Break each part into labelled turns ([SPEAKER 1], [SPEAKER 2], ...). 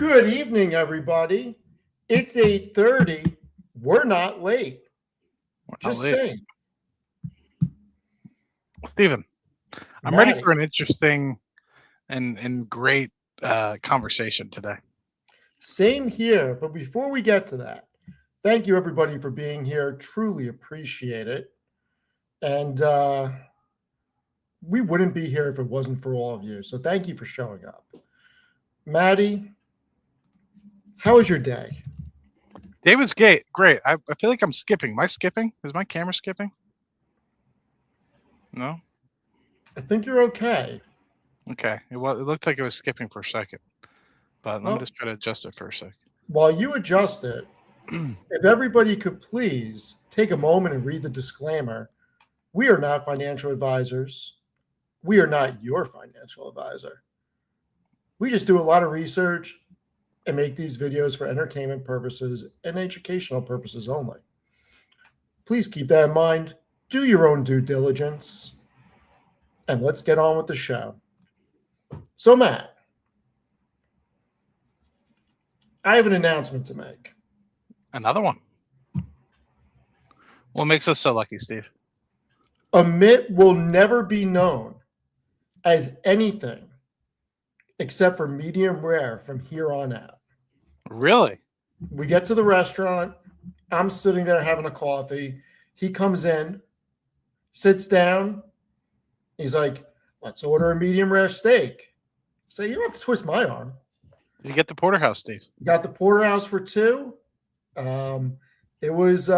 [SPEAKER 1] Good evening, everybody. It's 8:30. We're not late. Just saying.
[SPEAKER 2] Steven, I'm ready for an interesting and great conversation today.
[SPEAKER 1] Same here. But before we get to that, thank you, everybody, for being here. Truly appreciate it. And we wouldn't be here if it wasn't for all of you. So thank you for showing up. Maddie, how was your day?
[SPEAKER 2] Day was great. I feel like I'm skipping. Am I skipping? Is my camera skipping? No?
[SPEAKER 1] I think you're okay.
[SPEAKER 2] Okay. It looked like it was skipping for a second. But let me just try to adjust it for a second.
[SPEAKER 1] While you adjust it, if everybody could please take a moment and read the disclaimer. We are not financial advisors. We are not your financial advisor. We just do a lot of research and make these videos for entertainment purposes and educational purposes only. Please keep that in mind. Do your own due diligence. And let's get on with the show. So, Matt, I have an announcement to make.
[SPEAKER 2] Another one. What makes us so lucky, Steve?
[SPEAKER 1] Amit will never be known as anything except for medium rare from here on out.
[SPEAKER 2] Really?
[SPEAKER 1] We get to the restaurant. I'm sitting there having a coffee. He comes in, sits down. He's like, let's order a medium rare steak. I say, you don't have to twist my arm.
[SPEAKER 2] Did you get the porterhouse, Steve?
[SPEAKER 1] Got the porterhouse for two. It was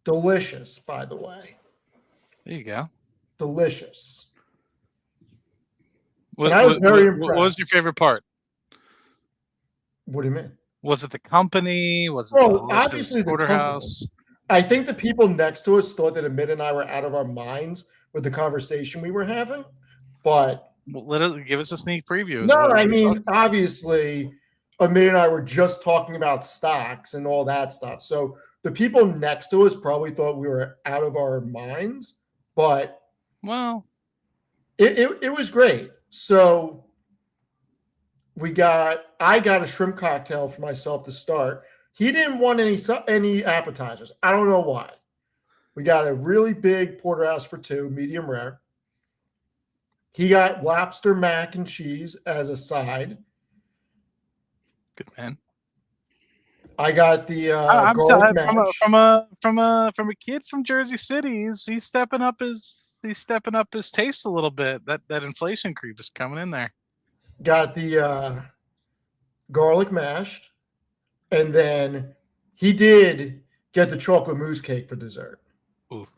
[SPEAKER 1] delicious, by the way.
[SPEAKER 2] There you go.
[SPEAKER 1] Delicious. I was very impressed.
[SPEAKER 2] What was your favorite part?
[SPEAKER 1] What do you mean?
[SPEAKER 2] Was it the company? Was it
[SPEAKER 1] obviously
[SPEAKER 2] the porterhouse?
[SPEAKER 1] I think the people next to us thought that Amit and I were out of our minds with the conversation we were having, but
[SPEAKER 2] literally give us a sneak preview.
[SPEAKER 1] No, I mean, obviously, Amit and I were just talking about stocks and all that stuff. So the people next to us probably thought we were out of our minds, but it was great. So I got a shrimp cocktail for myself to start. He didn't want any appetizers. I don't know why. We got a really big porterhouse for two, medium rare. He got lobster mac and cheese as a side.
[SPEAKER 2] Good man.
[SPEAKER 1] I got the garlic mash.
[SPEAKER 2] From a kid from Jersey City. He's stepping up his taste a little bit. That inflation creep is coming in there.
[SPEAKER 1] Got the garlic mashed, and then he did get the chocolate mousse cake for dessert.
[SPEAKER 2] Ooh.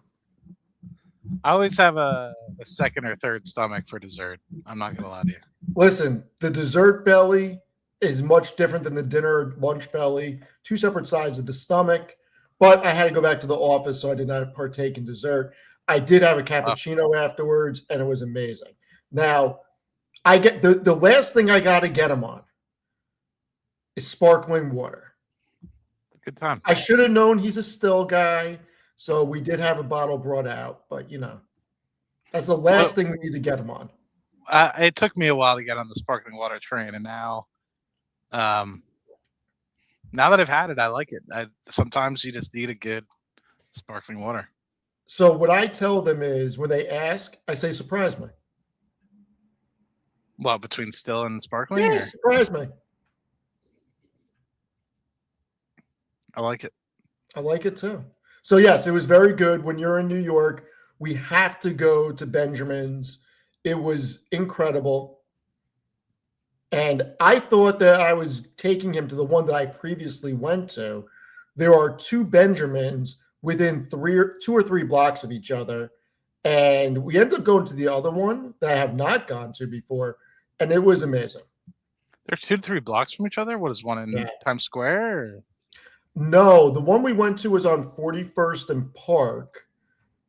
[SPEAKER 2] I always have a second or third stomach for dessert. I'm not gonna lie to you.
[SPEAKER 1] Listen, the dessert belly is much different than the dinner lunch belly. Two separate sides of the stomach. But I had to go back to the office, so I did not partake in dessert. I did have a cappuccino afterwards, and it was amazing. Now, I get the last thing I got to get him on is sparkling water.
[SPEAKER 2] Good time.
[SPEAKER 1] I should have known he's a still guy, so we did have a bottle brought out. But that's the last thing we need to get him on.
[SPEAKER 2] It took me a while to get on the sparkling water train, and now that I've had it, I like it. Sometimes you just need a good sparkling water.
[SPEAKER 1] So what I tell them is when they ask, I say, surprise me.
[SPEAKER 2] What, between still and sparkling?
[SPEAKER 1] Yeah, surprise me.
[SPEAKER 2] I like it.
[SPEAKER 1] I like it too. So yes, it was very good. When you're in New York, we have to go to Benjamin's. It was incredible. And I thought that I was taking him to the one that I previously went to. There are two Benjamins within two or three blocks of each other. And we ended up going to the other one that I have not gone to before. And it was amazing.
[SPEAKER 2] They're 2 to 3 blocks from each other? What is one in Times Square? Or?
[SPEAKER 1] No, the one we went to was on 41st and Park.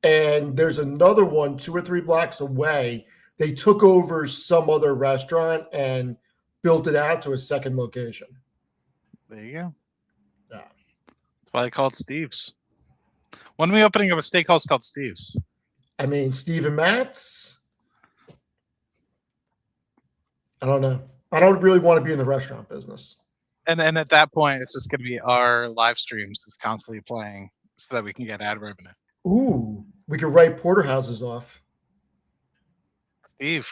[SPEAKER 1] And there's another one 2 or 3 blocks away. They took over some other restaurant and built it out to a second location.
[SPEAKER 2] There you go.
[SPEAKER 1] Yeah.
[SPEAKER 2] That's why they call it Steve's. When are we opening up a steakhouse called Steve's?
[SPEAKER 1] I mean, Steve and Matt's. I don't know. I don't really want to be in the restaurant business.
[SPEAKER 2] And at that point, it's just going to be our live streams just constantly playing so that we can get ad revenue.
[SPEAKER 1] Ooh, we could write porterhouses off.
[SPEAKER 2] Steve,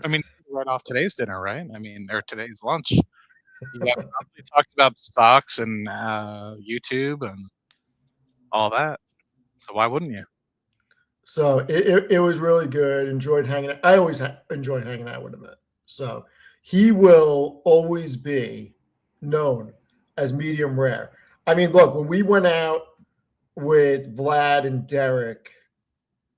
[SPEAKER 2] I mean, right off today's dinner, right? I mean, or today's lunch. You guys probably talked about the stocks and YouTube and all that. So why wouldn't you?
[SPEAKER 1] So it was really good. Enjoyed hanging out. I always enjoy hanging out with Amit. So he will always be known as medium rare. I mean, look, when we went out with Vlad and Derek,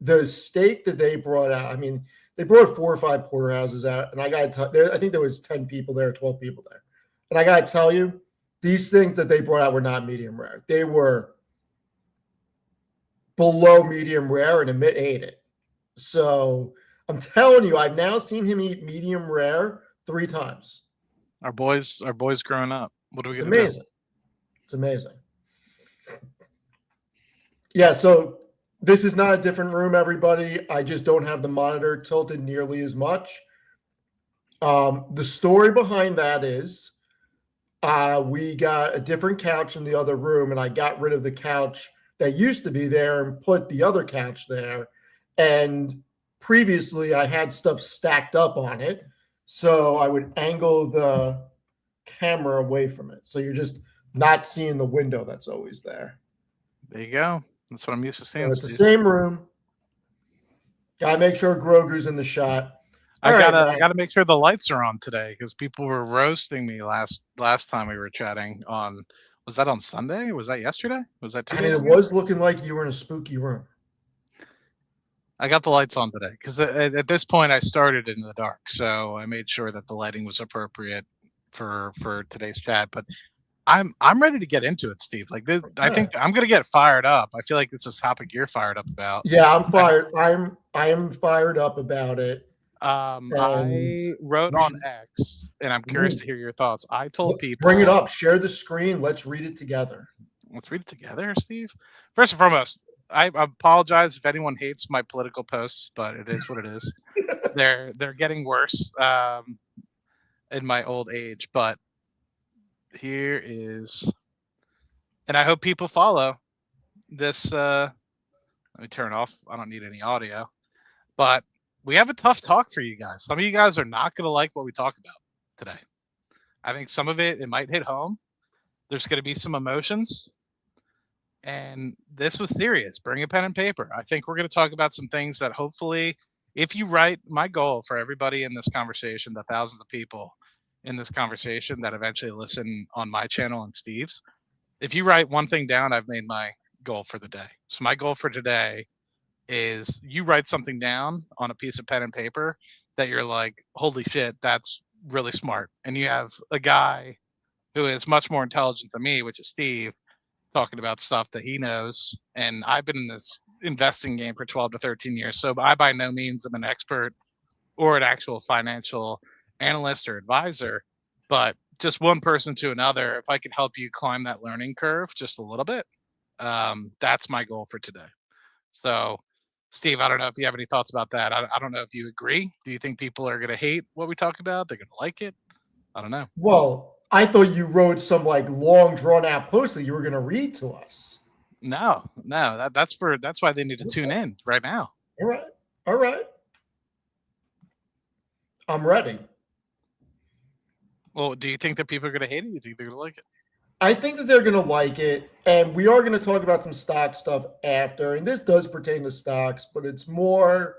[SPEAKER 1] the steak that they brought out, I mean, they brought 4 or 5 porterhouses out, and I got to I think there was 10 people there, 12 people there. And I got to tell you, these things that they brought out were not medium rare. They were below medium rare, and Amit ate it. So I'm telling you, I've now seen him eat medium rare 3 times.
[SPEAKER 2] Our boys growing up. What are we
[SPEAKER 1] It's
[SPEAKER 2] gonna do?
[SPEAKER 1] amazing. It's amazing. Yeah, so this is not a different room, everybody. I just don't have the monitor tilted nearly as much. The story behind that is we got a different couch in the other room, and I got rid of the couch that used to be there and put the other couch there. And previously, I had stuff stacked up on it, so I would angle the camera away from it. So you're just not seeing the window that's always there.
[SPEAKER 2] There you go. That's what I'm used to seeing.
[SPEAKER 1] So it's the
[SPEAKER 2] Steve.
[SPEAKER 1] same room. Gotta make sure Grogu's in the shot.
[SPEAKER 2] I
[SPEAKER 1] All right,
[SPEAKER 2] I gotta make sure the lights are on today because people were roasting me last time we were chatting on. Was that on Sunday? Was that yesterday? Was that 2
[SPEAKER 1] I mean,
[SPEAKER 2] days
[SPEAKER 1] it
[SPEAKER 2] ago?
[SPEAKER 1] was looking like you were in a spooky room.
[SPEAKER 2] I got the lights on today because at this point I started in the dark, so I made sure that the lighting was appropriate for today's chat. But I'm ready to get into it, Steve. Like this, I think I'm gonna get fired up. I feel like it's a topic you're fired up about.
[SPEAKER 1] Yeah, I'm fired. I am fired up about it.
[SPEAKER 2] I wrote
[SPEAKER 1] we
[SPEAKER 2] on
[SPEAKER 1] should-
[SPEAKER 2] X, and I'm curious to hear your thoughts. I told people
[SPEAKER 1] Bring it up. Share the screen. Let's read it together.
[SPEAKER 2] Let's read it together, Steve. First and foremost, I apologize if anyone hates my political posts, but it is what it is. They're getting worse in my old age, but here is, and I hope people follow this. Let me turn it off. I don't need any audio, but we have a tough talk for you guys. Some of you guys are not going to like what we talk about today. I think some of it might hit home. There's going to be some emotions. And this was serious. Bring a pen and paper. I think we're going to talk about some things that hopefully, if you write, my goal for everybody in this conversation, the thousands of people in this conversation that eventually listen on my channel and Steve's, if you write one thing down, I've made my goal for the day. So my goal for today is you write something down on a piece of pen and paper that you're like, holy shit, that's really smart. And you have a guy who is much more intelligent than me, which is Steve, talking about stuff that he knows. And I've been in this investing game for 12 to 13 years. So I by no means am an expert or an actual financial analyst or advisor, but just one person to another, if I could help you climb that learning curve just a little bit, that's my goal for today. So, Steve, I don't know if you have any thoughts about that. I don't know if you agree. Do you think people are going to hate what we talk about? They're going to like it? I don't know.
[SPEAKER 1] Well, I thought you wrote some like long drawn out post that you were going to read to us.
[SPEAKER 2] No, that's why they need to tune in right now.
[SPEAKER 1] All right. I'm ready.
[SPEAKER 2] Well, do you think that people are going to hate it? Do you think they're going to like it?
[SPEAKER 1] I think that they're going to like it, and we are going to talk about some stock stuff after, and this does pertain to stocks, but it's more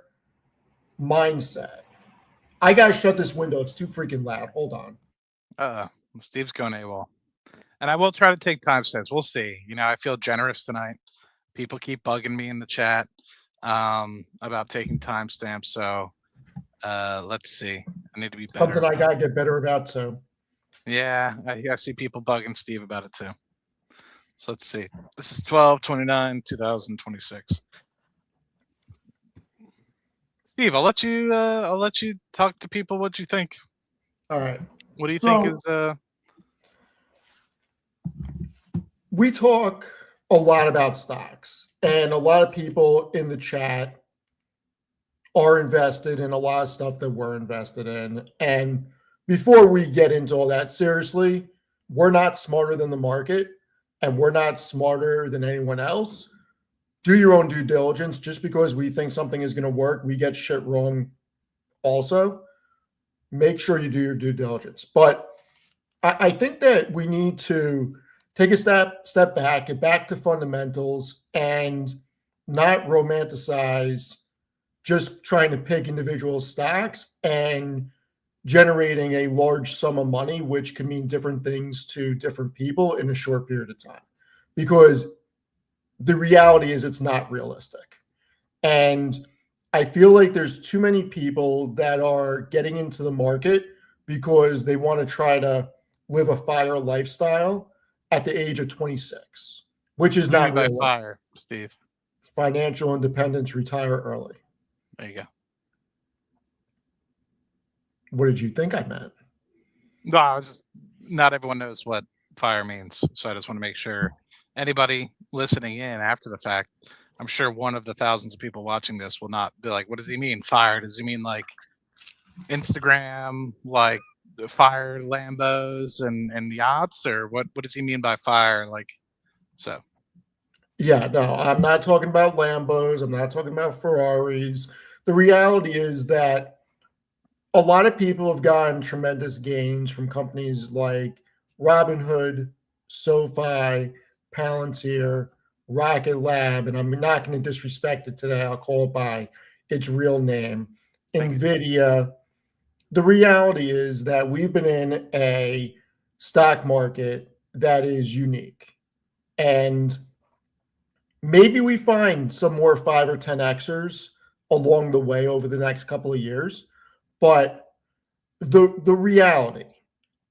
[SPEAKER 1] mindset. I got to shut this window. It's too freaking loud. Hold on.
[SPEAKER 2] Steve's going AWOL. And I will try to take timestamps. We'll see. You know, I feel generous tonight. People keep bugging me in the chat about taking timestamps. So let's see. I need to be better.
[SPEAKER 1] Something I got to get better about, too.
[SPEAKER 2] Yeah, I see people bugging Steve about it, too. So let's see. This is 12/29/2026. Steve, I'll let you talk to people what you think.
[SPEAKER 1] All right.
[SPEAKER 2] What do you think is
[SPEAKER 1] we talk a lot about stocks, and a lot of people in the chat are invested in a lot of stuff that we're invested in. And before we get into all that, seriously, we're not smarter than the market and we're not smarter than anyone else. Do your own due diligence. Just because we think something is going to work, we get shit wrong also. Make sure you do your due diligence. But I think that we need to take a step back, get back to fundamentals, and not romanticize just trying to pick individual stocks and generating a large sum of money, which can mean different things to different people in a short period of time. Because the reality is it's not realistic. And I feel like there's too many people that are getting into the market because they want to try to live a fire lifestyle at the age of 26, which is
[SPEAKER 2] What do you
[SPEAKER 1] not
[SPEAKER 2] mean by
[SPEAKER 1] real life.
[SPEAKER 2] fire, Steve?
[SPEAKER 1] Financial independence, retire early.
[SPEAKER 2] There you go.
[SPEAKER 1] What did you think I meant?
[SPEAKER 2] No, not everyone knows what fire means, so I just want to make sure anybody listening in after the fact. I'm sure one of the thousands of people watching this will not be like, "What does he mean fire? Does he mean like Instagram, like the fire Lambos and yachts, or what does he mean by fire?" Like, so
[SPEAKER 1] Yeah, no, I'm not talking about Lambos. I'm not talking about Ferraris. The reality is that a lot of people have gotten tremendous gains from companies like Robinhood, SoFi, Palantir, Rocket Lab, and I'm not going to disrespect it today. I'll call it by its real name,
[SPEAKER 2] thank you.
[SPEAKER 1] NVIDIA. The reality is that we've been in a stock market that is unique. And maybe we find some more 5 or 10 Xers along the way over the next couple of years. But the reality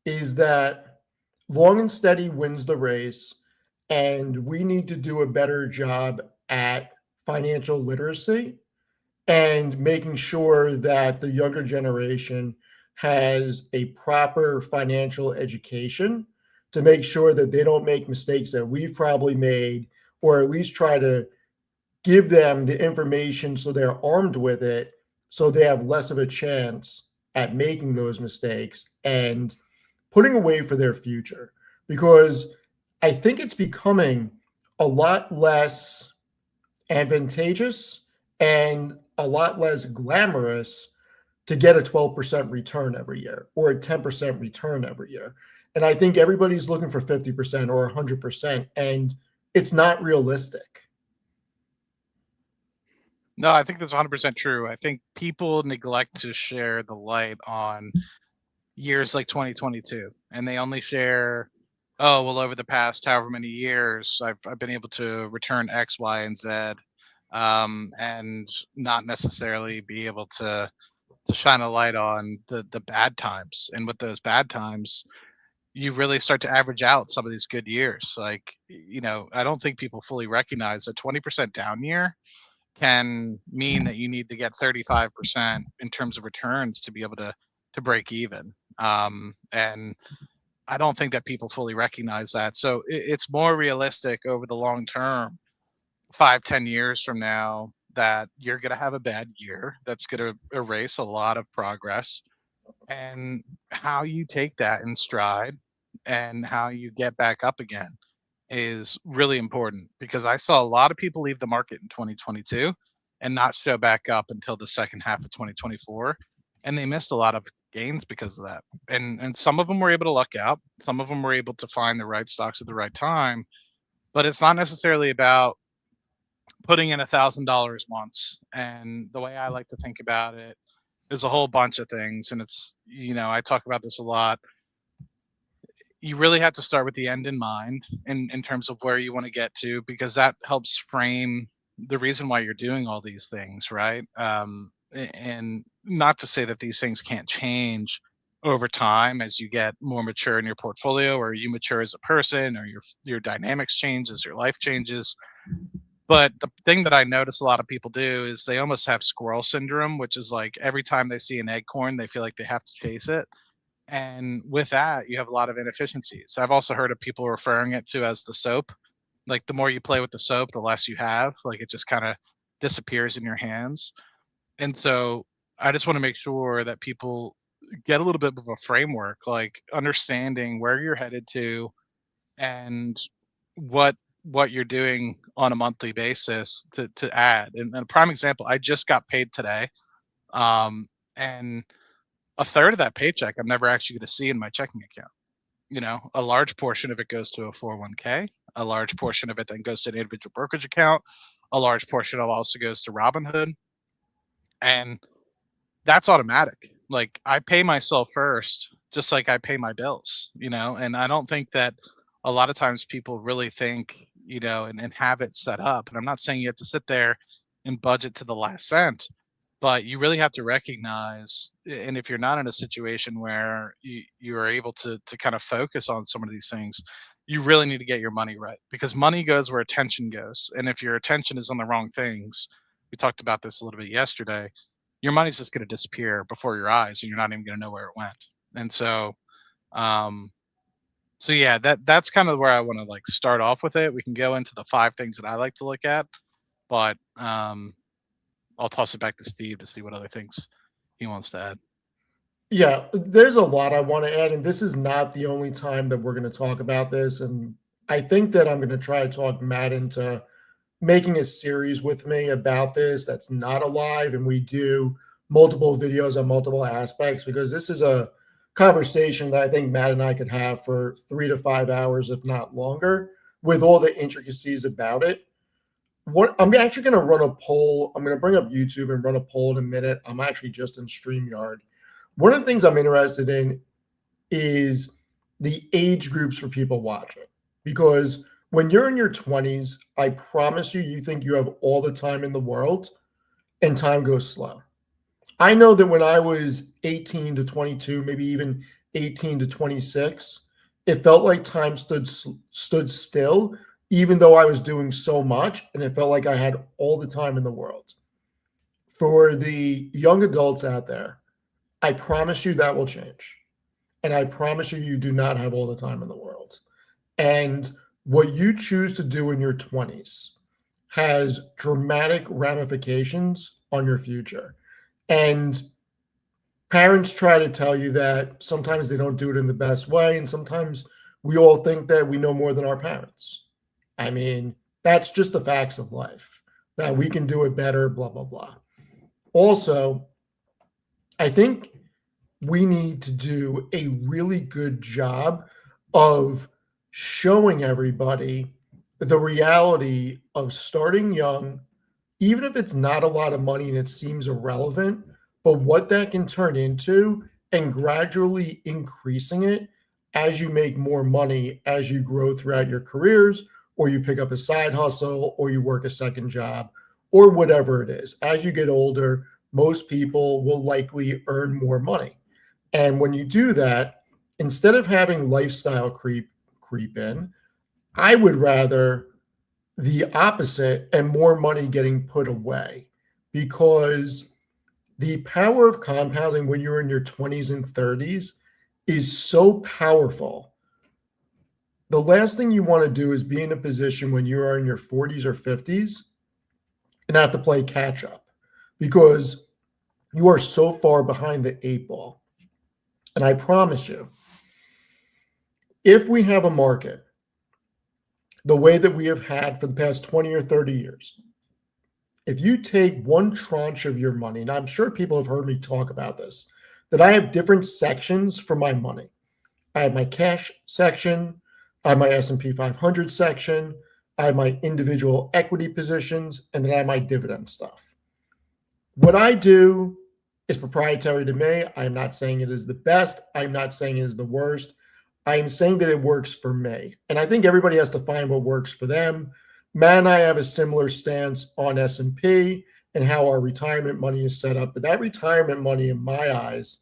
[SPEAKER 1] is that long and steady wins the race, and we need to do a better job at financial literacy and making sure that the younger generation has a proper financial education to make sure that they don't make mistakes that we've probably made, or at least try to give them the information so they're armed with it so they have less of a chance at making those mistakes and putting away for their future. Because I think it's becoming a lot less advantageous and a lot less glamorous to get a 12% return every year or a 10% return every year. And I think everybody's looking for 50% or 100%, and it's not realistic.
[SPEAKER 2] No, I think that's 100% true. I think people neglect to share the light on years like 2022, and they only share, oh, well, over the past however many years, I've been able to return X, Y, and Z, and not necessarily be able to shine a light on the bad times. And with those bad times, you really start to average out some of these good years. Like, I don't think people fully recognize a 20% down year can mean that you need to get 35% in terms of returns to be able to break even. And I don't think that people fully recognize that. So it's more realistic over the long term, 5, 10 years from now, that you're going to have a bad year that's going to erase a lot of progress. And how you take that in stride and how you get back up again is really important, because I saw a lot of people leave the market in 2022 and not show back up until the second half of 2024, and they missed a lot of gains because of that. And some of them were able to luck out, some of them were able to find the right stocks at the right time, but it's not necessarily about putting in $1,000 once. And the way I like to think about it is a whole bunch of things, and it's, I talk about this a lot. You really have to start with the end in mind in terms of where you want to get to, because that helps frame the reason why you're doing all these things, right? And not to say that these things can't change over time as you get more mature in your portfolio, or you mature as a person, or your dynamics change as your life changes. But the thing that I notice a lot of people do is they almost have squirrel syndrome, which is like every time they see an acorn, they feel like they have to chase it. And with that, you have a lot of inefficiencies. I've also heard of people referring it to as the soap. Like, the more you play with the soap, the less you have. Like, it just kind of disappears in your hands. And so I just want to make sure that people, get a little bit of a framework, like understanding where you're headed to and what you're doing on a monthly basis to add. And a prime example, I just got paid today, and a third of that paycheck I'm never actually going to see in my checking account. You know, a large portion of it goes to a 401k, a large portion of it then goes to an individual brokerage account, a large portion of it also goes to Robinhood, and that's automatic. Like I pay myself first, just like I pay my bills, you know, and I don't think that a lot of times people really think, you know, and have it set up. And I'm not saying you have to sit there and budget to the last cent, but you really have to recognize, and if you're not in a situation where you are able to kind of focus on some of these things, you really need to get your money right because money goes where attention goes. And if your attention is on the wrong things, we talked about this a little bit yesterday, your money's just going to disappear before your eyes and you're not even going to know where it went. And um so yeah, that's kind of where I want to like start off with it. We can go into the 5 things that I like to look at, but I'll toss it back to Steve to see what other things he wants to add.
[SPEAKER 1] Yeah, there's a lot I want to add, and this is not the only time that we're going to talk about this. And I think that I'm going to try to talk Matt into making a series with me about this that's not alive, and we do multiple videos on multiple aspects because this is a conversation that I think Matt and I could have for 3 to 5 hours, if not longer, with all the intricacies about it. What I'm actually going to run a poll. I'm going to bring up YouTube and run a poll in a minute. I'm actually just in StreamYard. One of the things I'm interested in is the age groups for people watching. Because when you're in your 20s, I promise you, you think you have all the time in the world and time goes slow. I know that when I was 18 to 22, maybe even 18 to 26, it felt like time stood still, even though I was doing so much, and it felt like I had all the time in the world. For the young adults out there, I promise you that will change. And I promise you, you do not have all the time in the world. And what you choose to do in your 20s has dramatic ramifications on your future. And parents try to tell you that sometimes they don't do it in the best way. And sometimes we all think that we know more than our parents. I mean, that's just the facts of life, that we can do it better, blah, blah, blah. Also, I think we need to do a really good job of showing everybody the reality of starting young, even if it's not a lot of money and it seems irrelevant, but what that can turn into and gradually increasing it as you make more money, as you grow throughout your careers, or you pick up a side hustle, or you work a second job, or whatever it is. As you get older, most people will likely earn more money. And when you do that, instead of having lifestyle creep in, I would rather the opposite and more money getting put away, because the power of compounding when you're in your 20s and 30s is so powerful. The last thing you want to do is be in a position when you are in your 40s or 50s and have to play catch up because you are so far behind the 8 ball. And I promise you, if we have a market the way that we have had for the past 20 or 30 years, if you take one tranche of your money, and I'm sure people have heard me talk about this, that I have different sections for my money. I have my cash section, I have my S&P 500 section, I have my individual equity positions, and then I have my dividend stuff. What I do is proprietary to me. I'm not saying it is the best. I'm not saying it is the worst. I am saying that it works for me. And I think everybody has to find what works for them. Matt and I have a similar stance on S&P and how our retirement money is set up. But that retirement money, in my eyes,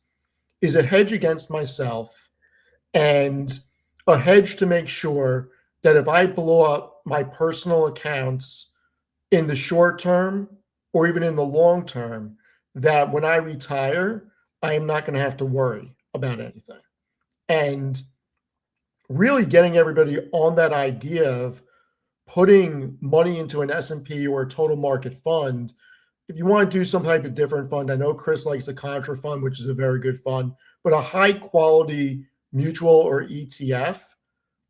[SPEAKER 1] is a hedge against myself and a hedge to make sure that if I blow up my personal accounts in the short term or even in the long term, that when I retire, I am not going to have to worry about anything. And really getting everybody on that idea of putting money into an S&P or a total market fund. If you want to do some type of different fund, I know Chris likes the Contra fund, which is a very good fund, but a high quality mutual or ETF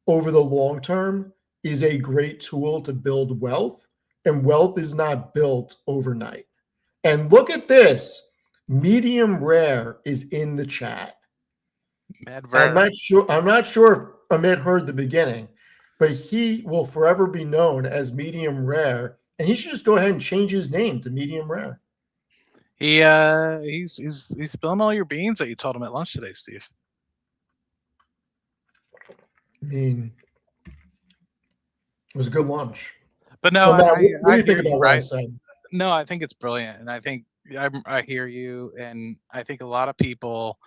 [SPEAKER 1] over the long term is a great tool to build wealth, and wealth is not built overnight. And look at this, medium rare is in the chat. I'm
[SPEAKER 2] Medver.
[SPEAKER 1] not sure. I'm not sure if Amit heard the beginning, but he will forever be known as medium rare, and he should just go ahead and change his name to medium rare.
[SPEAKER 2] He's spilling all your beans that you told him at lunch today, Steve.
[SPEAKER 1] I mean, it was a good lunch.
[SPEAKER 2] But no,
[SPEAKER 1] So, Matt, what do
[SPEAKER 2] I
[SPEAKER 1] you
[SPEAKER 2] hear
[SPEAKER 1] think
[SPEAKER 2] you,
[SPEAKER 1] about what I
[SPEAKER 2] right?
[SPEAKER 1] said?
[SPEAKER 2] No, I think it's brilliant, and I think I hear you, and I think a lot of people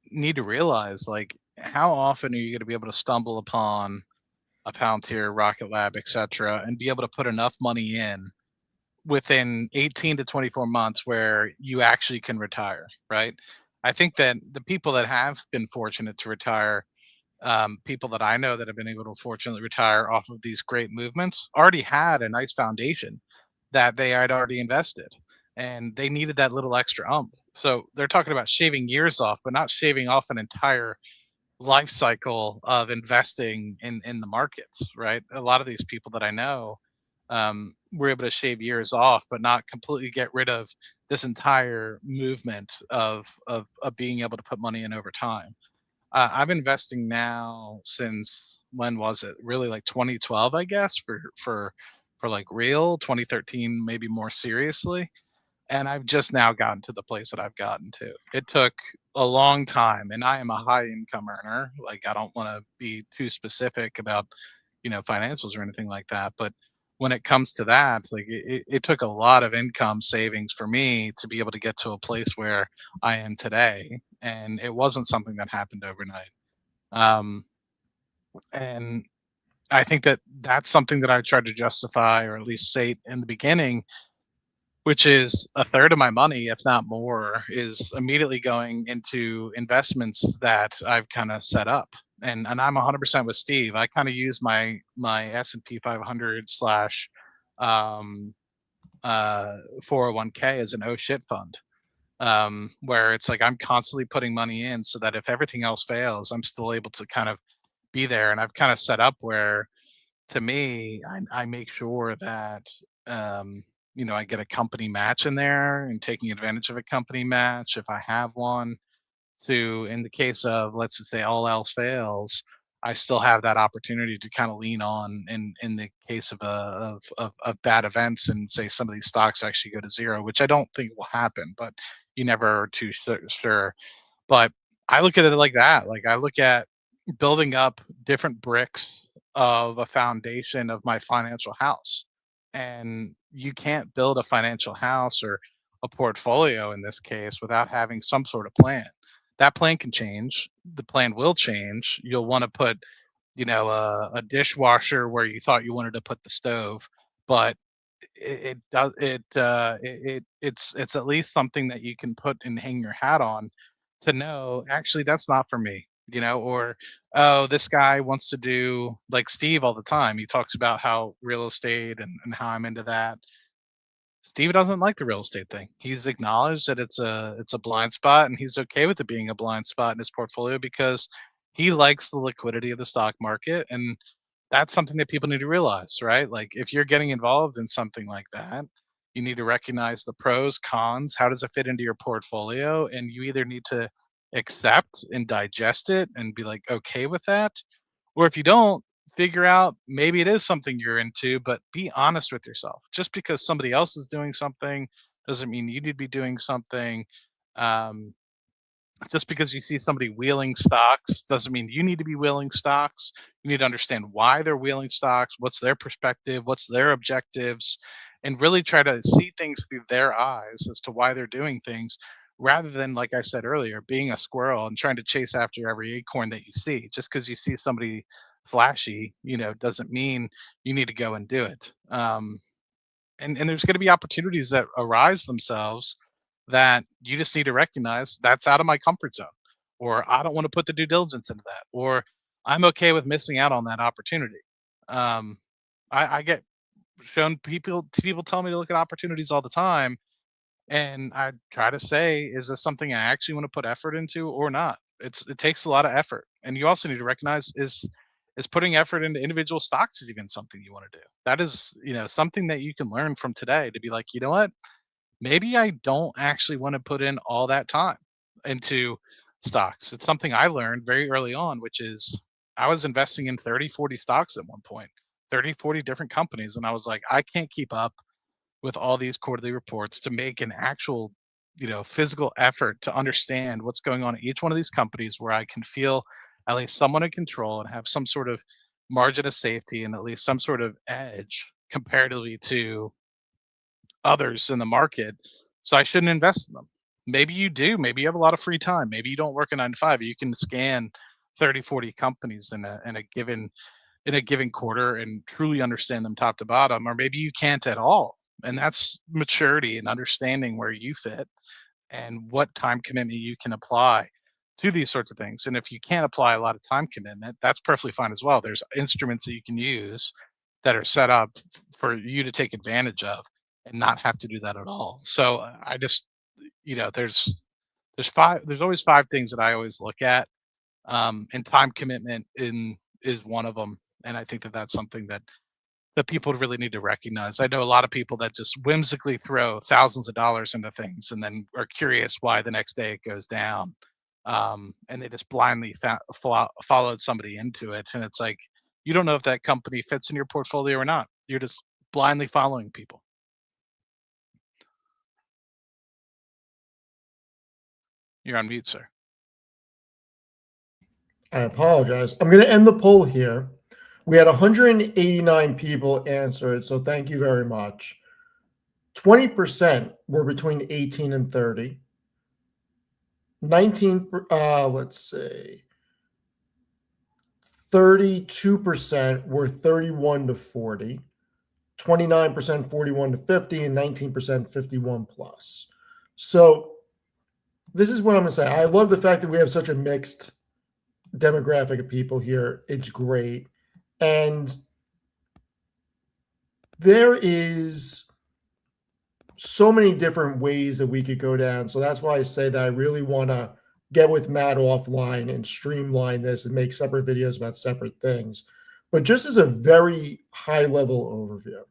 [SPEAKER 2] need to realize, like, how often are you going to be able to stumble upon a Palantir, Rocket Lab, etc., and be able to put enough money in within 18 to 24 months where you actually can retire, right? I think that the people that have been fortunate to retire, people that I know that have been able to fortunately retire off of these great movements, already had a nice foundation that they had already invested, and they needed that little extra umph. So they're talking about shaving years off, but not shaving off an entire life cycle of investing in the markets, right? A lot of these people that I know were able to shave years off, but not completely get rid of this entire movement of being able to put money in over time. I'm investing now since when was it? Really like 2012, I guess, for like real 2013, maybe more seriously. And I've just now gotten to the place that I've gotten to. It took a long time, and I am a high income earner. Like, I don't want to be too specific about, financials or anything like that. But when it comes to that, like it took a lot of income savings for me to be able to get to a place where I am today. And it wasn't something that happened overnight. Um, and I think that that's something that I tried to justify or at least say in the beginning, which is a third of my money, if not more, is immediately going into investments that I've kind of set up. And I'm 100% with Steve. I kind of use my S&P 500 slash um, 401k as an oh shit fund, where it's like I'm constantly putting money in so that if everything else fails, I'm still able to kind of be there. And I've kind of set up where, to me, I make sure that I get a company match in there and taking advantage of a company match if I have one. To, in the case of, let's just say all else fails, I still have that opportunity to kind of lean on in the case of of bad events, and say some of these stocks actually go to zero, which I don't think will happen, but you never are too sure. But I look at it like that. Like, I look at building up different bricks of a foundation of my financial house. And you can't build a financial house or a portfolio in this case without having some sort of plan. That plan can change. The plan will change. You'll want to put, a dishwasher where you thought you wanted to put the stove, but it does it's at least something that you can put and hang your hat on to know, actually, that's not for me, or, oh, this guy wants to do like Steve all the time. He talks about how real estate and how I'm into that. Steve doesn't like the real estate thing. He's acknowledged that it's a blind spot, and he's okay with it being a blind spot in his portfolio because he likes the liquidity of the stock market. And that's something that people need to realize, right? Like, if you're getting involved in something like that, you need to recognize the pros, cons, how does it fit into your portfolio, and you either need to accept and digest it and be like okay with that, or if you don't, figure out maybe it is something you're into, but be honest with yourself. Just because somebody else is doing something doesn't mean you need to be doing something. Um, just because you see somebody wheeling stocks doesn't mean you need to be wheeling stocks. You need to understand why they're wheeling stocks, what's their perspective, what's their objectives, and really try to see things through their eyes as to why they're doing things, rather than, like I said earlier, being a squirrel and trying to chase after every acorn that you see. Just because you see somebody flashy, doesn't mean you need to go and do it. And there's going to be opportunities that arise themselves that you just need to recognize that's out of my comfort zone, or I don't want to put the due diligence into that, or I'm okay with missing out on that opportunity. um, I get shown people tell me to look at opportunities all the time, And I try to say, is this something I actually want to put effort into or not? It takes a lot of effort. And you also need to recognize, is putting effort into individual stocks even something you want to do? That is, something that you can learn from today to be like, you know what? Maybe I don't actually want to put in all that time into stocks. It's something I learned very early on, which is I was investing in 30, 40 stocks at one point, 30, 40 different companies. And I was like, I can't keep up with all these quarterly reports to make an actual, physical effort to understand what's going on at each one of these companies where I can feel at least somewhat in control and have some sort of margin of safety and at least some sort of edge comparatively to others in the market. So I shouldn't invest in them. Maybe you do. Maybe you have a lot of free time. Maybe you don't work a 9 to 5. You can scan 30, 40 companies in a given quarter and truly understand them top to bottom, or maybe you can't at all. And that's maturity and understanding where you fit and what time commitment you can apply to these sorts of things. And if you can't apply a lot of time commitment, that's perfectly fine as well. There's instruments that you can use that are set up for you to take advantage of and not have to do that at all. So I just, there's always five things that I always look at, and time commitment in is one of them. And I think that that's something that people really need to recognize. I know a lot of people that just whimsically throw thousands of dollars into things and then are curious why the next day it goes down. And they just blindly followed somebody into it. And it's like, you don't know if that company fits in your portfolio or not. You're just blindly following people. You're on mute, sir.
[SPEAKER 1] I apologize. I'm going to end the poll here. We had 189 people answer it, so thank you very much. 20% were between 18 and 30. 32% were 31 to 40. 29% 41 to 50, and 19% 51 plus. So this is what I'm going to say. I love the fact that we have such a mixed demographic of people here. It's great. And there is so many different ways that we could go down. So that's why I say that I really want to get with Matt offline and streamline this and make separate videos about separate things. But just as a very high level overview,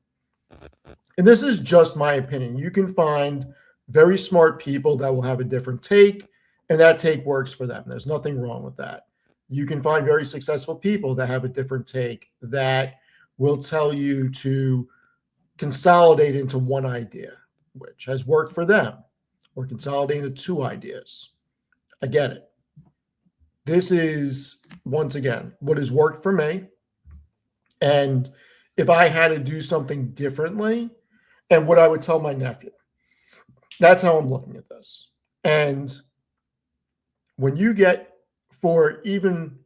[SPEAKER 1] and this is just my opinion, you can find very smart people that will have a different take, and that take works for them. There's nothing wrong with that. You can find very successful people that have a different take that will tell you to consolidate into one idea, which has worked for them, or consolidate into two ideas. I get it. This is, once again, what has worked for me. And if I had to do something differently, and what I would tell my nephew, that's how I'm looking at this. And when you get, for even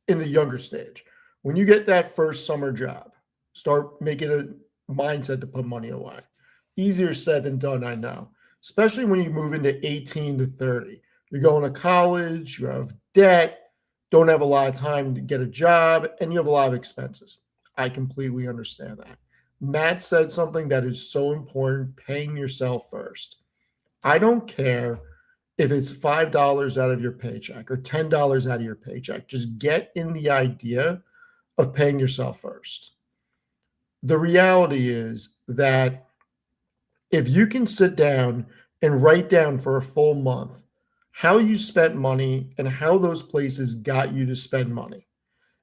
[SPEAKER 1] in the younger stage, when you get that first summer job, start making a mindset to put money away. Easier said than done, I know, especially when you move into 18 to 30. You're going to college, you have debt, don't have a lot of time to get a job, and you have a lot of expenses. I completely understand that. Matt said something that is so important, paying yourself first. I don't care if it's $5 out of your paycheck or $10 out of your paycheck. Just get in the idea of paying yourself first. The reality is that if you can sit down and write down for a full month how you spent money and how those places got you to spend money,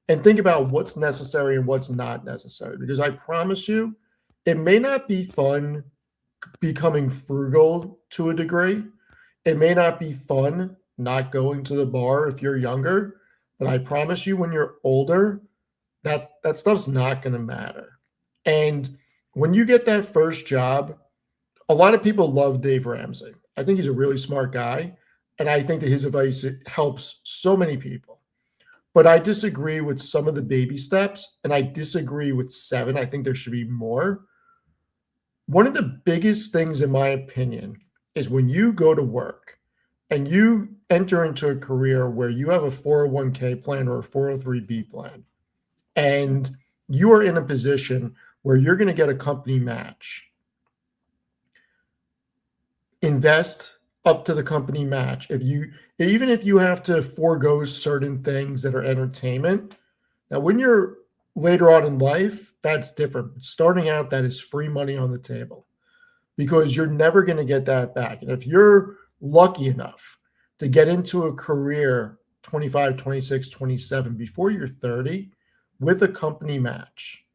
[SPEAKER 1] and think about what's necessary and what's not necessary, because I promise you, it may not be fun becoming frugal to a degree. It may not be fun not going to the bar if you're younger, but I promise you, when you're older, that stuff's not going to matter. And when you get that first job, a lot of people love Dave Ramsey. I think he's a really smart guy, and I think that his advice helps so many people. But I disagree with some of the baby steps, and I disagree with 7. I think there should be more. One of the biggest things, in my opinion, is when you go to work and you enter into a career where you have a 401k plan or a 403b plan, and you are in a position where you're going to get a company match. invest up to the company match. If you even if you have to forego certain things that are entertainment. Now, when you're later on in life, that's different. Starting out, that is free money on the table because you're never going to get that back. And if you're lucky enough to get into a career 25, 26, 27 before you're 30 with a company match,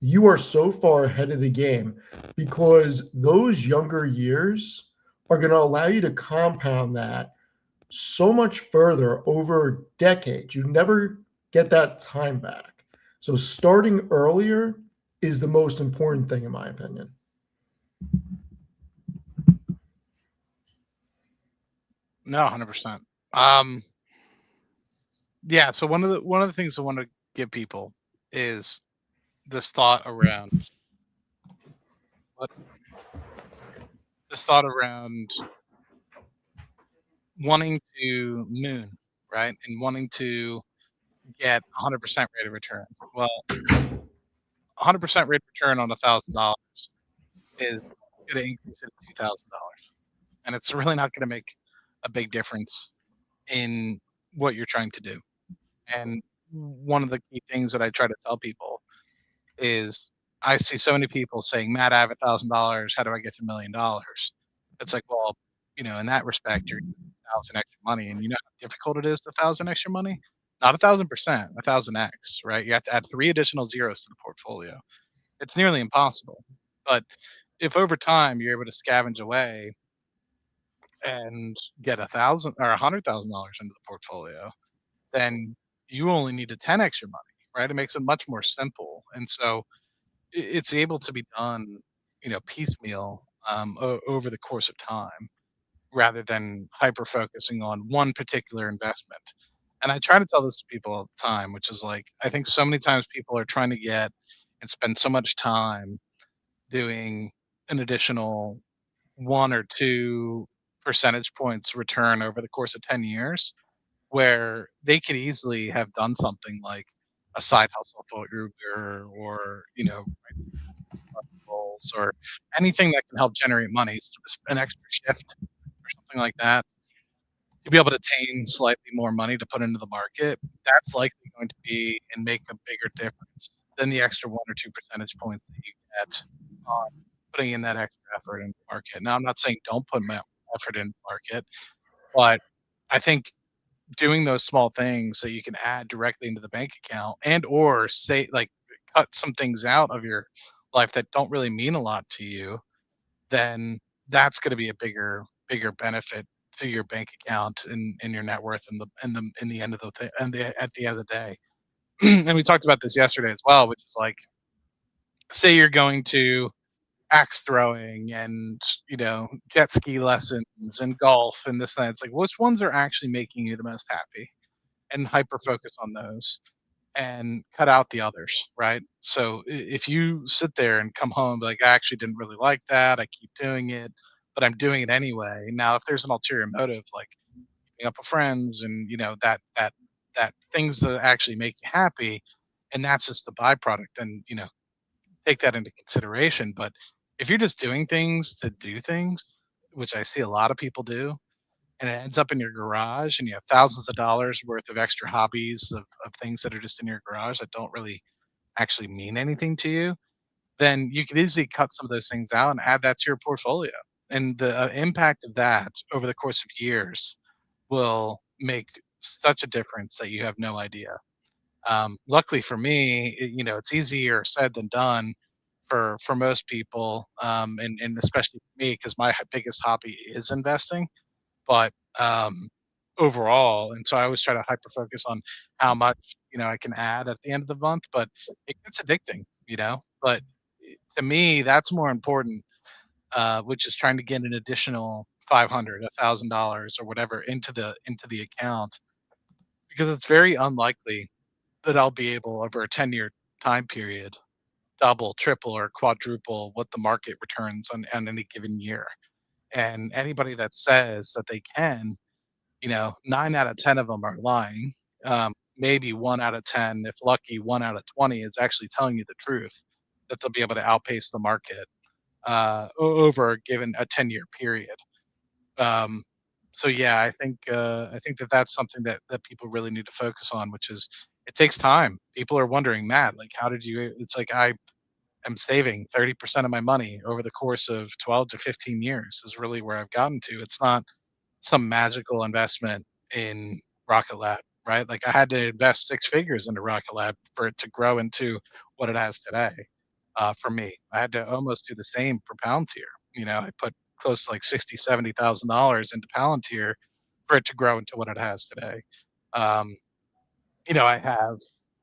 [SPEAKER 1] you are so far ahead of the game because those younger years are going to allow you to compound that so much further over decades. You never get that time back. So starting earlier is the most important thing, in my opinion.
[SPEAKER 2] No, 100%. Yeah. So one of the things I want to give people is this thought around what this thought around wanting to moon, right, and wanting to get 100% rate of return. Well, 100% rate of return on $1,000 is going to increase it to $2,000, and it's really not going to make a big difference in what you're trying to do. And one of the key things that I try to tell people is I see so many people saying, "Matt, I have $1,000. How do I get to $1,000,000?" It's like, well, in that respect, you're 1,000 extra money, and you know how difficult it is to 1,000 extra money? Not 1,000%, 1,000x, right? You have to add 3 additional zeros to the portfolio. It's nearly impossible. But if over time you're able to scavenge away and get 1,000 or $100,000 into the portfolio, then you only need to 10x your money, right? It makes it much more simple. And so it's able to be done, piecemeal over the course of time rather than hyper focusing on one particular investment. And I try to tell this to people all the time, which is like, I think so many times people are trying to get and spend so much time doing an additional 1 or 2 percentage points return over the course of 10 years, where they could easily have done something like a side hustle for Uber or, roles or anything that can help generate money, an extra shift or something like that, to be able to attain slightly more money to put into the market, that's likely going to be and make a bigger difference than the extra 1 or 2 percentage points that you get on putting in that extra effort in the market. Now, I'm not saying don't put effort in the market, but I think doing those small things that you can add directly into the bank account and or say like cut some things out of your life that don't really mean a lot to you, then that's going to be a bigger benefit to your bank account and your net worth in the end of at the end of the day. And we talked about this yesterday as well, which is like, say you're going to axe throwing and jet ski lessons and golf and this and that. It's like, which ones are actually making you the most happy, and hyper focus on those and cut out the others, right? So if you sit there and come home and be like, I actually didn't really like that, I keep doing it, but I'm doing it anyway. Now, if there's an ulterior motive, like keeping up with friends and that things that actually make you happy, and that's just a byproduct, then take that into consideration. But if you're just doing things to do things, which I see a lot of people do, and it ends up in your garage and you have thousands of dollars worth of extra hobbies of things that are just in your garage that don't really actually mean anything to you, then you could easily cut some of those things out and add that to your portfolio. And the impact of that over the course of years will make such a difference that you have no idea. Luckily for me, it's easier said than done for most people, and especially for me because my biggest hobby is investing. But overall, and so I always try to hyper focus on how much I can add at the end of the month, but it gets addicting, But to me, that's more important, which is trying to get an additional 500, $1,000, or whatever into the account because it's very unlikely that I'll be able over a 10-year time period double, triple, or quadruple what the market returns on any given year. And anybody that says that they can, 9 out of 10 of them are lying. Maybe 1 out of 10, if lucky, 1 out of 20 is actually telling you the truth that they'll be able to outpace the market over a given a 10-year period. Um, so yeah, I think that that's something that people really need to focus on, which is it takes time. People are wondering, Matt, like, how did you? It's like I am saving 30% of my money over the course of 12 to 15 years is really where I've gotten to. It's not some magical investment in Rocket Lab, right? Like I had to invest six figures into Rocket Lab for it to grow into what it has today. For me, I had to almost do the same for Palantir. You know, I put close to like 60, $70,000 into Palantir for it to grow into what it has today. Um, I have,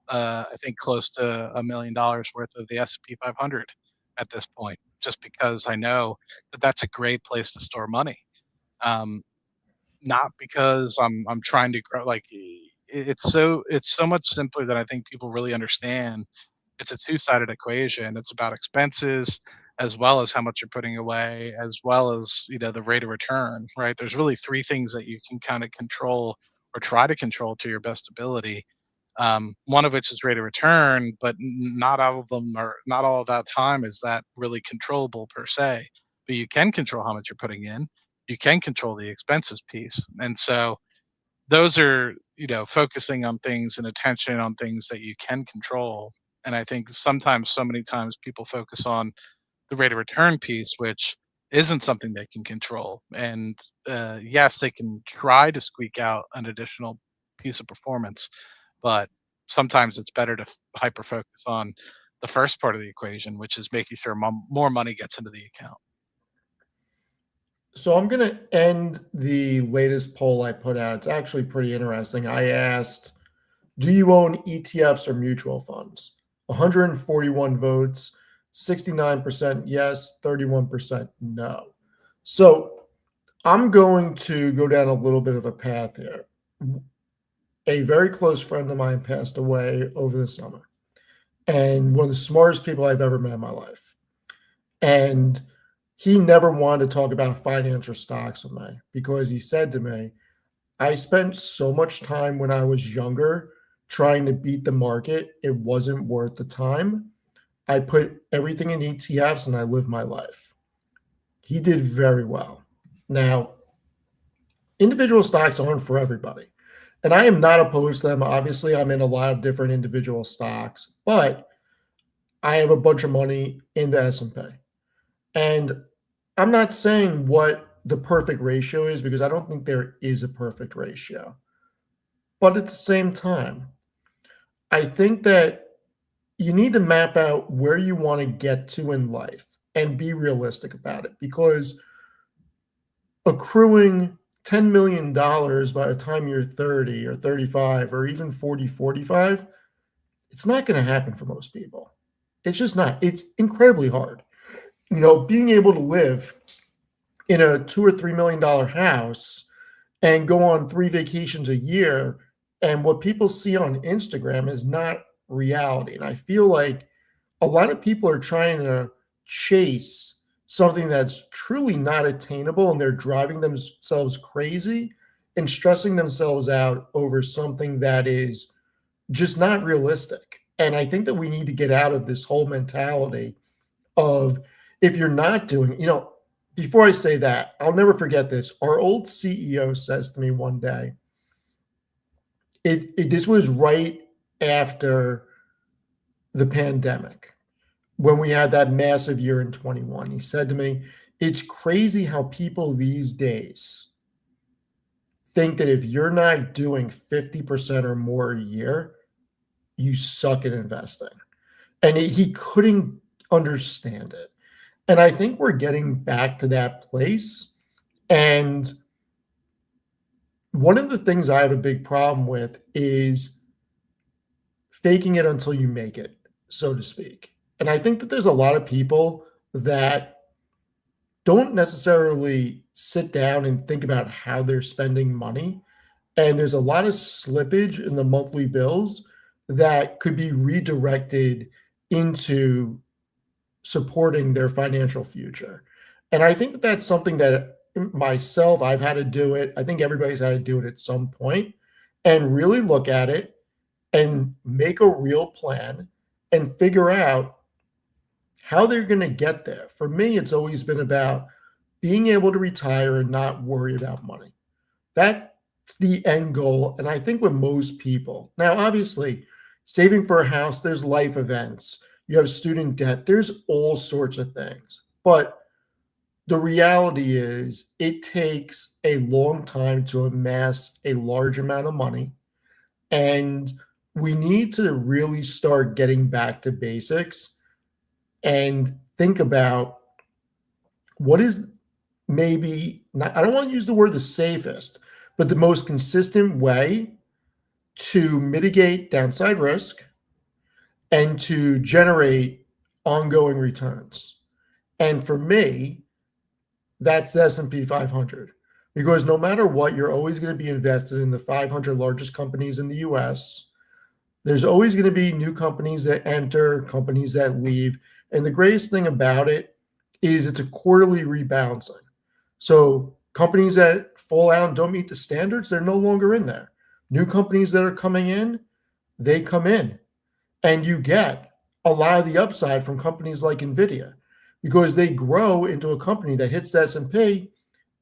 [SPEAKER 2] I think close to $1 million worth of the S&P 500 at this point, just because I know that that's a great place to store money. Um, Not because I'm trying to grow, like, it's so much simpler than I think people really understand. It's a two-sided equation. It's about expenses as well as how much you're putting away, as well as, the rate of return, right? There's really 3 things that you can kinda control or try to control to your best ability. One of which is rate of return, but not all of them are not all of that time is that really controllable per se. But you can control how much you're putting in. You can control the expenses piece. And so those are, focusing on things and attention on things that you can control. And I think sometimes, so many times, people focus on the rate of return piece, which isn't something they can control. And yes, they can try to squeak out an additional piece of performance, but sometimes it's better to hyper focus on the first part of the equation, which is making sure more money gets into the account.
[SPEAKER 1] So I'm going to end the latest poll I put out. It's actually pretty interesting. I asked, do you own ETFs or mutual funds? 141 votes, 69% yes, 31% no. So I'm going to go down a little bit of a path here. A very close friend of mine passed away over the summer, and one of the smartest people I've ever met in my life. And he never wanted to talk about finance or stocks with me because he said to me, I spent so much time when I was younger trying to beat the market. It wasn't worth the time. I put everything in ETFs and I lived my life. He did very well. Now, individual stocks aren't for everybody. And I am not opposed to them. Obviously, I'm in a lot of different individual stocks, but I have a bunch of money in the S&P. And I'm not saying what the perfect ratio is because I don't think there is a perfect ratio. But at the same time, I think that you need to map out where you want to get to in life and be realistic about it because accruing $10 million by the time you're 30 or 35 or even 40, 45, it's not going to happen for most people. It's just not. It's incredibly hard. Being able to live in a $2 or $3 million house and go on 3 vacations a year. And what people see on Instagram is not reality. And I feel like a lot of people are trying to chase something that's truly not attainable and they're driving themselves crazy and stressing themselves out over something that is just not realistic. And I think that we need to get out of this whole mentality of if you're not doing, before I say that, I'll never forget this. Our old CEO says to me one day, this was right after the pandemic when we had that massive year in 21. He said to me, it's crazy how people these days think that if you're not doing 50% or more a year, you suck at investing. And he couldn't understand it. And I think we're getting back to that place. And one of the things I have a big problem with is faking it until you make it, so to speak. And I think that there's a lot of people that don't necessarily sit down and think about how they're spending money. And there's a lot of slippage in the monthly bills that could be redirected into supporting their financial future. And I think that that's something that myself, I've had to do it. I think everybody's had to do it at some point and really look at it and make a real plan and figure out how they're going to get there. For me, it's always been about being able to retire and not worry about money. That's the end goal. And I think with most people, now, obviously, saving for a house, there's life events, you have student debt, there's all sorts of things. But the reality is, it takes a long time to amass a large amount of money. And we need to really start getting back to basics and think about what is maybe not, I don't want to use the word the safest, but the most consistent way to mitigate downside risk and to generate ongoing returns. And for me, that's the S&P 500, because no matter what, you're always going to be invested in the 500 largest companies in the US. There's always going to be new companies that enter, companies that leave. And the greatest thing about it is it's a quarterly rebalancing. So companies that fall out and don't meet the standards, they're no longer in there. New companies that are coming in, they come in. And you get a lot of the upside from companies like Nvidia, because they grow into a company that hits the S&P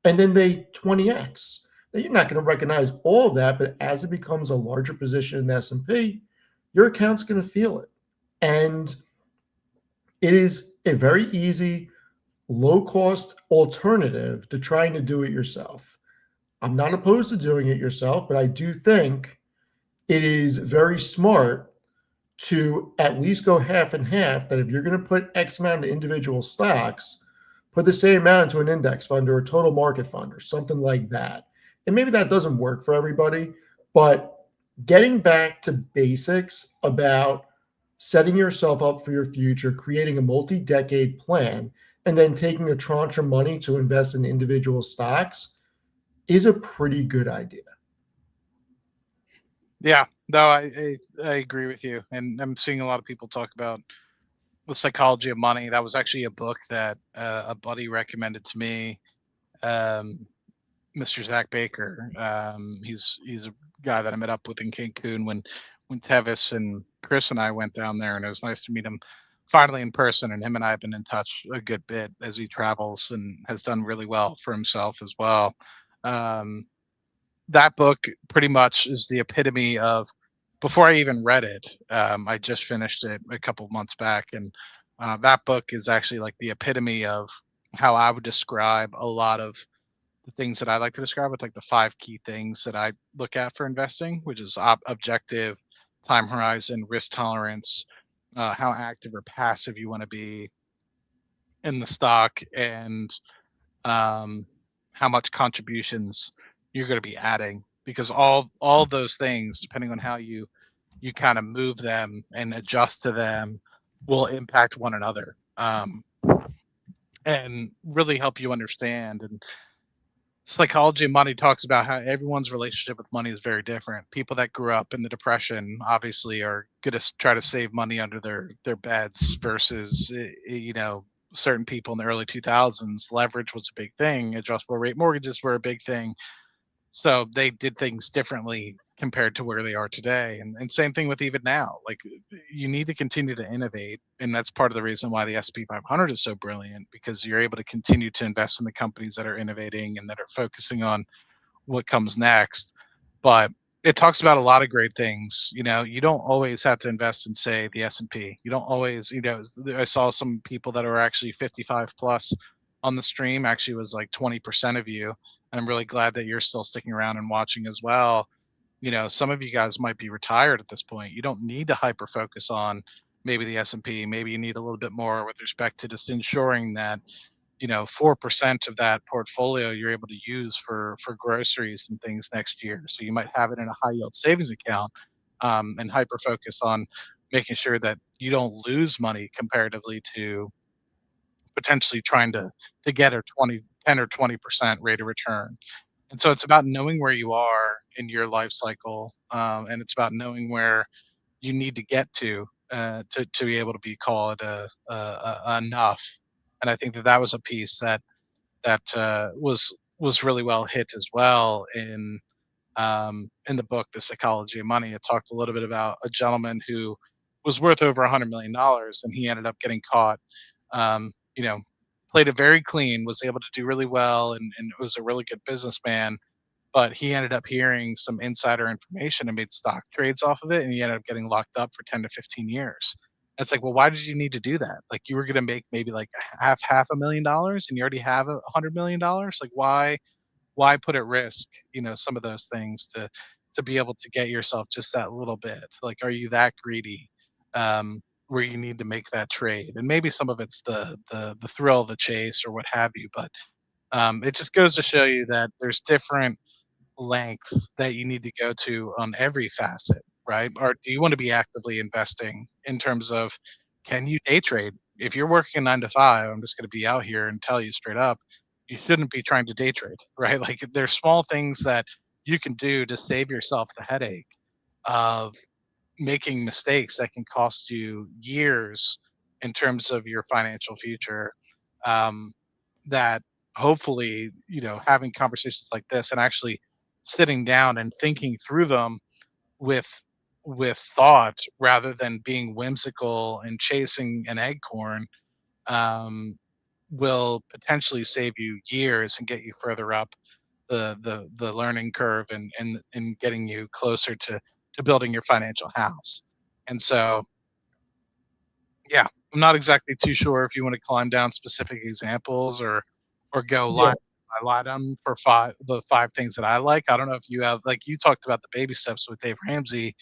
[SPEAKER 1] and then they 20x. Now, you're not going to recognize all of that, but as it becomes a larger position in the S&P, your account's going to feel it. And it is a very easy, low cost alternative to trying to do it yourself. I'm not opposed to doing it yourself, but I do think it is very smart to at least go half and half, that if you're going to put X amount into individual stocks, put the same amount into an index fund or a total market fund or something like that. And maybe that doesn't work for everybody, but getting back to basics about setting yourself up for your future, creating a multi decade plan, and then taking a tranche of money to invest in individual stocks is a pretty good idea.
[SPEAKER 2] Yeah, no, I agree with you, and I'm seeing a lot of people talk about the psychology of money. That was actually a book that a buddy recommended to me. Um, Mr. Zach Baker. He's a guy that I met up with in Cancun when Tevis and Chris and I went down there, and it was nice to meet him finally in person. And him and I have been in touch a good bit as he travels and has done really well for himself as well. Um, that book pretty much is the epitome of, before I even read it, I just finished it a couple months back, and that book is actually like the epitome of how I would describe a lot of the things that I like to describe with like the five key things that I look at for investing, which is objective, time horizon, risk tolerance, how active or passive you want to be in the stock, and um, how much contributions you're going to be adding. Because all those things, depending on how you kind of move them and adjust to them, will impact one another, and really help you understand. And psychology of money talks about how everyone's relationship with money is very different. People that grew up in the depression obviously are going to try to save money under their beds versus certain people in the early 2000s. Leverage was a big thing, adjustable rate mortgages were a big thing, so they did things differently compared to where they are today. And same thing with even now. Like, you need to continue to innovate. And that's part of the reason why the SP 500 is so brilliant, because you're able to continue to invest in the companies that are innovating and that are focusing on what comes next. But it talks about a lot of great things. You don't always have to invest in, say, the S&P. You don't always, I saw some people that are actually 55 plus on the stream, actually was like 20% of you. And I'm really glad that you're still sticking around and watching as well. Some of you guys might be retired at this point. You don't need to hyper focus on maybe the S&P. Maybe you need a little bit more with respect to just ensuring that 4% of that portfolio you're able to use for groceries and things next year. So you might have it in a high yield savings account, and hyper focus on making sure that you don't lose money comparatively to potentially trying to get a 10 or 20% rate of return. And so it's about knowing where you are in your life cycle, and it's about knowing where you need to get to be able to be called enough. And I think that that was a piece that was really well hit as well in the book, The Psychology of Money. It talked a little bit about a gentleman who was worth over $100 million, and he ended up getting caught, um, you know, played it very clean, was able to do really well, and was a really good businessman. But he ended up hearing some insider information and made stock trades off of it, and he ended up getting locked up for 10 to 15 years. It's like, well, why did you need to do that? Like, you were going to make maybe like half $1 million, and you already have $100 million. Like, why put at risk, some of those things to be able to get yourself just that little bit? Like, are you that greedy, where you need to make that trade? And maybe some of it's the thrill of the chase or what have you, but it just goes to show you that there's different lengths that you need to go to on every facet, right? Or do you want to be actively investing in terms of, can you day trade? If you're working 9 to 5, I'm just going to be out here and tell you straight up, you shouldn't be trying to day trade, right? Like, there's small things that you can do to save yourself the headache of making mistakes that can cost you years in terms of your financial future. Um, that hopefully, having conversations like this and actually sitting down and thinking through them with thought rather than being whimsical and chasing an acorn, um, will potentially save you years and get you further up the learning curve, and getting you closer to building your financial house. And so, yeah, I'm not exactly too sure if you want to climb down specific examples, or go
[SPEAKER 1] Yeah,
[SPEAKER 2] line by line on for the 5 things that I like. I don't know if you have, like, you talked about the baby steps with Dave Ramsey.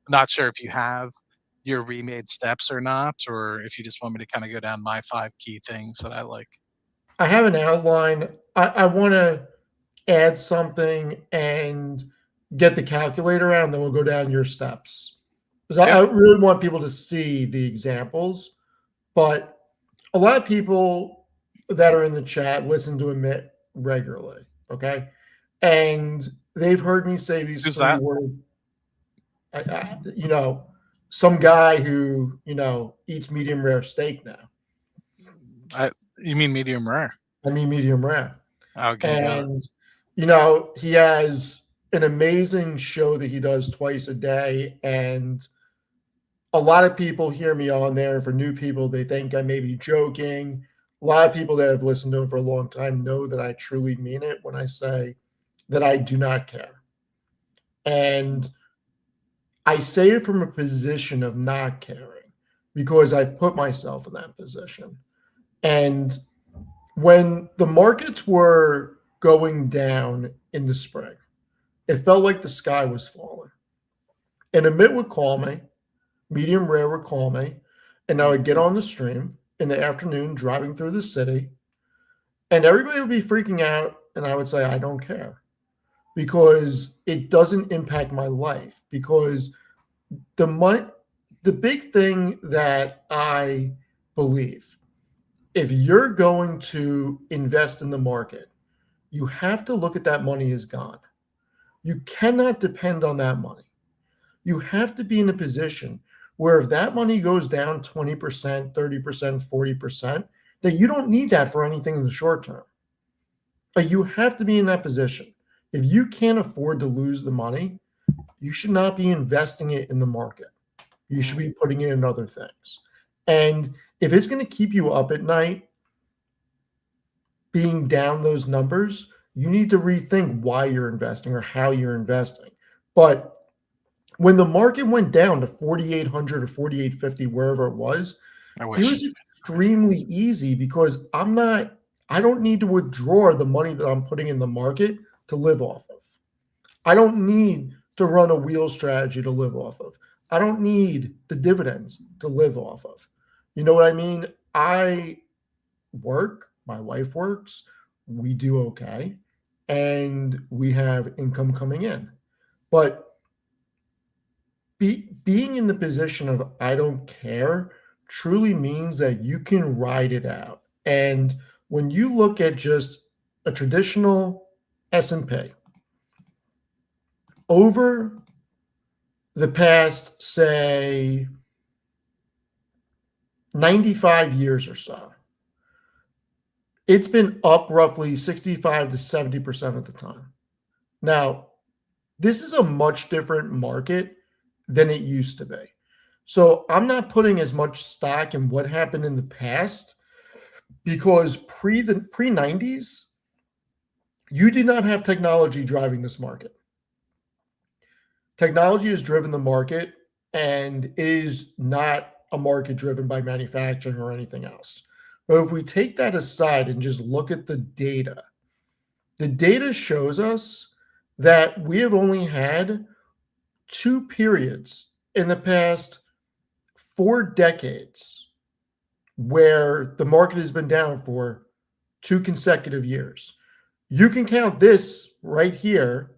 [SPEAKER 2] Not sure if you have your remade steps or not, or if you just want me to kind of go down my 5 key things that I like.
[SPEAKER 1] I have an outline. I want to add something and get the calculator out, and then we'll go down your steps. Because
[SPEAKER 2] Yeah.
[SPEAKER 1] I really want people to see the examples, but a lot of people that are in the chat listen to Amit regularly, okay? And they've heard me say these
[SPEAKER 2] Who's
[SPEAKER 1] 3
[SPEAKER 2] that?
[SPEAKER 1] words, some guy who, eats medium rare steak now.
[SPEAKER 2] You mean medium rare?
[SPEAKER 1] I mean medium rare.
[SPEAKER 2] Okay, got it.
[SPEAKER 1] And, he has an amazing show that he does twice a day. And a lot of people hear me on there. For new people, they think I may be joking. A lot of people that have listened to him for a long time know that I truly mean it when I say that I do not care. And I say it from a position of not caring because I've put myself in that position. And when the markets were going down in the spring, it felt like the sky was falling. And Amit would call me, medium rare would call me, and I would get on the stream in the afternoon driving through the city, and everybody would be freaking out. And I would say, I don't care because it doesn't impact my life. Because the money, the big thing that I believe, if you're going to invest in the market, you have to look at that money as gone. You cannot depend on that money. You have to be in a position where if that money goes down 20%, 30%, 40%, that you don't need that for anything in the short term. You have to be in that position. If you can't afford to lose the money, you should not be investing it in the market. You should be putting it in other things. And if it's going to keep you up at night, being down those numbers, you need to rethink why you're investing or how you're investing. But when the market went down to 4,800 or 4,850, wherever it was
[SPEAKER 2] I wish.
[SPEAKER 1] extremely easy because I don't need to withdraw the money that I'm putting in the market to live off of. I don't need to run a wheel strategy to live off of. I don't need the dividends to live off of. You know what I mean? I work, my wife works, we do okay, and we have income coming in. But being in the position of I don't care truly means that you can ride it out. And when you look at just a traditional S&P over the past, say, 95 years or so, it's been up roughly 65 to 70% of the time. Now, this is a much different market than it used to be. So I'm not putting as much stock in what happened in the past because pre 90s, you did not have technology driving this market. Technology has driven the market, and it is not a market driven by manufacturing or anything else. But if we take that aside and just look at the data shows us that we have only had two periods in the past 4 decades where the market has been down for 2 consecutive years. You can count this right here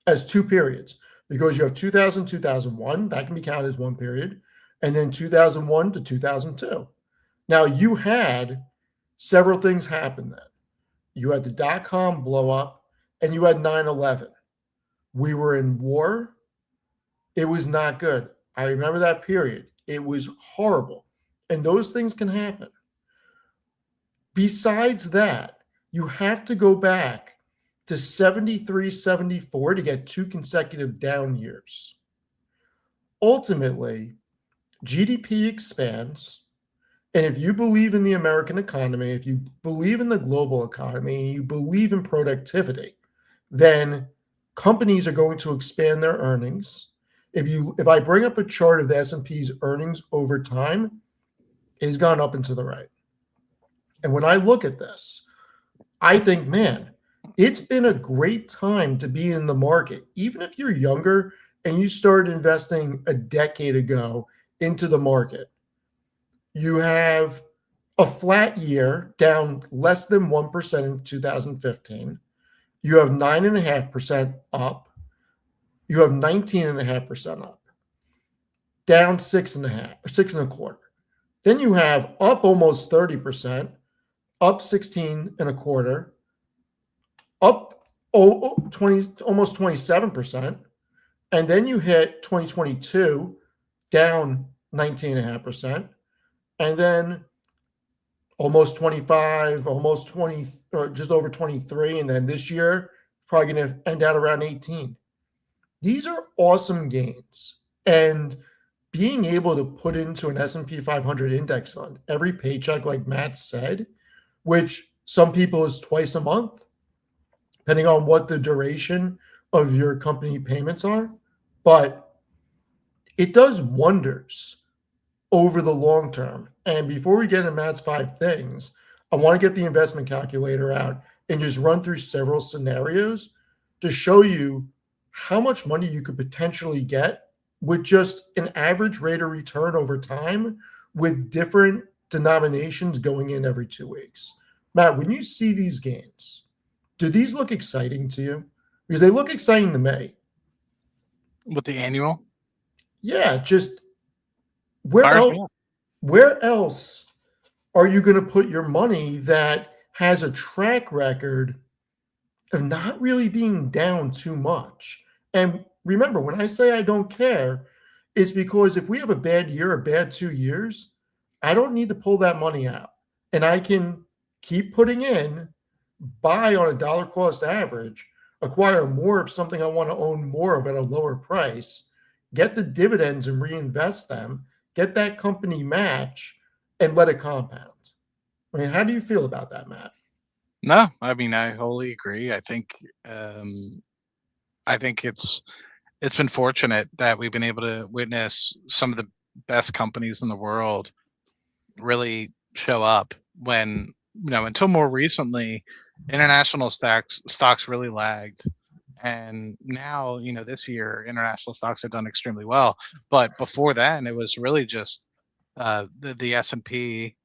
[SPEAKER 1] as two periods because you have 2000, 2001, that can be counted as one period, and then 2001 to 2002. Now, you had several things happen then. You had the dot com blow up, and you had 9/11. We were in war. It was not good. I remember that period. It was horrible. And those things can happen. Besides that, you have to go back to 73, 74 to get two consecutive down years. Ultimately, GDP expands. And if you believe in the American economy, if you believe in the global economy, and you believe in productivity, then companies are going to expand their earnings. If I bring up a chart of the S&P's earnings over time, it has gone up and to the right. And when I look at this, I think, man, it's been a great time to be in the market. Even if you're younger and you started investing a decade ago into the market, you have a flat year down less than 1% in 2015. You have 9.5% up. You have 19.5% up, down 6.5 or 6.25. Then you have up almost 30%, up 16.25, up 20, almost 27%. And then you hit 2022 down 19.5%. And then almost 25, almost 20, or just over 23. And then this year, probably going to end out around 18. These are awesome gains. And being able to put into an S&P 500 index fund every paycheck, like Matt said, which some people is twice a month, depending on what the duration of your company payments are. But it does wonders over the long term. And before we get into Matt's 5 things, I want to get the investment calculator out and just run through several scenarios to show you how much money you could potentially get with just an average rate of return over time with different denominations going in every 2 weeks. Matt, when you see these gains, do these look exciting to you? Because they look exciting to me.
[SPEAKER 2] With the annual?
[SPEAKER 1] Yeah, just where
[SPEAKER 2] Fire
[SPEAKER 1] else,
[SPEAKER 2] me up.
[SPEAKER 1] where else are you going to put your money that has a track record of not really being down too much? And remember, when I say I don't care, it's because if we have a bad year, a bad 2 years, I don't need to pull that money out. And I can keep putting in, buy on a dollar cost average, acquire more of something I want to own more of at a lower price, get the dividends and reinvest them, get that company match, and let it compound. I mean, how do you feel about that, Matt?
[SPEAKER 2] No, I mean I wholly agree. Um I think it's been fortunate that we've been able to witness some of the best companies in the world really show up when, until more recently, international stocks really lagged. And now, this year, international stocks have done extremely well. But before then, it was really just the S&P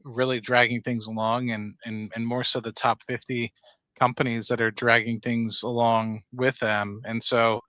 [SPEAKER 2] really dragging things along, and more so the top 50 companies that are dragging things along with them. And so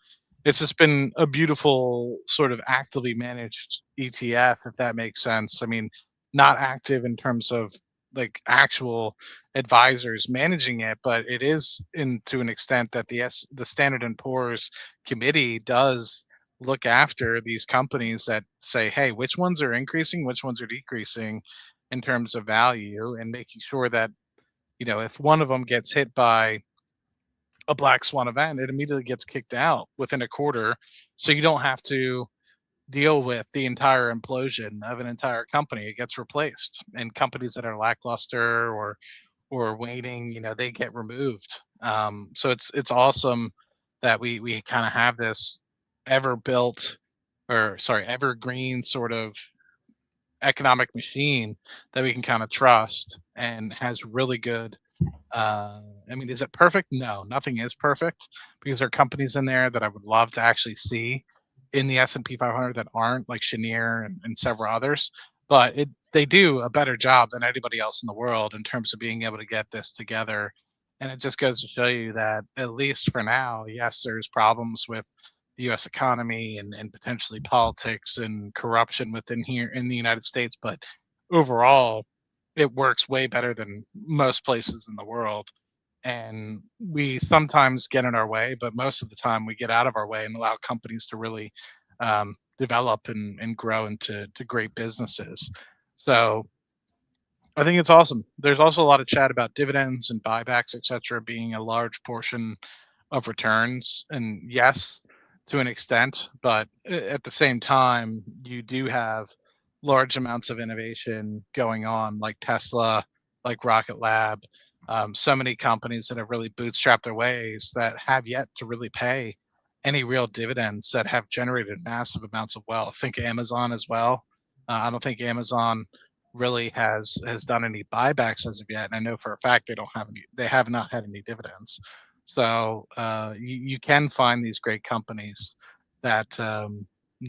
[SPEAKER 2] it's just been a beautiful sort of actively managed ETF, if that makes sense. I mean, not active in terms of like actual advisors managing it, but it is in to an extent that the Standard and Poor's committee does look after these companies that say, hey, which ones are increasing, which ones are decreasing in terms of value, and making sure that, if one of them gets hit by a black swan event, it immediately gets kicked out within a quarter. So you don't have to deal with the entire implosion of an entire company. It gets replaced, and companies that are lackluster or waning, they get removed. So it's awesome that we kind of have this ever built, or sorry, evergreen sort of economic machine that we can kind of trust and has really good. I mean, is it perfect? No, nothing is perfect, because there are companies in there that I would love to actually see in the S&P 500 that aren't, like Cheniere and several others. But they do a better job than anybody else in the world in terms of being able to get this together. And it just goes to show you that, at least for now, yes, there's problems with the US economy and potentially politics and corruption within here in the United States, but overall, it works way better than most places in the world. And we sometimes get in our way, but most of the time we get out of our way and allow companies to really develop and grow into great businesses. So I think it's awesome. There's also a lot of chat about dividends and buybacks, et cetera, being a large portion of returns. And yes, to an extent, but at the same time, you do have large amounts of innovation going on, like Tesla, like Rocket Lab, so many companies that have really bootstrapped their ways that have yet to really pay any real dividends, that have generated massive amounts of wealth. Think Amazon as well. I don't think Amazon really has done any buybacks as of yet, and I know for a fact they have not had any dividends. So you can find these great companies that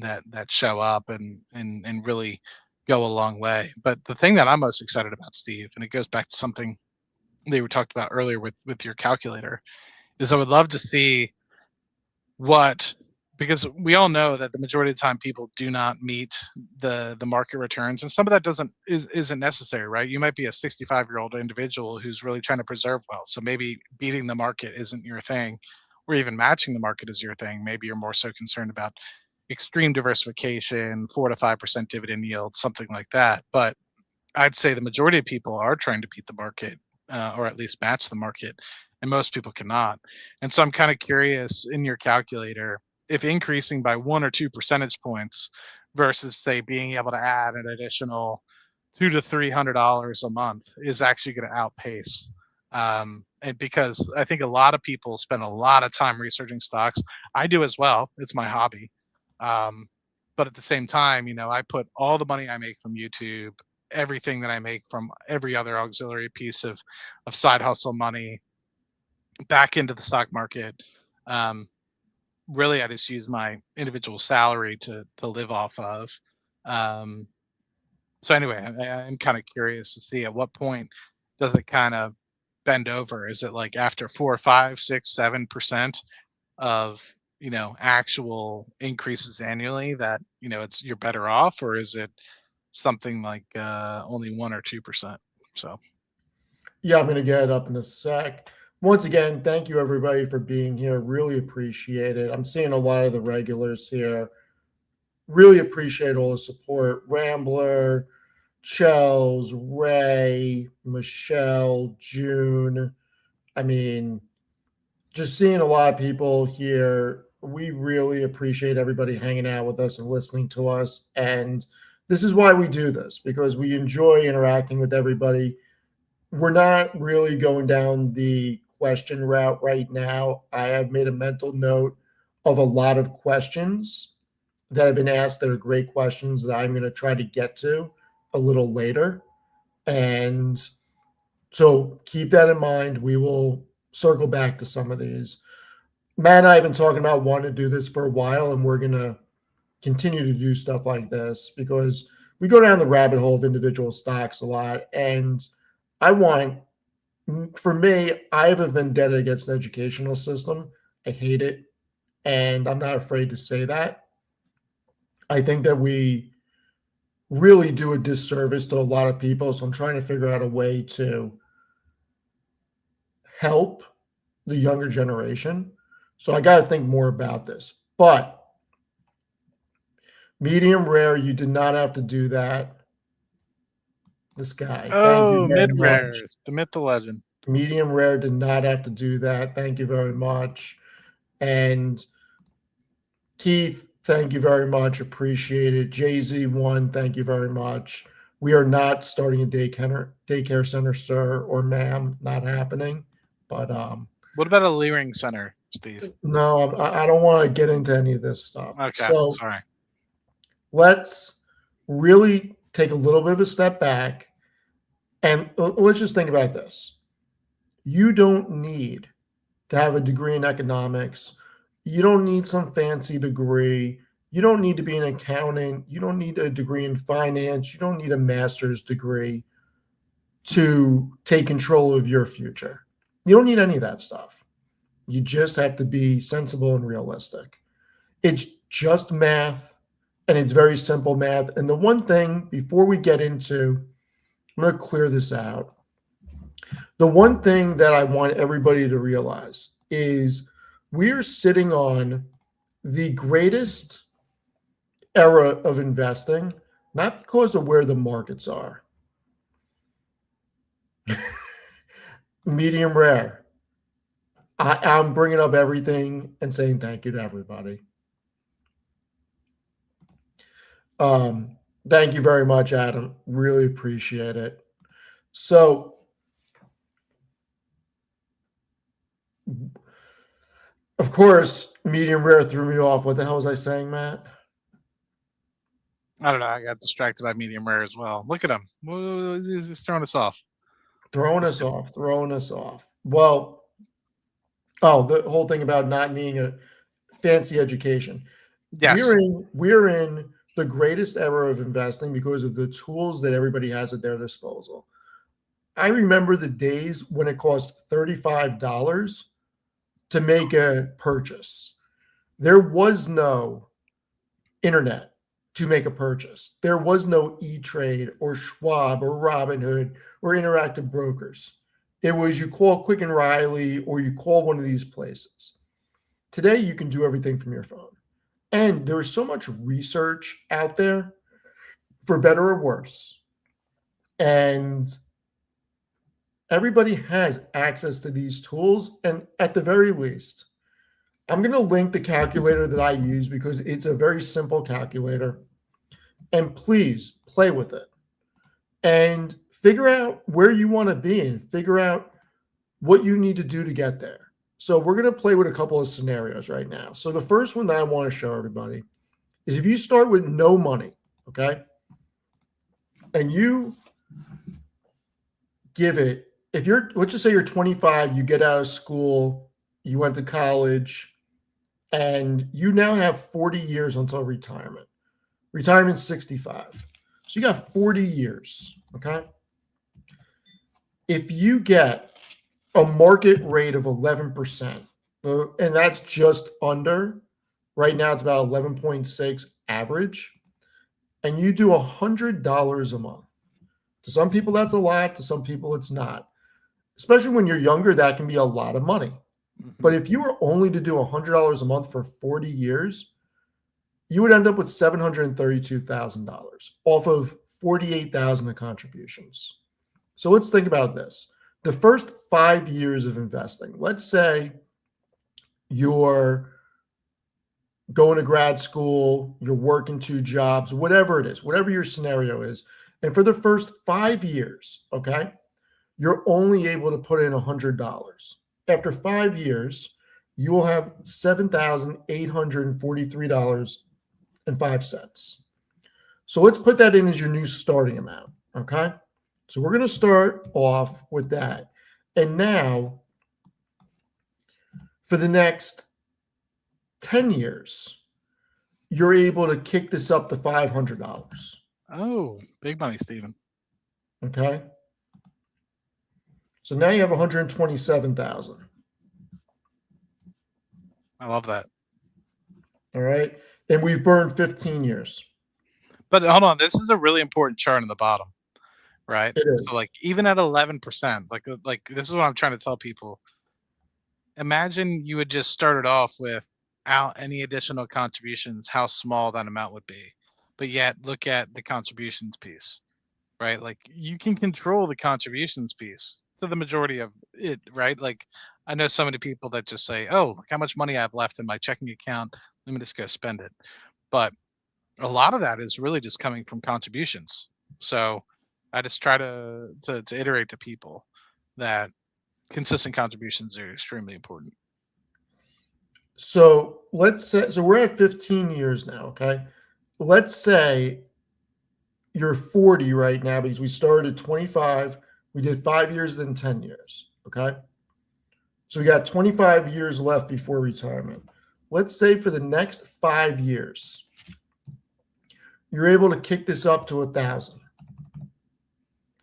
[SPEAKER 2] that show up and really go a long way. But the thing that I'm most excited about, Steve, and it goes back to something that we talked about earlier with your calculator, is I would love to see what, because we all know that the majority of the time people do not meet the market returns, and some of that isn't necessary, right? You might be a 65-year-old individual who's really trying to preserve wealth, so maybe beating the market isn't your thing, or even matching the market is your thing. Maybe you're more so concerned about extreme diversification, 4 to 5% dividend yield, something like that. But I'd say the majority of people are trying to beat the market, or at least match the market, and most people cannot. And so I'm kind of curious, in your calculator, if increasing by 1 or 2 percentage points versus, say, being able to add an additional $200 to $300 a month is actually going to outpace. And because I think a lot of people spend a lot of time researching stocks. I do as well. It's my hobby. Um, but at the same time, I put all the money I make from YouTube, everything that I make from every other auxiliary piece of side hustle money, back into the stock market. Um, Really, I just use my individual salary to live off of. Um, so anyway, I'm kind of curious to see at what point does it kind of bend over? Is it like after 4, 5, 6, 7% of actual increases annually that you're better off, or is it something like only 1 or 2%? So
[SPEAKER 1] Yeah, I'm going to get it up in a sec. Once again, thank you everybody for being here. Really appreciate it. I'm seeing a lot of the regulars here. Really appreciate all the support. Rambler, Chels, Ray, Michelle, June. I mean, just seeing a lot of people here. We really appreciate everybody hanging out with us and listening to us. And this is why we do this, because we enjoy interacting with everybody. We're not really going down the question route right now. I have made a mental note of a lot of questions that have been asked that are great questions that I'm going to try to get to a little later. And so keep that in mind. We will circle back to some of these. Matt and I have been talking about wanting to do this for a while, and we're going to continue to do stuff like this because we go down the rabbit hole of individual stocks a lot. And I want, for me, I have a vendetta against the educational system. I hate it. And I'm not afraid to say that. I think that we really do a disservice to a lot of people. So I'm trying to figure out a way to help the younger generation. So I got to think more about this. But medium rare, you did not have to do that. This guy, thank you
[SPEAKER 2] oh,
[SPEAKER 1] very
[SPEAKER 2] mid
[SPEAKER 1] much.
[SPEAKER 2] rare, the myth, the legend.
[SPEAKER 1] Medium rare did not have to do that. Thank you very much. And Keith, Thank you very much. Appreciate it. JZ1, thank you very much. We are not starting a daycare center, sir or ma'am. Not happening. But
[SPEAKER 2] What about a Leering Center, Steve?
[SPEAKER 1] no, I don't want to get into any of this stuff.
[SPEAKER 2] Okay,
[SPEAKER 1] So
[SPEAKER 2] sorry.
[SPEAKER 1] let's really take a little bit of a step back and let's just think about this. You don't need to have a degree in economics. You don't need some fancy degree. You don't need to be an accountant. You don't need a degree in finance. You don't need a master's degree to take control of your future. You don't need any of that stuff. You just have to be sensible and realistic. It's just math and it's very simple math. And the one thing before we get into, I'm going to clear this out. The one thing that I want everybody to realize is we're sitting on the greatest era of investing, not because of where the markets are. Medium rare. I'm bringing up everything and saying thank you to everybody. Thank you very much, Adam. Really appreciate it. So, of course, medium rare threw me off. What the hell was I saying, Matt?
[SPEAKER 2] I don't know. I got distracted by medium rare as well. Look at him. He's just throwing us off.
[SPEAKER 1] Throwing us off. Well, oh, the whole thing about not needing a fancy education.
[SPEAKER 2] Yes.
[SPEAKER 1] We're in the greatest era of investing because of the tools that everybody has at their disposal. I remember the days when it cost $35 to make a purchase. There was no internet to make a purchase. There was no E-Trade or Schwab or Robinhood or Interactive Brokers. It was you call Quick and Riley or you call one of these places. Today, you can do everything from your phone. And there is so much research out there, for better or worse. And everybody has access to these tools. And at the very least, I'm going to link the calculator that I use because it's a very simple calculator. And please play with it and figure out where you want to be and figure out what you need to do to get there. So we're going to play with a couple of scenarios right now. So the first one that I want to show everybody is if you start with no money, okay, and you give it, if you're, let's just say you're 25, you get out of school, you went to college, and you now have 40 years until retirement. Retirement's 65. So you got 40 years, okay? If you get a market rate of 11%, and that's just under, right now it's about 11.6 average, and you do $100 a month. To some people, that's a lot. To some people, it's not. Especially when you're younger, that can be a lot of money. But if you were only to do $100 a month for 40 years, you would end up with $732,000 off of $48,000 of contributions. So let's think about this. The first 5 years of investing, let's say you're going to grad school, you're working 2 jobs, whatever it is, whatever your scenario is. And for the first 5 years, okay, you're only able to put in $100. After 5 years, you will have $7,843.05. So let's put that in as your new starting amount, okay? So we're going to start off with that. And now, for the next 10 years, you're able to kick this up to $500.
[SPEAKER 2] Oh, big money, Steven.
[SPEAKER 1] Okay? So now you have 127,000.
[SPEAKER 2] I love that.
[SPEAKER 1] All right? And we've burned 15 years.
[SPEAKER 2] But hold on, this is a really important chart on the bottom, right?
[SPEAKER 1] It is.
[SPEAKER 2] So like even at 11%, like this is what I'm trying to tell people. Imagine you had just started off without any additional contributions, how small that amount would be. But yet look at the contributions piece, right? Like you can control the contributions piece to the majority of it, right? Like I know so many people that just say, "Oh, look how much money I have left in my checking account. Let me just go spend it." but a lot of that is really just coming from contributions. So I just try to iterate to people that consistent contributions are extremely important.
[SPEAKER 1] So let's say, so we're at 15 years now, okay? Let's say you're 40 right now because we started at 25. We did 5 years, then 10 years, okay? So we got 25 years left before retirement. Let's say for the next 5 years, you're able to kick this up to 1,000.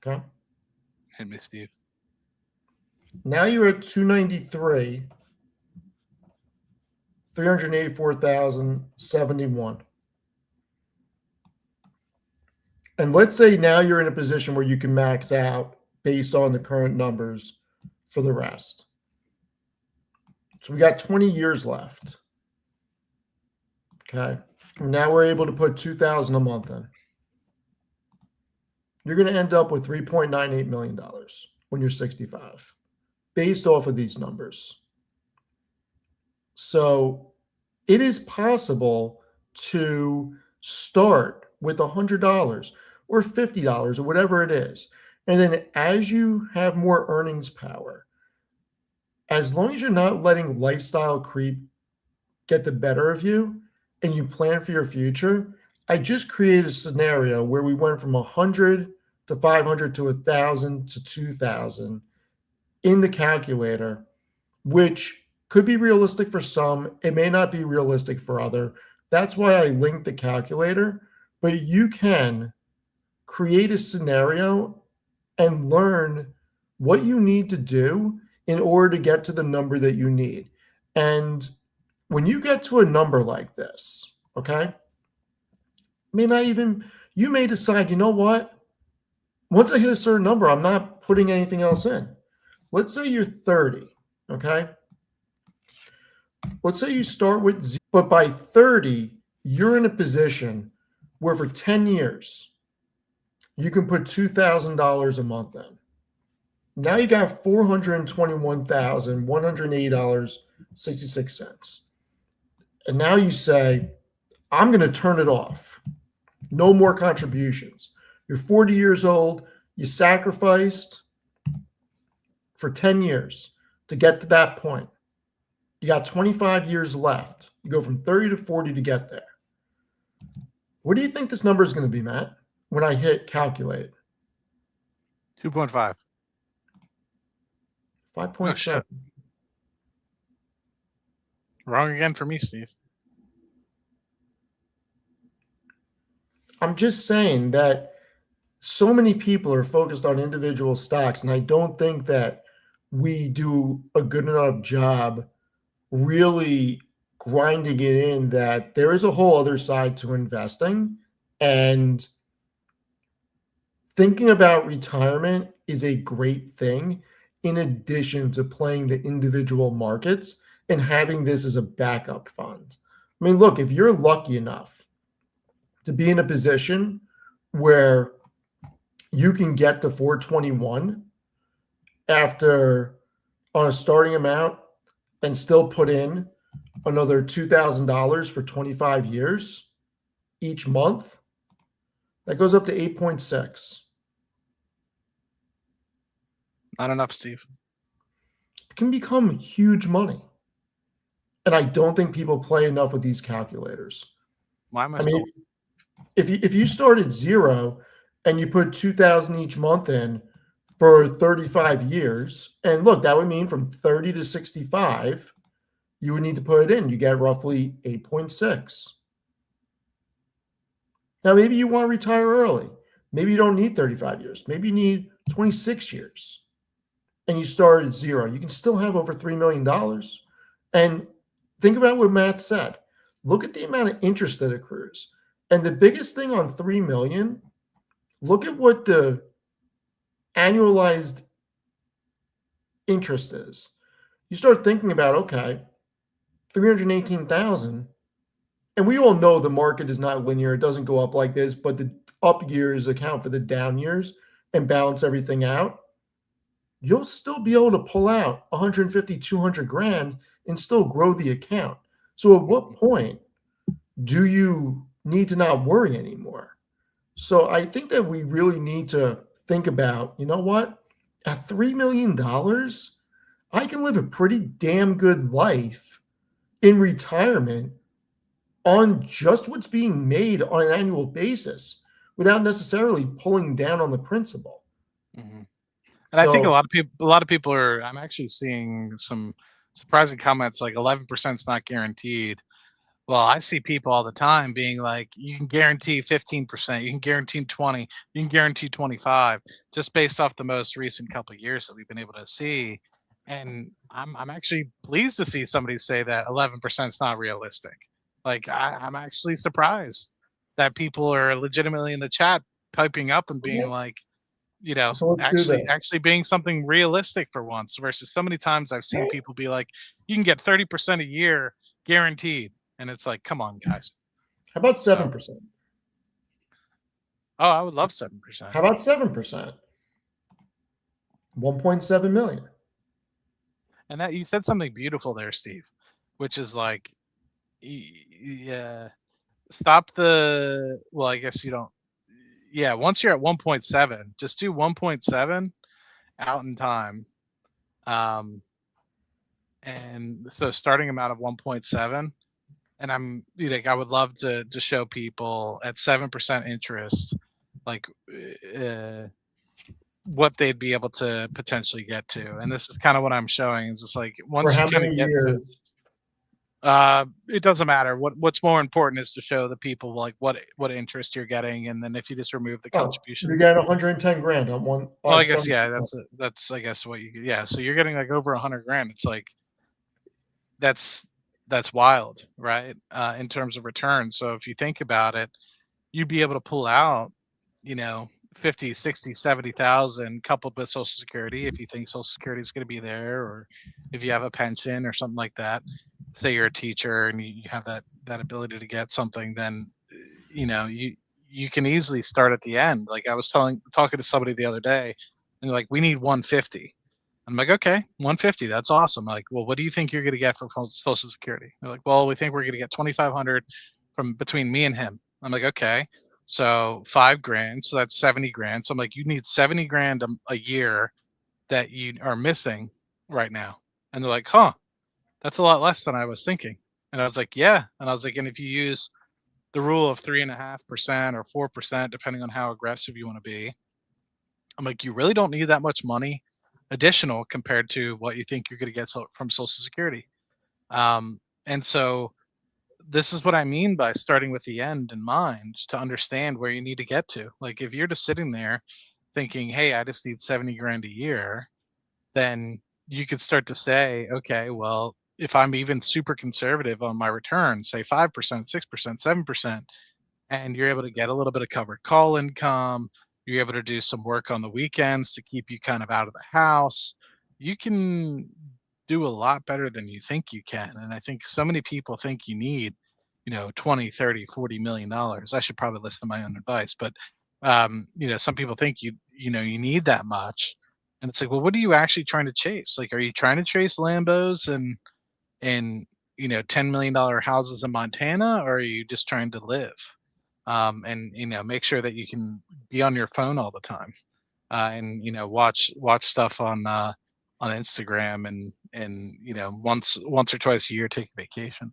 [SPEAKER 1] Okay.
[SPEAKER 2] Hit me, Steve.
[SPEAKER 1] Now you're at 293, 384,071. And let's say now you're in a position where you can max out based on the current numbers for the rest. So we got 20 years left. Okay. Now we're able to put 2,000 a month in. You're going to end up with $3.98 million when you're 65, based off of these numbers. So it is possible to start with $100 or $50 or whatever it is. And then as you have more earnings power, as long as you're not letting lifestyle creep get the better of you and you plan for your future, I just created a scenario where we went from 100 to 500 to 1,000 to 2,000 in the calculator, which could be realistic for some. It may not be realistic for other. That's why I linked the calculator, but you can create a scenario and learn what you need to do in order to get to the number that you need. And when you get to a number like this, okay, you may decide, you know what? Once I hit a certain number, I'm not putting anything else in. Let's say you're 30, okay? Let's say you start with zero, but by 30, you're in a position where for 10 years, you can put $2,000 a month in. Now you got $421,180.66. And now you say, I'm going to turn it off. No more contributions. You're 40 years old. You sacrificed for 10 years to get to that point. You got 25 years left. You go from 30 to 40 to get there. What do you think this number is going to be, Matt, when I hit calculate?
[SPEAKER 2] 2.5.
[SPEAKER 1] 5.7.
[SPEAKER 2] Wrong again for me, Steve.
[SPEAKER 1] I'm just saying that so many people are focused on individual stocks, and I don't think that we do a good enough job really grinding it in that there is a whole other side to investing, and thinking about retirement is a great thing in addition to playing the individual markets and having this as a backup fund. I mean, look, if you're lucky enough to be in a position where you can get to 421 after on a starting amount and still put in another $2,000 for 25 years each month, that goes up to 8.6.
[SPEAKER 2] Not enough, Steve.
[SPEAKER 1] It can become huge money. And I don't think people play enough with these calculators.
[SPEAKER 2] Why am I
[SPEAKER 1] I
[SPEAKER 2] still?
[SPEAKER 1] mean, if you start at zero and you put 2,000 each month in for 35 years, and look, that would mean from 30 to 65, you would need to put it in. You get roughly 8.6. Now, maybe you want to retire early. Maybe you don't need 35 years. Maybe you need 26 years. And you start at zero. You can still have over $3 million. And think about what Matt said. Look at the amount of interest that accrues. And the biggest thing on $3 million, look at what the annualized interest is. You start thinking about, okay, 318,000. And we all know the market is not linear. It doesn't go up like this, but the up years account for the down years and balance everything out. You'll still be able to pull out 150, 200 grand and still grow the account. So at what point do you need to not worry anymore. So I think that we really need to think about, you know what? At $3 million, I can live a pretty damn good life in retirement on just what's being made on an annual basis without necessarily pulling down on the principal.
[SPEAKER 2] Mhm. And I think
[SPEAKER 1] So,
[SPEAKER 2] a lot of people are. I'm actually seeing some surprising comments like 11% is not guaranteed. Well, I see people all the time being like, you can guarantee 15%, you can guarantee 20, you can guarantee 25, just based off the most recent couple of years that we've been able to see. And I'm actually pleased to see somebody say that 11% is not realistic. Like I'm actually surprised that people are legitimately in the chat piping up and being
[SPEAKER 1] okay,
[SPEAKER 2] like,
[SPEAKER 1] so let's do this.
[SPEAKER 2] actually being something realistic for once versus so many times I've seen
[SPEAKER 1] Right?
[SPEAKER 2] people be like, you can get 30% a year guaranteed. And it's like, come on, guys.
[SPEAKER 1] How about
[SPEAKER 2] So,
[SPEAKER 1] 7%?
[SPEAKER 2] oh, I would love 7%.
[SPEAKER 1] How about 7%? 1.7 million.
[SPEAKER 2] And that you said something beautiful there, Steve, which is like, yeah, stop the, well, I guess you don't, yeah, once you're at 1.7, just do 1.7 out in time. Um, and so starting amount of 1.7. And like, I would love to show people at 7% interest, like, uh, what they'd be able to potentially get to. And this is kind of what I'm showing. It's just like
[SPEAKER 1] For
[SPEAKER 2] once you
[SPEAKER 1] how
[SPEAKER 2] kind
[SPEAKER 1] many
[SPEAKER 2] of get to
[SPEAKER 1] years?
[SPEAKER 2] it doesn't matter. What's more important is to show the people like what interest you're getting, and then if you just remove the
[SPEAKER 1] Oh, you're
[SPEAKER 2] contributions.
[SPEAKER 1] getting 110 grand on one
[SPEAKER 2] Well, I
[SPEAKER 1] on
[SPEAKER 2] guess
[SPEAKER 1] some.
[SPEAKER 2] yeah, that's I guess what you yeah. So you're getting like over 100 grand. It's like that's that's wild, right? In terms of return. So if you think about it, you'd be able to pull out, you know, 50, 60, 70,000 coupled with Social Security if you think Social Security is going to be there, or if you have a pension or something like that. Say you're a teacher and you have that ability to get something, then you know you can easily start at the end. Like I was talking to somebody the other day, and they're like, "We need 150." I'm like, "Okay, 150, that's awesome." I'm like, "Well, what do you think you're going to get from Social Security?" They're like, "Well, we think we're going to get 2,500 from between me and him." I'm like, "Okay, so 5 grand, so that's 70 grand." So I'm like, "You need 70 grand a year that you are missing right now." And they're like, "Huh, that's a lot less than I was thinking." And I was like, "Yeah." And I was like, "And if you use the rule of 3.5% or 4%, depending on how aggressive you want to be," I'm like, "You really don't need that much money additional compared to what you think you're going to get from Social Security." And so this is what I mean by starting with the end in mind to understand where you need to get to. Like if you're just sitting there thinking, "Hey, I just need 70 grand a year," then you could start to say, "Okay, well, if I'm even super conservative on my return, say 5%, 6%, 7%, and you're able to get a little bit of covered call income, you're able to do some work on the weekends to keep you kind of out of the house, you can do a lot better than you think you can." And I think so many people think you need, 20, 30, 40 million dollars. I should probably listen to my own advice, but some people think you need that much. And it's like, well, what are you actually trying to chase? Like, are you trying to chase Lambos and $10 million houses in Montana, or are you just trying to live? And make sure that you can be on your phone all the time, and watch stuff on Instagram, and once or twice a year take a vacation.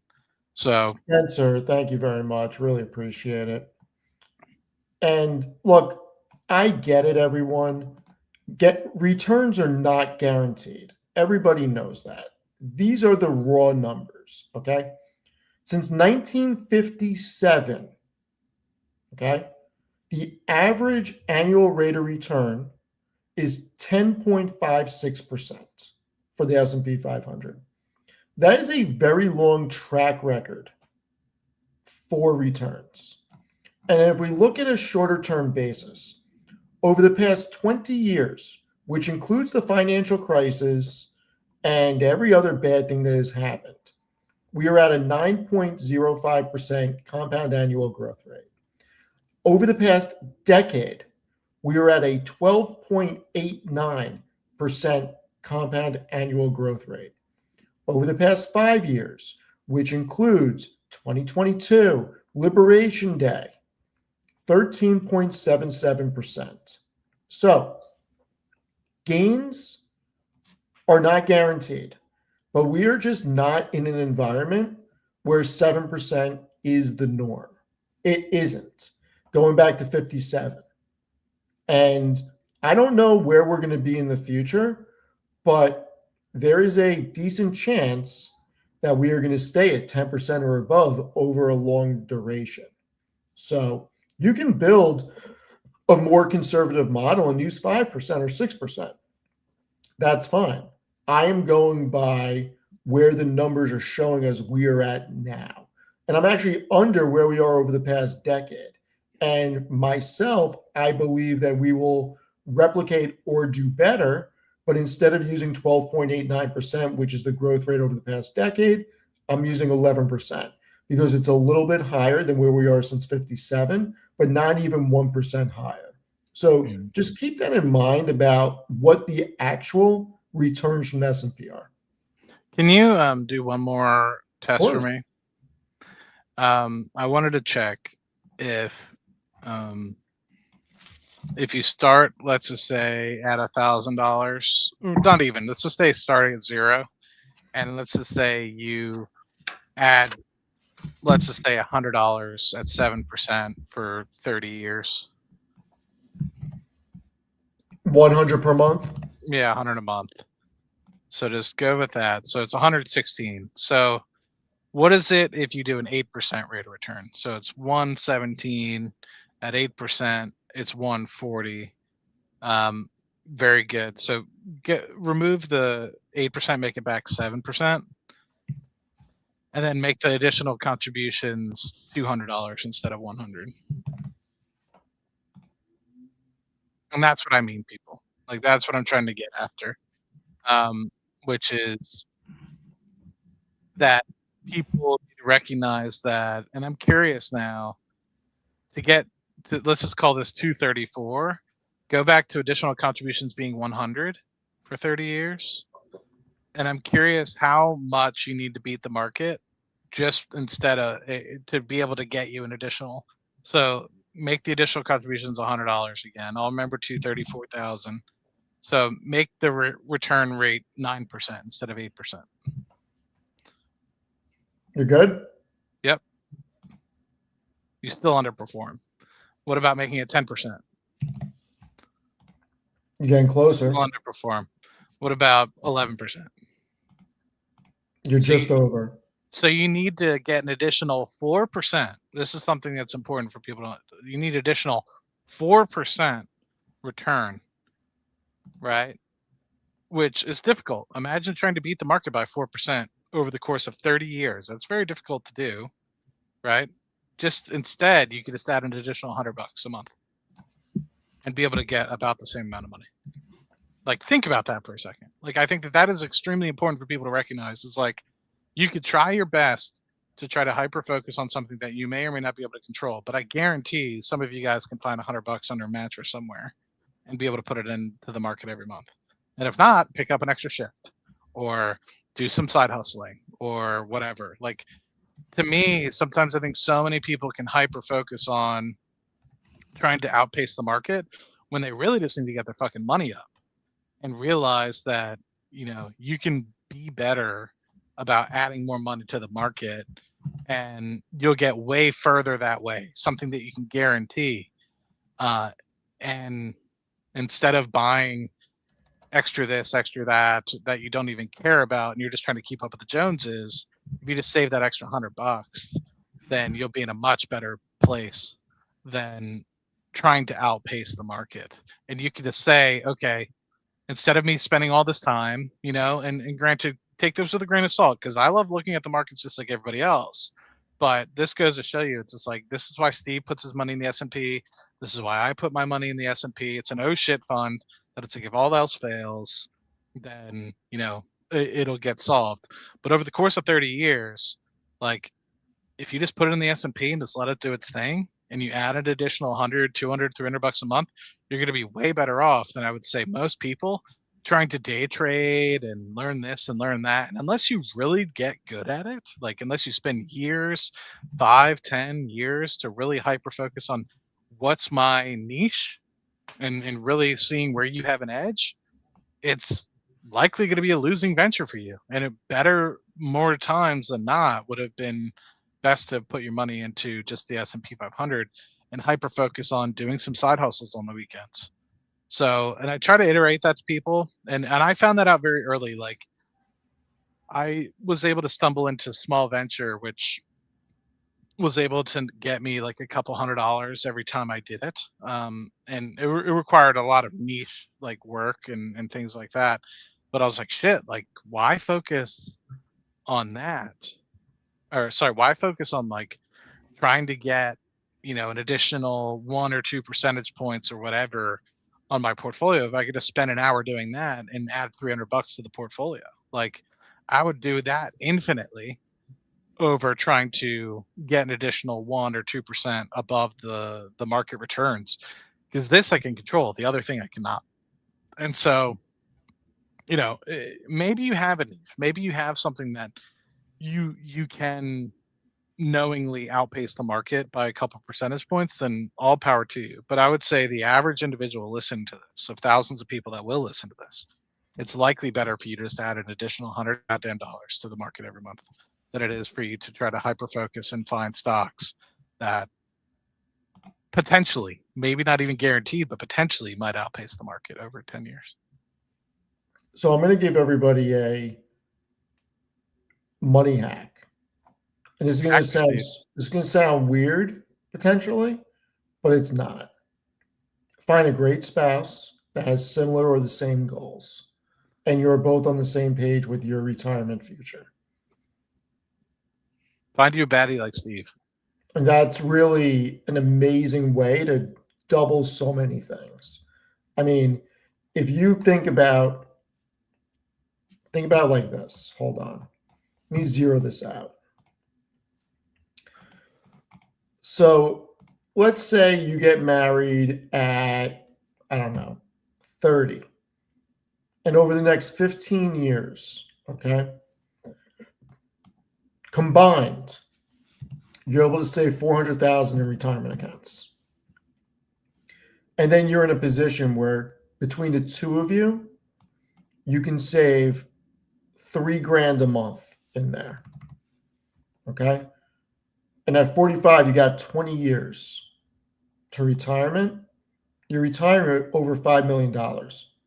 [SPEAKER 2] So
[SPEAKER 1] Spencer, thank you very much. Really appreciate it. And look, I get it, everyone. Get returns are not guaranteed. Everybody knows that. These are the raw numbers, okay? Since 1957, okay, the average annual rate of return is 10.56% for the S&P 500. That is a very long track record for returns. And if we look at a shorter term basis, over the past 20 years, which includes the financial crisis and every other bad thing that has happened, we are at a 9.05% compound annual growth rate. Over the past decade, we are at a 12.89% compound annual growth rate. Over the past 5 years, which includes 2022, Liberation Day, 13.77%. So gains are not guaranteed, but we are just not in an environment where 7% is the norm. It isn't. Going back to 57. And I don't know where we're going to be in the future, but there is a decent chance that we are going to stay at 10% or above over a long duration. So you can build a more conservative model and use 5% or 6%. That's fine. I am going by where the numbers are showing us we are at now. And I'm actually under where we are over the past decade. And myself, I believe that we will replicate or do better. But instead of using 12.89%, which is the growth rate over the past decade, I'm using 11% because it's a little bit higher than where we are since 57, but not even 1% higher. So just keep that in mind about what the actual returns from the S&P are.
[SPEAKER 2] Can you do one more test for
[SPEAKER 1] course.
[SPEAKER 2] me? I wanted to check if you start, let's just say at $1,000, not even, let's just say starting at zero, and let's just say you add, let's just say $100 at 7% for 30 years.
[SPEAKER 1] 100 per month?
[SPEAKER 2] Yeah, 100 a month. So just go with that. So it's 116. So what is it if you do an 8% rate of return? So it's 117 at 8%, it's 140. Very good. So remove the 8%, make it back 7%, and then make the additional contributions $200 instead of 100. And that's what I mean, people. Like that's what I'm trying to get after. Which is that people need to recognize that, and I'm curious now to get to, let's just call this 234, go back to additional contributions being 100 for 30 years. And I'm curious how much you need to beat the market just instead of to be able to get you an additional. So make the additional contributions $100 again. I'll remember 234,000. So make the return rate 9% instead of 8%.
[SPEAKER 1] You're good?
[SPEAKER 2] Yep. You still underperform. What about making it 10%?
[SPEAKER 1] You're getting closer.
[SPEAKER 2] Still underperform. What about 11%?
[SPEAKER 1] You're just over.
[SPEAKER 2] So you need to get an additional 4%. This is something that's important for people to. You need additional 4% return, right? Which is difficult. Imagine trying to beat the market by 4% over the course of 30 years. That's very difficult to do, right? Just instead, you could just add an additional $100 a month and be able to get about the same amount of money. Like, think about that for a second. Like, I think that that is extremely important for people to recognize. It's like, you could try your best to try to hyper focus on something that you may or may not be able to control. But I guarantee some of you guys can find $100 under a mattress somewhere and be able to put it into the market every month. And if not, pick up an extra shift or do some side hustling or whatever. Like, to me, sometimes I think so many people can hyper focus on trying to outpace the market when they really just need to get their fucking money up and realize that, you know, you can be better about adding more money to the market and you'll get way further that way, something that you can guarantee. And instead of buying extra this, extra that you don't even care about, and you're just trying to keep up with the Joneses, if you just save that extra $100, then you'll be in a much better place than trying to outpace the market. And you can just say, okay, instead of me spending all this time, you know, and granted, take this with a grain of salt, because I love looking at the markets just like everybody else. But this goes to show you, it's just like, this is why Steve puts his money in the S&P. This is why I put my money in the S&P. It's an oh shit fund that it's like, if all else fails, then, you know, it'll get solved. But over the course of 30 years, like, if you just put it in the S&P and just let it do its thing, and you add an additional 100, 200, $300 a month, you're going to be way better off than I would say most people trying to day trade and learn this and learn that. And unless you really get good at it, like unless you spend years, 5, 10 years to really hyper focus on what's my niche and really seeing where you have an edge, it's likely going to be a losing venture for you. And it better more times than not would have been best to put your money into just the S&P 500 and hyper focus on doing some side hustles on the weekends. So, and I try to iterate that to people, and I found that out very early. Like I was able to stumble into small venture, which was able to get me like a couple $100 every time I did it. And it required a lot of niche like work and things like that. But I was like, shit, like why focus on that? Or sorry, why focus on like trying to get, an additional 1 or 2 percentage points or whatever on my portfolio if I could just spend an hour doing that and add $300 to the portfolio? Like I would do that infinitely over trying to get an additional 1 or 2% above the market returns, because this I can control, the other thing I cannot. And so, maybe you have it, maybe you have something that you can knowingly outpace the market by a couple percentage points, then all power to you. But I would say the average individual listening to this, of thousands of people that will listen to this, it's likely better for you to just add an additional $100 to the market every month than it is for you to try to hyper focus and find stocks that potentially, maybe not even guaranteed, but potentially might outpace the market over 10 years.
[SPEAKER 1] So I'm going to give everybody a money hack. And this is going to sound weird potentially, but it's not. Find a great spouse that has similar or the same goals, and you're both on the same page with your retirement future.
[SPEAKER 2] Find you a baddie like Steve.
[SPEAKER 1] And that's really an amazing way to double so many things. I mean, if you think about like this. Hold on. Let me zero this out. So let's say you get married at, I don't know, 30. And over the next 15 years, okay, combined, you're able to save 400,000 in retirement accounts. And then you're in a position where between the two of you, you can save $3,000 a month in there. Okay. And at 45, you got 20 years to retirement. You're retiring over $5 million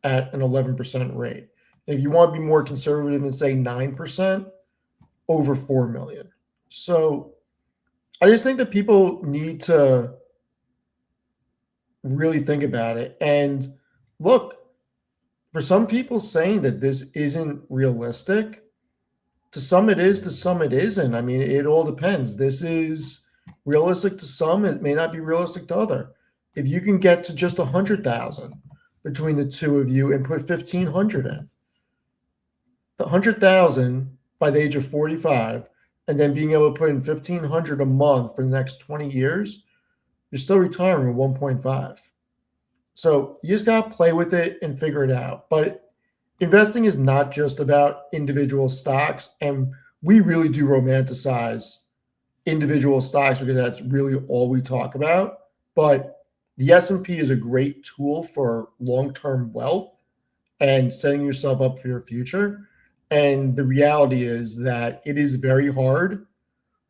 [SPEAKER 1] at an 11% rate. And if you want to be more conservative and say 9%, over 4 million. So I just think that people need to really think about it. And look, for some people saying that this isn't realistic, to some it is, to some it isn't. I mean, it all depends. This is realistic to some, it may not be realistic to other. If you can get to just 100,000 between the two of you and put 1,500 in, the 100,000 by the age of 45, and then being able to put in 1,500 a month for the next 20 years, you're still retiring at 1.5. So you just got to play with it and figure it out. But investing is not just about individual stocks. And we really do romanticize individual stocks because that's really all we talk about. But the S&P is a great tool for long-term wealth and setting yourself up for your future. And the reality is that it is very hard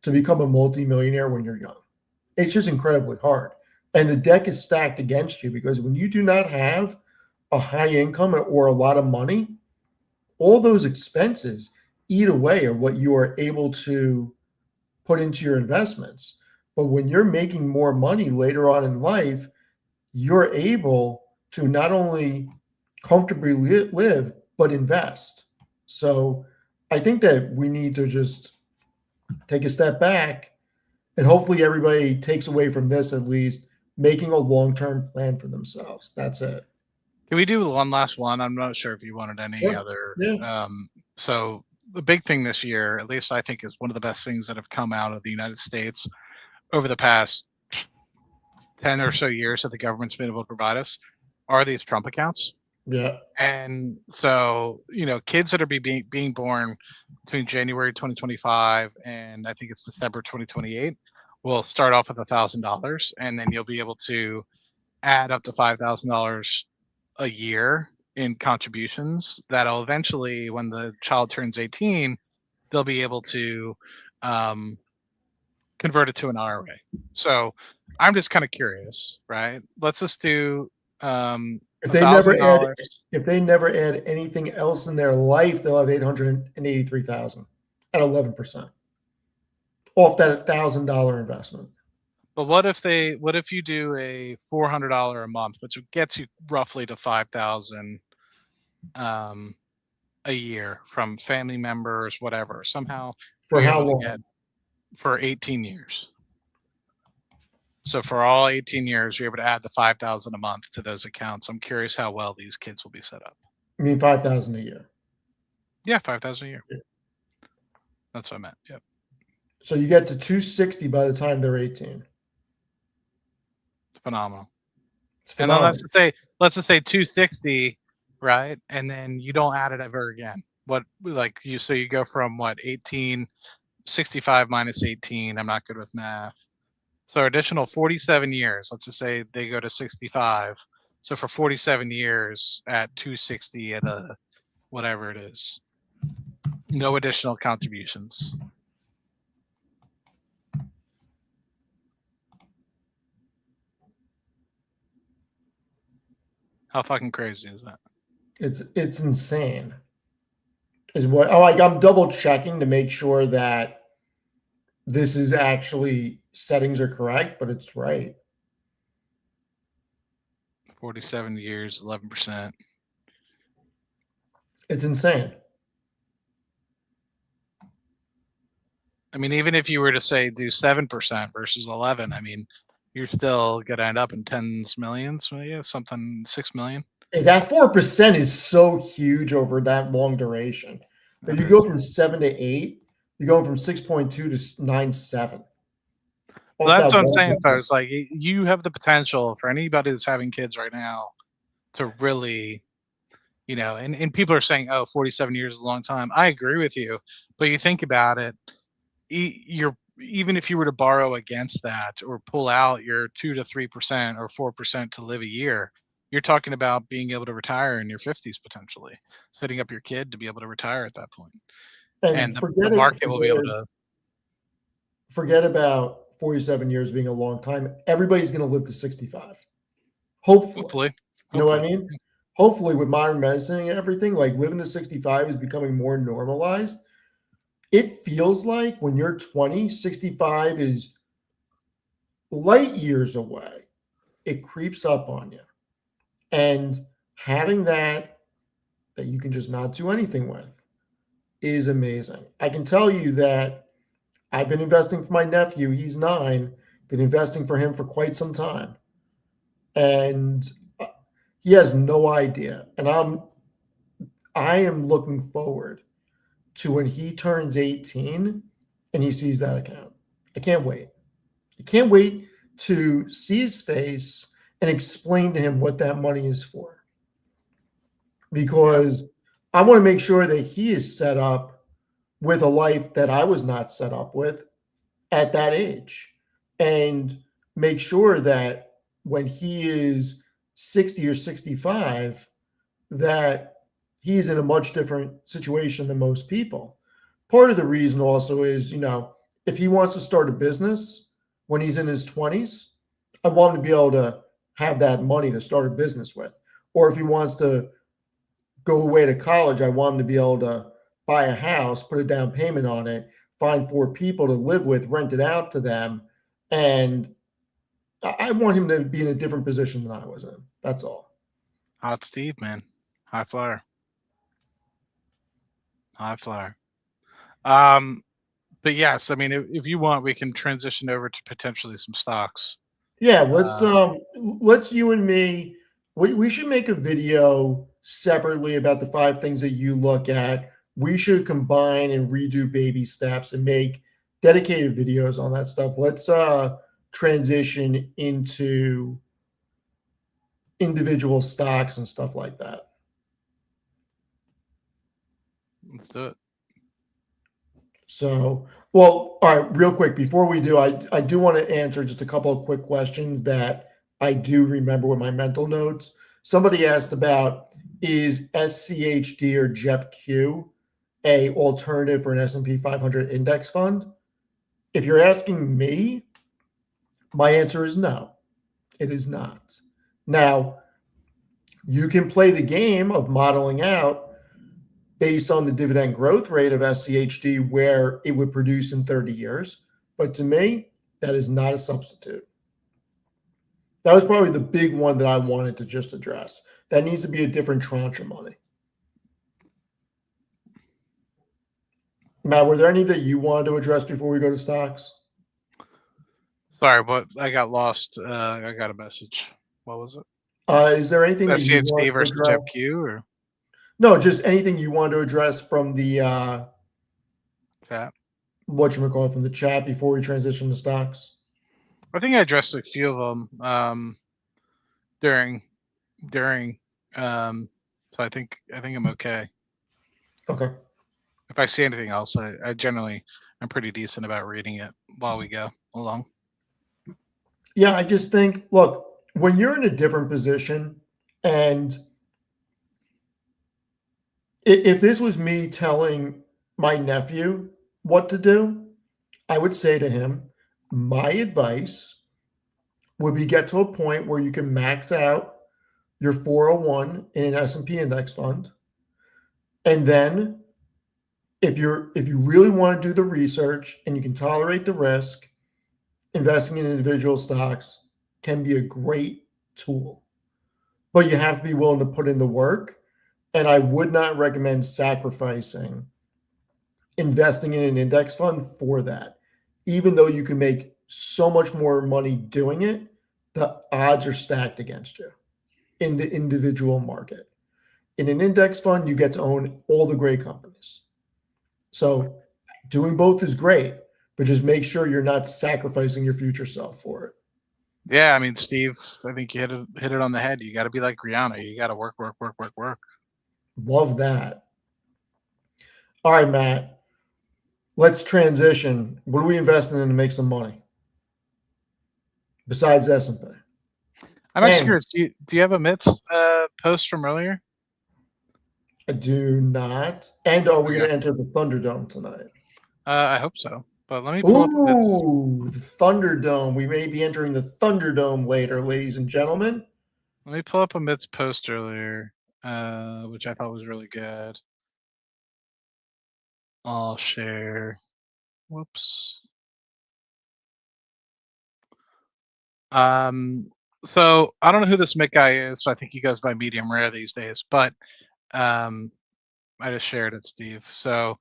[SPEAKER 1] to become a multimillionaire when you're young. It's just incredibly hard. And the deck is stacked against you because when you do not have a high income or a lot of money, all those expenses eat away at what you are able to put into your investments. But when you're making more money later on in life, you're able to not only comfortably live, but invest. So I think that we need to just take a step back, and hopefully everybody takes away from this at least making a long-term plan for themselves. That's it.
[SPEAKER 2] Can we do one last one? I'm not sure if you wanted any
[SPEAKER 1] Sure.
[SPEAKER 2] other.
[SPEAKER 1] Yeah.
[SPEAKER 2] So the big thing this year, at least I think, is one of the best things that have come out of the United States over the past 10 or so years that the government's been able to provide us are these Trump accounts.
[SPEAKER 1] Yeah.
[SPEAKER 2] And so, kids that are being born between January 2025 and I think it's December 2028 will start off with $1,000, and then you'll be able to add up to $5,000 a year in contributions. That'll eventually, when the child turns 18, they'll be able to um, convert it to an IRA. So I'm just kind of curious, right? Let's just do
[SPEAKER 1] If
[SPEAKER 2] a
[SPEAKER 1] they
[SPEAKER 2] thousand
[SPEAKER 1] never add
[SPEAKER 2] dollars.
[SPEAKER 1] if they never add anything else in their life, they'll have 883,000 at 11% off that $1,000 investment.
[SPEAKER 2] But what if you do a $400 a month, which gets you roughly to 5,000 um, a year from family members, whatever. Somehow
[SPEAKER 1] For
[SPEAKER 2] you're
[SPEAKER 1] how
[SPEAKER 2] able to get
[SPEAKER 1] long?
[SPEAKER 2] for 18 years. So for all 18 years, you're able to add the 5,000 a month to those accounts. I'm curious how well these kids will be set up.
[SPEAKER 1] I mean 5,000 a year.
[SPEAKER 2] Yeah, 5,000 a year.
[SPEAKER 1] Yeah.
[SPEAKER 2] That's what I meant. Yep.
[SPEAKER 1] So you get to 260 by the time they're 18.
[SPEAKER 2] Phenomenal.
[SPEAKER 1] It's
[SPEAKER 2] And then
[SPEAKER 1] phenomenal.
[SPEAKER 2] let's just say 260, right? And then you don't add it ever again. So you go from what, 18, 65 minus 18. I'm not good with math. So additional 47 years. Let's just say they go to 65. So for 47 years at 260 at a whatever it is, no additional contributions. How fucking crazy is that?
[SPEAKER 1] It's insane. Is what I'm double checking to make sure that this is actually settings are correct, but it's right.
[SPEAKER 2] 47 years, 11%.
[SPEAKER 1] It's insane.
[SPEAKER 2] I mean, even if you were to say do 7% versus 11, I mean, you're still gonna end up in tens millions, yeah, something 6 million.
[SPEAKER 1] Hey, that 4% is so huge over that long duration. If you go from 7 to 8, you're going from 6.2 to 9.7.
[SPEAKER 2] Well, that's what I'm saying, folks. Like, you have the potential for anybody that's having kids right now to really, and people are saying, oh, 47 years is a long time. I agree with you, but you think about it, even if you were to borrow against that or pull out your 2 to 3% or 4% to live a year, you're talking about being able to retire in your 50s potentially, setting up your kid to be able to retire at that point. And the market will be able to.
[SPEAKER 1] Forget about 47 years being a long time. Everybody's going to live to 65. Hopefully. You know what I mean? Hopefully, with modern medicine and everything, like living to 65 is becoming more normalized. It feels like when you're 20, 65 is light years away. It creeps up on you. And having that you can just not do anything with is amazing. I can tell you that I've been investing for my nephew. He's 9, been investing for him for quite some time. And he has no idea. And I am looking forward to when he turns 18 and he sees that account. I can't wait. I can't wait to see his face and explain to him what that money is for. Because I want to make sure that he is set up with a life that I was not set up with at that age, and make sure that when he is 60 or 65, that he's in a much different situation than most people. Part of the reason also is, if he wants to start a business when he's in his 20s, I want him to be able to have that money to start a business with. Or if he wants to go away to college, I want him to be able to buy a house, put a down payment on it, find 4 people to live with, rent it out to them. And I want him to be in a different position than I was in. That's all.
[SPEAKER 2] Hot Steve, man. High flyer. High flyer. But yes, I mean, if you want, we can transition over to potentially some stocks.
[SPEAKER 1] Yeah, let's you and me. We should make a video separately about the 5 things that you look at. We should combine and redo baby steps and make dedicated videos on that stuff. Let's transition into individual stocks and stuff like that.
[SPEAKER 2] Let's do it.
[SPEAKER 1] So, well, all right, real quick, before we do, I do want to answer just a couple of quick questions that I do remember with my mental notes. Somebody asked about, is SCHD or JEPQ a alternative for an S&P 500 index fund? If you're asking me, my answer is no, it is not. Now, you can play the game of modeling out based on the dividend growth rate of SCHD where it would produce in 30 years. But to me, that is not a substitute. That was probably the big one that I wanted to just address. That needs to be a different tranche of money. Matt, were there any that you wanted to address before we go to stocks?
[SPEAKER 2] Sorry, but I got lost. I got a message. What was it?
[SPEAKER 1] Is there anything that you
[SPEAKER 2] SCHD
[SPEAKER 1] want to
[SPEAKER 2] versus
[SPEAKER 1] address?
[SPEAKER 2] JEPQ or
[SPEAKER 1] No, just anything you want to address from the
[SPEAKER 2] chat?
[SPEAKER 1] whatchamacallit, from the chat before we transition to stocks?
[SPEAKER 2] I think I addressed a few of them during. So I think I'm okay.
[SPEAKER 1] Okay.
[SPEAKER 2] If I see anything else, I generally I'm pretty decent about reading it while we go along.
[SPEAKER 1] Yeah, I just think, look, when you're in a different position, and if this was me telling my nephew what to do, I would say to him, my advice would be get to a point where you can max out your 401 in an S&P index fund. And then if you really want to do the research and you can tolerate the risk, investing in individual stocks can be a great tool. But you have to be willing to put in the work. And I would not recommend sacrificing investing in an index fund for that. Even though you can make so much more money doing it, the odds are stacked against you in the individual market. In an index fund, you get to own all the great companies. So doing both is great, but just make sure you're not sacrificing your future self for it.
[SPEAKER 2] Yeah, I mean, Steve, I think you hit it on the head. You got to be like Rihanna. You got to work.
[SPEAKER 1] Love that. All right, Matt. Let's transition. What are we investing in to make some money besides S&P?
[SPEAKER 2] I'm actually
[SPEAKER 1] And
[SPEAKER 2] curious. Do you have a Mitts post from earlier?
[SPEAKER 1] I do not. And are we
[SPEAKER 2] Okay.
[SPEAKER 1] going to enter the Thunderdome tonight?
[SPEAKER 2] I hope so. But let me pull up Mitts.
[SPEAKER 1] Ooh, the Thunderdome. We may be entering the Thunderdome later, ladies and gentlemen.
[SPEAKER 2] Let me pull up a Mitts post earlier, which I thought was really good. I'll share. Whoops. So I don't know who this Mick guy is. So I think he goes by medium rare these days, but I just shared it, Steve. So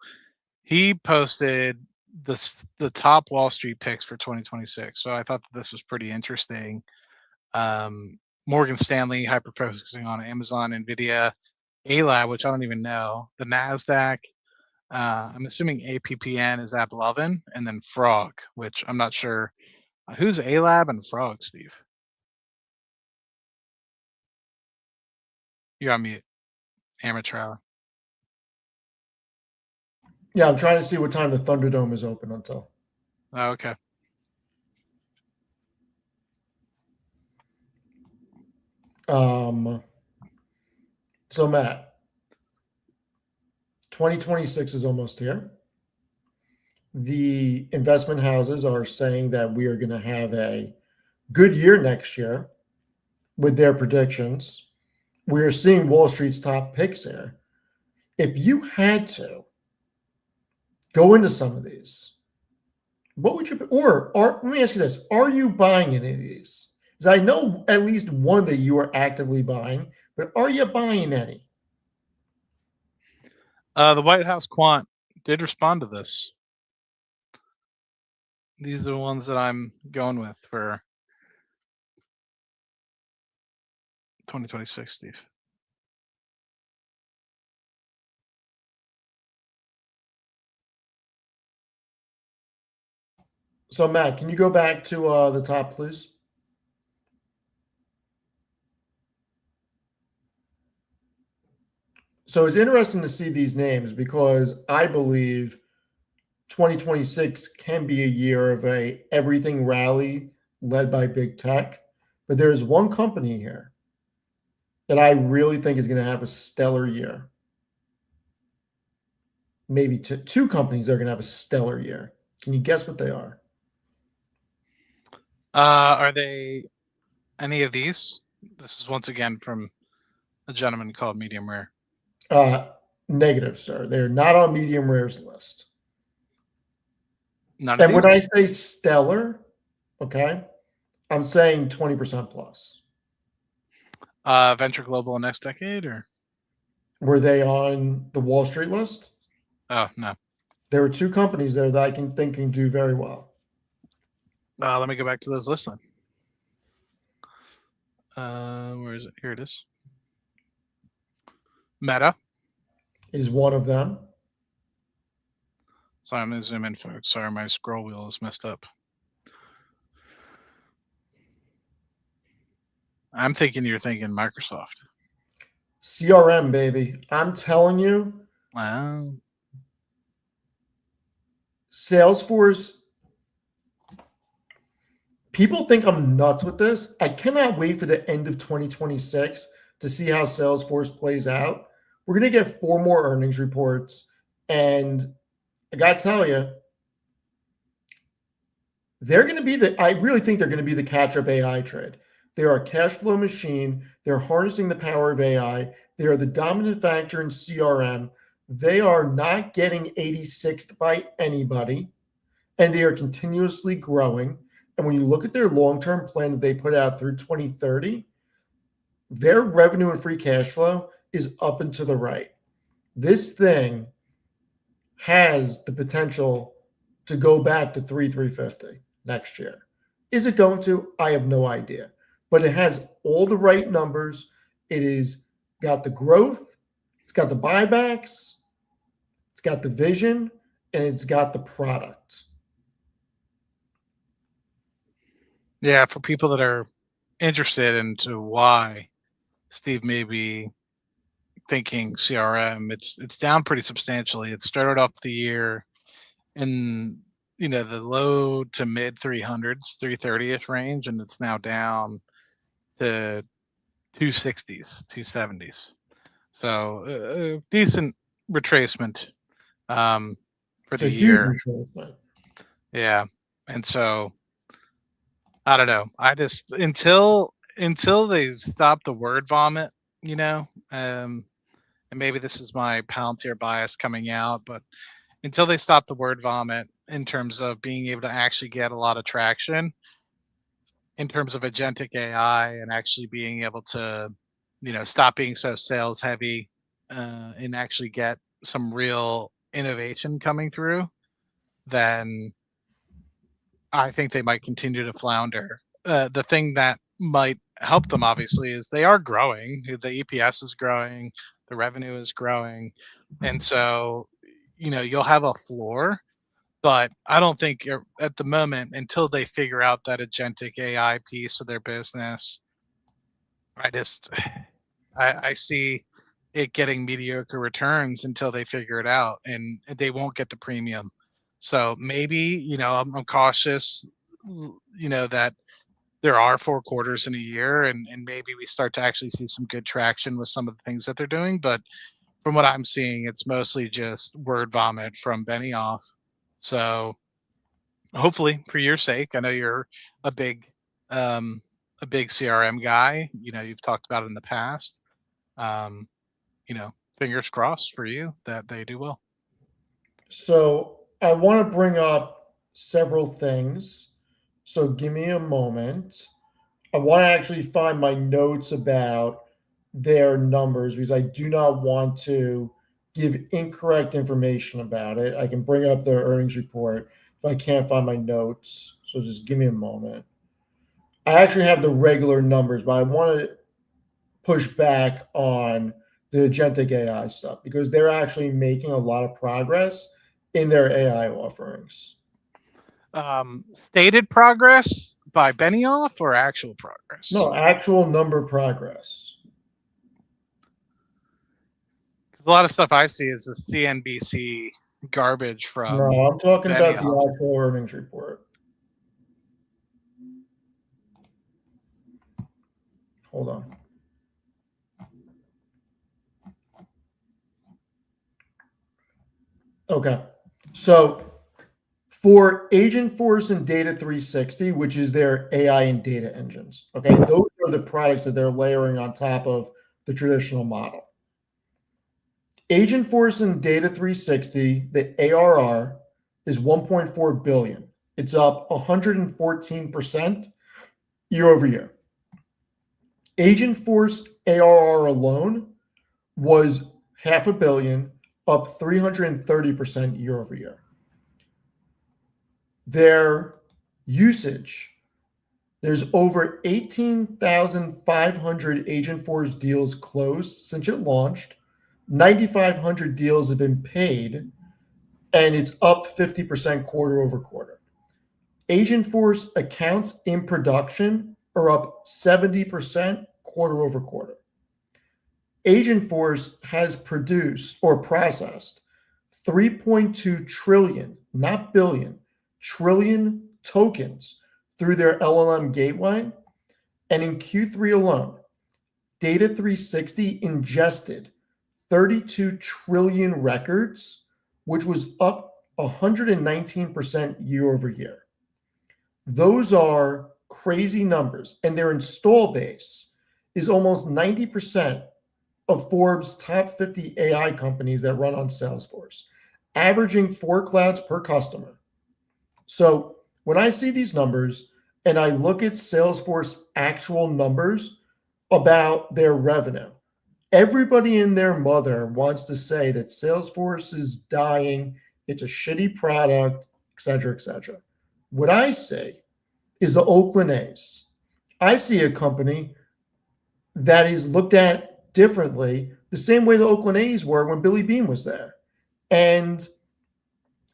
[SPEAKER 2] he posted the top Wall Street picks for 2026. So I thought that this was pretty interesting. Morgan Stanley hyper focusing on Amazon, Nvidia, ALAB, which I don't even know, the Nasdaq. I'm assuming APPN is AppLovin, and then Frog, which I'm not sure. Who's ALAB and Frog, Steve? You're on mute, amateur.
[SPEAKER 1] Yeah, I'm trying to see what time the Thunderdome is open until.
[SPEAKER 2] Oh, okay.
[SPEAKER 1] So Matt, 2026 is almost here. The investment houses are saying that we are going to have a good year next year with their predictions. We are seeing Wall Street's top picks here. If you had to go into some of these, what would you, or let me ask you this, are you buying any of these? Because I know at least one that you are actively buying, but are you buying any?
[SPEAKER 2] The White House quant did respond to this. These are the ones that I'm going with for 2026, Steve.
[SPEAKER 1] So Matt, can you go back to the top, please? So it's interesting to see these names because I believe 2026 can be a year of a everything rally led by big tech. But there's one company here that I really think is going to have a stellar year. Maybe two companies that are going to have a stellar year. Can you guess what they are?
[SPEAKER 2] Are they any of these? This is once again from a gentleman called Medium Rare.
[SPEAKER 1] Uh, Negative, sir. They're not on medium rares list.
[SPEAKER 2] None of
[SPEAKER 1] And
[SPEAKER 2] these.
[SPEAKER 1] when I say stellar, okay, I'm saying 20% plus.
[SPEAKER 2] Venture Global next decade, or
[SPEAKER 1] Were they on the Wall Street list?
[SPEAKER 2] oh no.
[SPEAKER 1] There were two companies there that I can think can do very well.
[SPEAKER 2] Let me go back to those lists then. Where is it? Here it is. Meta.
[SPEAKER 1] Is one of them.
[SPEAKER 2] Sorry, I'm gonna zoom in, folks. Sorry, my scroll wheel is messed up. I'm thinking you're thinking Microsoft.
[SPEAKER 1] CRM, baby. I'm telling you,
[SPEAKER 2] Wow.
[SPEAKER 1] Salesforce. People think I'm nuts with this. I cannot wait for the end of 2026 to see how Salesforce plays out. We're going to get 4 more earnings reports. And I got to tell you, they're going to be I really think they're going to be the catch up AI trade. They are a cash flow machine. They're harnessing the power of AI. They are the dominant factor in CRM. They are not getting 86th by anybody, and they are continuously growing. And when you look at their long-term plan that they put out through 2030, their revenue and free cash flow is up and to the right. This thing has the potential to go back to 350 next year. Is it going to? I have no idea. But it has all the right numbers. It is got the growth, it's got the buybacks, it's got the vision, and it's got the product.
[SPEAKER 2] Yeah, for people that are interested into why Steve may be thinking CRM, it's down pretty substantially. It started off the year in the low to mid 300s, 330ish range, and it's now down to 260s, 270s. So decent retracement for
[SPEAKER 1] It's
[SPEAKER 2] the
[SPEAKER 1] a huge
[SPEAKER 2] year.
[SPEAKER 1] retracement.
[SPEAKER 2] Yeah, and so I don't know. I just until they stop the word vomit, and maybe this is my Palantir bias coming out, but until they stop the word vomit in terms of being able to actually get a lot of traction in terms of agentic AI and actually being able to, stop being so sales heavy and actually get some real innovation coming through, then I think they might continue to flounder. The thing that might help them, obviously, is they are growing. The EPS is growing, the revenue is growing, and so you'll have a floor. But I don't think at the moment, until they figure out that agentic AI piece of their business, I just I see it getting mediocre returns until they figure it out, and they won't get the premium. So maybe I'm cautious, that there are 4 quarters in a year, and maybe we start to actually see some good traction with some of the things that they're doing. But from what I'm seeing, it's mostly just word vomit from Benioff. So hopefully, for your sake, I know you're a big um, a big CRM guy. You've talked about it in the past. Um, fingers crossed for you that they do well.
[SPEAKER 1] So I want to bring up several things. So give me a moment. I want to actually find my notes about their numbers because I do not want to give incorrect information about it. I can bring up their earnings report if I can't find my notes. So just give me a moment. I actually have the regular numbers, but I want to push back on the agentic AI stuff because they're actually making a lot of progress in their AI offerings.
[SPEAKER 2] Stated progress by Benioff or actual progress?
[SPEAKER 1] No, actual number progress.
[SPEAKER 2] A lot of stuff I see is the CNBC garbage from
[SPEAKER 1] No, I'm talking about the
[SPEAKER 2] Benioff.
[SPEAKER 1] actual earnings report. Hold on. Okay. So for Agentforce and Data 360, which is their AI and data engines, okay, those are the products that they're layering on top of the traditional model. Agentforce and Data 360, the ARR is 1.4 billion. It's up 114% year over year. Agentforce ARR alone was $500 million, up 330% year over year. Their usage, there's over 18,500 Agentforce deals closed since it launched. 9,500 deals have been paid, and it's up 50% quarter over quarter. Agentforce accounts in production are up 70% quarter over quarter. Agentforce has produced or processed 3.2 trillion, not billion, trillion tokens through their LLM gateway. And in Q3 alone, Data 360 ingested 32 trillion records, which was up 119% year over year. Those are crazy numbers. And their install base is almost 90% of Forbes' top 50 AI companies that run on Salesforce, averaging 4 clouds per customer. So when I see these numbers and I look at Salesforce actual numbers about their revenue, everybody and their mother wants to say that Salesforce is dying, it's a shitty product, et cetera, et cetera. What I see is the Oakland A's. I see a company that is looked at differently, the same way the Oakland A's were when Billy Beane was there. And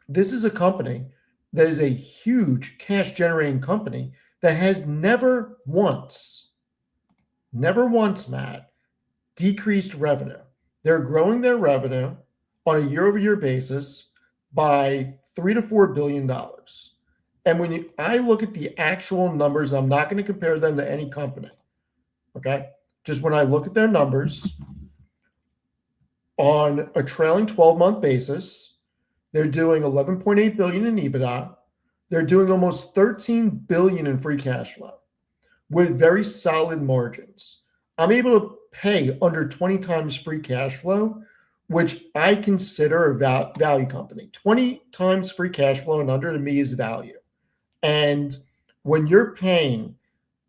[SPEAKER 1] this is a company that is a huge cash generating company that has never once, Matt, decreased revenue. They're growing their revenue on a year over year basis by $3 to $4 billion. And when I look at the actual numbers, I'm not going to compare them to any company. Okay. Just when I look at their numbers on a trailing 12-month basis, they're doing 11.8 billion in EBITDA. They're doing almost 13 billion in free cash flow with very solid margins. I'm able to pay under 20 times free cash flow, which I consider a value company. 20 times free cash flow and under to me is value. And when you're paying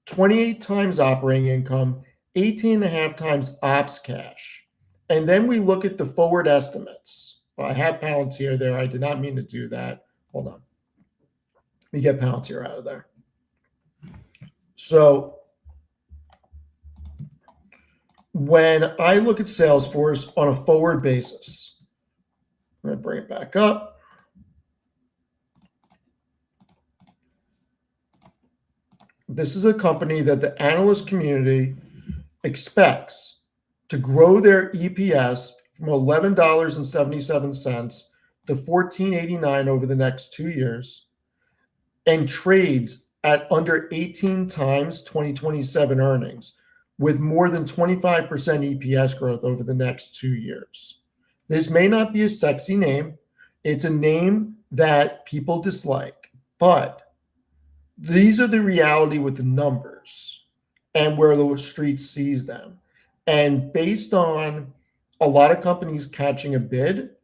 [SPEAKER 1] 28 times operating income, 18 and a half times ops cash, and then we look at the forward estimates. Well, I have Palantir there. I did not mean to do that. Hold on. Let me get Palantir out of there. So when I look at Salesforce on a forward basis, I'm going to bring it back up. This is a company that the analyst community expects to grow their EPS from $11.77 to $14.89 over the next 2 years and trades at under 18 times 2027 earnings with more than 25% EPS growth over the next 2 years. This may not be a sexy name. It's a name that people dislike, but these are the reality with the numbers and where the street sees them. And based on a lot of companies catching a bid,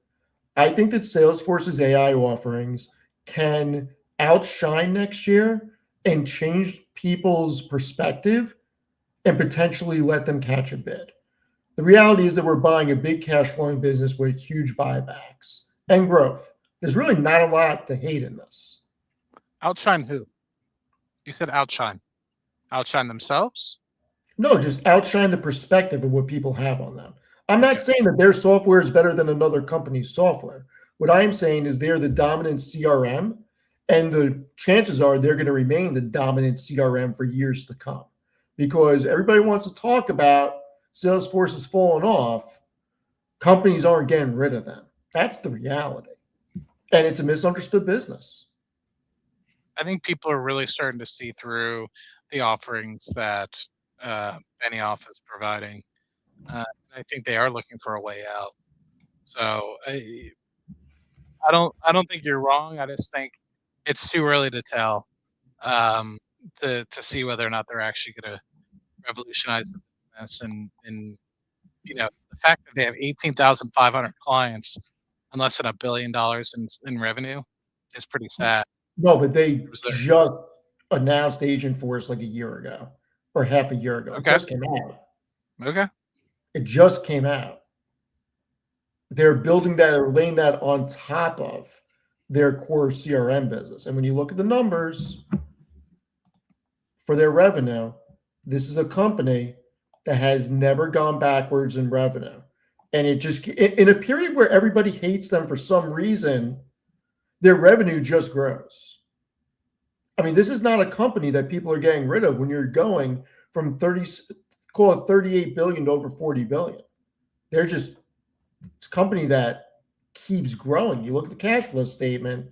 [SPEAKER 1] I think that Salesforce's AI offerings can outshine next year and change people's perspective and potentially let them catch a bid. The reality is that we're buying a big cash flowing business with huge buybacks and growth. There's really not a lot to hate in this.
[SPEAKER 2] Outshine who? You said outshine. Outshine themselves?
[SPEAKER 1] No, just outshine the perspective of what people have on them. I'm not saying that their software is better than another company's software. What I am saying is they're the dominant CRM, and the chances are they're going to remain the dominant CRM for years to come because everybody wants to talk about Salesforce is falling off. Companies aren't getting rid of them. That's the reality. And it's a misunderstood business.
[SPEAKER 2] I think people are really starting to see through the offerings that Benioff is providing. I think they are looking for a way out. So I don't think you're wrong. I just think it's too early to tell um, to see whether or not they're actually going to revolutionize the business. And the fact that they have 18,500 clients and less than $1 billion in revenue is pretty sad.
[SPEAKER 1] No, but they
[SPEAKER 2] Was there?
[SPEAKER 1] just announced Agent Force like a year ago or half a year ago. It
[SPEAKER 2] Okay.
[SPEAKER 1] just came out.
[SPEAKER 2] Okay.
[SPEAKER 1] It just came out. They're building that or laying that on top of their core CRM business. And when you look at the numbers for their revenue, this is a company that has never gone backwards in revenue. And it just, in a period where everybody hates them for some reason, their revenue just grows. I mean, this is not a company that people are getting rid of when you're going from 38 billion to over 40 billion. They're just, it's a company that keeps growing. You look at the cash flow statement,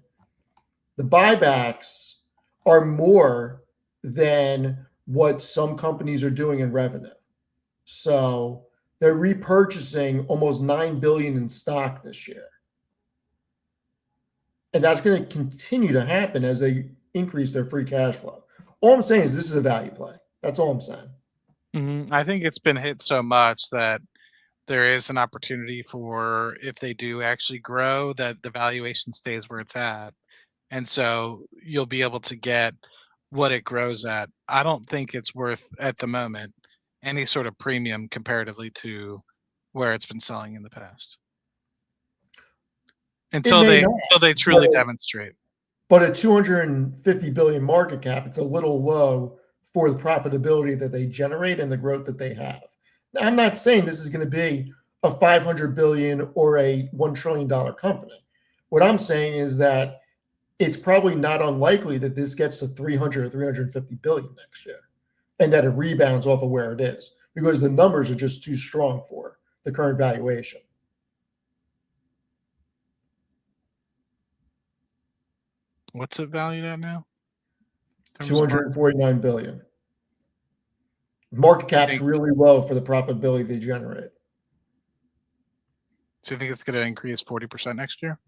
[SPEAKER 1] the buybacks are more than what some companies are doing in revenue. So they're repurchasing almost 9 billion in stock this year. And that's going to continue to happen as they increase their free cash flow. All I'm saying is this is a value play. That's all I'm saying.
[SPEAKER 2] I think it's been hit so much that there is an opportunity for, if they do actually grow, that the valuation stays where it's at. And so you'll be able to get what it grows at. I don't think it's worth, at the moment, any sort of premium comparatively to where it's been selling in the past. Until they truly demonstrate.
[SPEAKER 1] But at 250 billion market cap, it's a little low for the profitability that they generate and the growth that they have. Now, I'm not saying this is going to be a 500 billion or a $1 trillion company. What I'm saying is that it's probably not unlikely that this gets to 300 or 350 billion next year and that it rebounds off of where it is because the numbers are just too strong for the current valuation.
[SPEAKER 2] What's it valued at now?
[SPEAKER 1] 249 billion. Market cap's really low for the profitability they generate.
[SPEAKER 2] So you think it's going to increase 40% next year?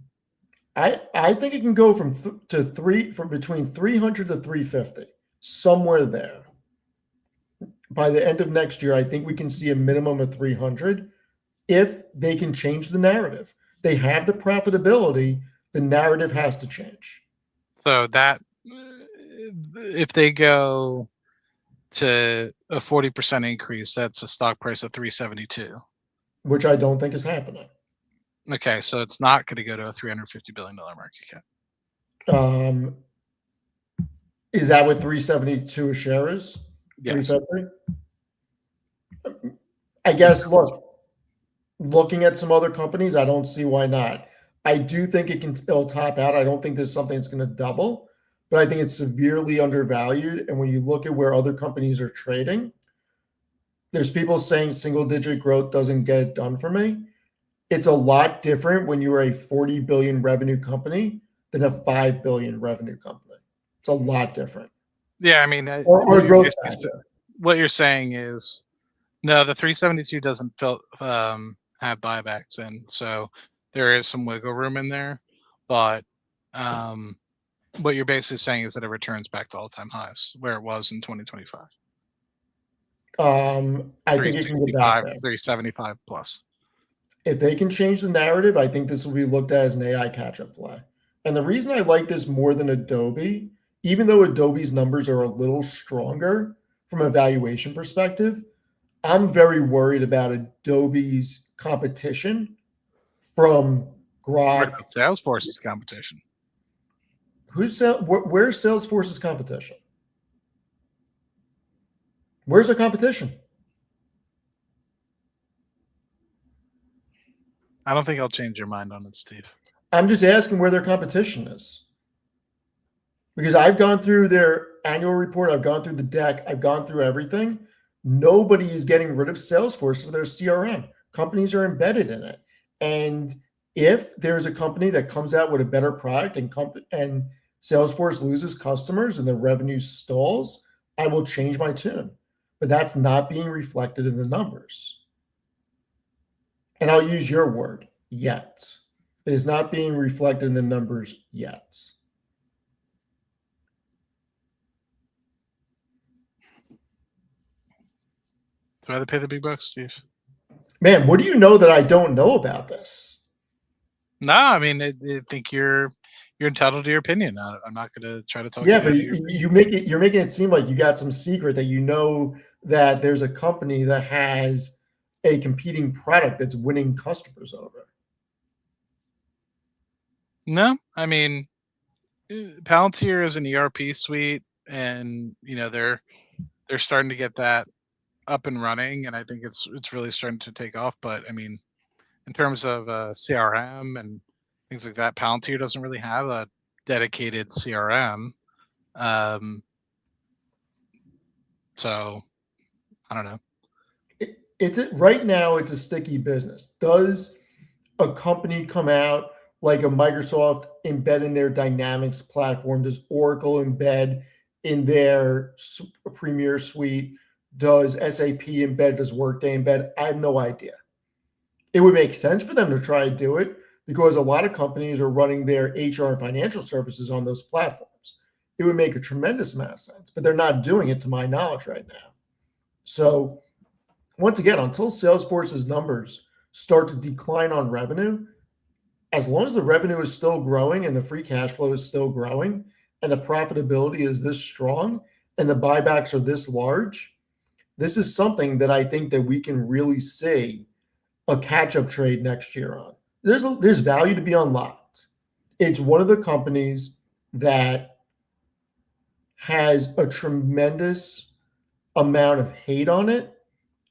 [SPEAKER 1] I think it can go from between 300 to 350, somewhere there. By the end of next year, I think we can see a minimum of 300 if they can change the narrative. They have the profitability. The narrative has to change.
[SPEAKER 2] So that if they go to a 40% increase, that's a stock price of 372.
[SPEAKER 1] Which I don't think is happening.
[SPEAKER 2] Okay, so it's not going to go to a $350 billion market cap.
[SPEAKER 1] Is that what 372 a share is?
[SPEAKER 2] Yes.
[SPEAKER 1] 350? I guess, looking at some other companies, I don't see why not. I do think it'll top out. I don't think there's something that's going to double, but I think it's severely undervalued. And when you look at where other companies are trading, there's people saying single-digit growth doesn't get it done for me. It's a lot different when you're a 40 billion revenue company than a 5 billion revenue company. It's a lot different.
[SPEAKER 2] Yeah, I mean, what you're saying is, no, the 372 doesn't have buybacks in, so there is some wiggle room in there. But what you're basically saying is that it returns back to all-time highs where it was in 2025.
[SPEAKER 1] I think it can get back there.
[SPEAKER 2] 375 plus.
[SPEAKER 1] If they can change the narrative, I think this will be looked at as an AI catch-up play. And the reason I like this more than Adobe, even though Adobe's numbers are a little stronger from a valuation perspective, I'm very worried about Adobe's competition from Grok.
[SPEAKER 2] Salesforce's competition.
[SPEAKER 1] Where's Salesforce's competition? Where's their competition?
[SPEAKER 2] I don't think I'll change your mind on it, Steve.
[SPEAKER 1] I'm just asking where their competition is. Because I've gone through their annual report, I've gone through the deck, I've gone through everything. Nobody is getting rid of Salesforce for their CRM. Companies are embedded in it. And if there's a company that comes out with a better product and Salesforce loses customers and the revenue stalls, I will change my tune. But that's not being reflected in the numbers. And I'll use your word, yet. It is not being reflected in the numbers yet.
[SPEAKER 2] Do I have to pay the big bucks, Steve?
[SPEAKER 1] Man, what do you know that I don't know about this?
[SPEAKER 2] No, I mean, I think you're entitled to your opinion. I'm not going to try to talk
[SPEAKER 1] Yeah,
[SPEAKER 2] you
[SPEAKER 1] but
[SPEAKER 2] out of your opinion.
[SPEAKER 1] you're making it seem like you got some secret that you know that there's a company that has a competing product that's winning customers over.
[SPEAKER 2] No, I mean, Palantir is an ERP suite, and they're starting to get that up and running, and I think it's really starting to take off. But I mean, in terms of CRM and things like that, Palantir doesn't really have a dedicated CRM. Um, so I don't know.
[SPEAKER 1] Right now it's a sticky business. Does a company come out like a Microsoft embed in their Dynamics platform? Does Oracle embed in their Premier Suite? Does SAP embed? Does Workday embed? I have no idea. It would make sense for them to try to do it because a lot of companies are running their HR and financial services on those platforms. It would make a tremendous amount of sense, but they're not doing it to my knowledge right now. So once again, until Salesforce's numbers start to decline on revenue, as long as the revenue is still growing and the free cash flow is still growing and the profitability is this strong and the buybacks are this large, this is something that I think that we can really see a catch-up trade next year on. There's value to be unlocked. It's one of the companies that has a tremendous amount of hate on it,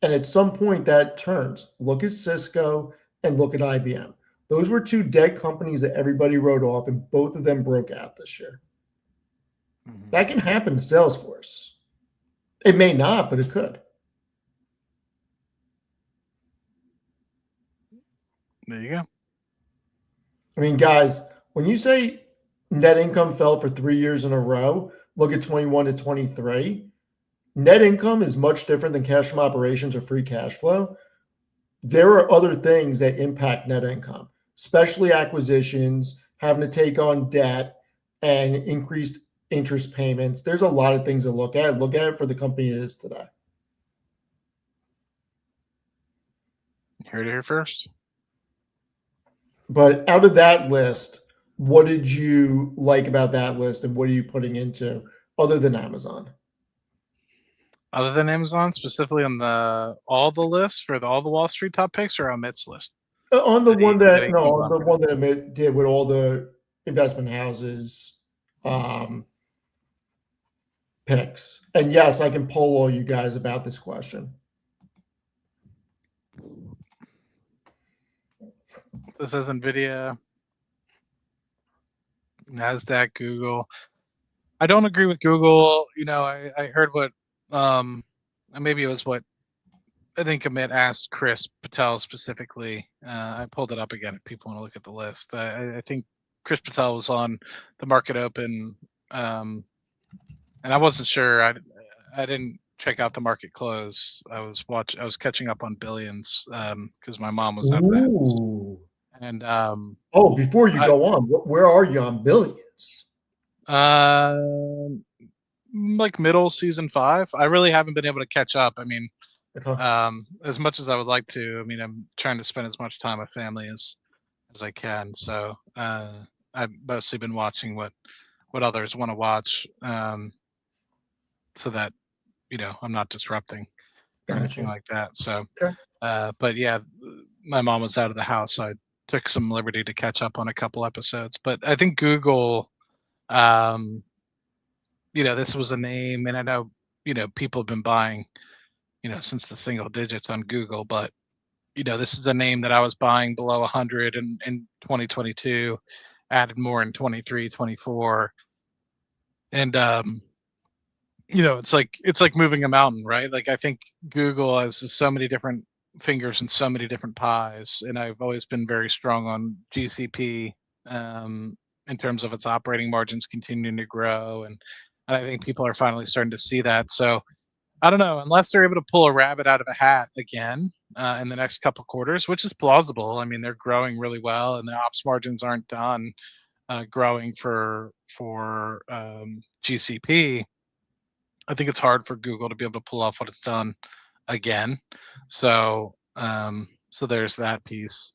[SPEAKER 1] and at some point that turns. Look at Cisco and look at IBM. Those were two dead companies that everybody wrote off, and both of them broke out this year.
[SPEAKER 2] Mm-hmm.
[SPEAKER 1] That can happen to Salesforce. It may not, but it could.
[SPEAKER 2] There you go.
[SPEAKER 1] I mean, guys, when you say net income fell for 3 years in a row, look at 21 to 23. Net income is much different than cash from operations or free cash flow. There are other things that impact net income, especially acquisitions, having to take on debt, and increased interest payments. There's a lot of things to look at. Look at it for the company it is today.
[SPEAKER 2] Heard it here first.
[SPEAKER 1] But out of that list, what did you like about that list, and what are you putting into other than Amazon?
[SPEAKER 2] Other than Amazon, specifically on all the lists for all the Wall Street top picks, or on Mitt's list?
[SPEAKER 1] On the one
[SPEAKER 2] that
[SPEAKER 1] that
[SPEAKER 2] he
[SPEAKER 1] no,
[SPEAKER 2] keep
[SPEAKER 1] on
[SPEAKER 2] on
[SPEAKER 1] the
[SPEAKER 2] picking?
[SPEAKER 1] one that Amit did with all the investment houses picks. And yes, I can poll all you guys about this question.
[SPEAKER 2] This says Nvidia, Nasdaq, Google. I don't agree with Google. I heard what maybe it was what I think Amit asked Chris Patel specifically. I pulled it up again if people want to look at the list. I think Chris Patel was on the Market Open, and I wasn't sure. I didn't check out the market close. I was catching up on Billions because my mom was out of the house.
[SPEAKER 1] Ooh.
[SPEAKER 2] And
[SPEAKER 1] Oh, before you go on, where are you on Billions?
[SPEAKER 2] like middle season 5. I really haven't been able to catch up. I mean,
[SPEAKER 1] Okay.
[SPEAKER 2] as much as I would like to, I mean, I'm trying to spend as much time with family as I can. So I've mostly been watching what others want to watch, so that I'm not disrupting or anything
[SPEAKER 1] Gotcha.
[SPEAKER 2] like that. So,
[SPEAKER 1] Okay.
[SPEAKER 2] but yeah, my mom was out of the house, so I took some liberty to catch up on a couple episodes. But I think Google, this was a name, and I know people have been buying since the single digits on Google, but this is a name that I was buying below 100 in 2022, added more in 23, 24. And it's like moving a mountain, right? Like I think Google has so many different fingers in so many different pies, and I've always been very strong on GCP in terms of its operating margins continuing to grow, and I think people are finally starting to see that. So I don't know, unless they're able to pull a rabbit out of a hat again in the next couple quarters, which is plausible. I mean, they're growing really well, and the ops margins aren't done growing for GCP. I think it's hard for Google to be able to pull off what it's done again. So there's that piece.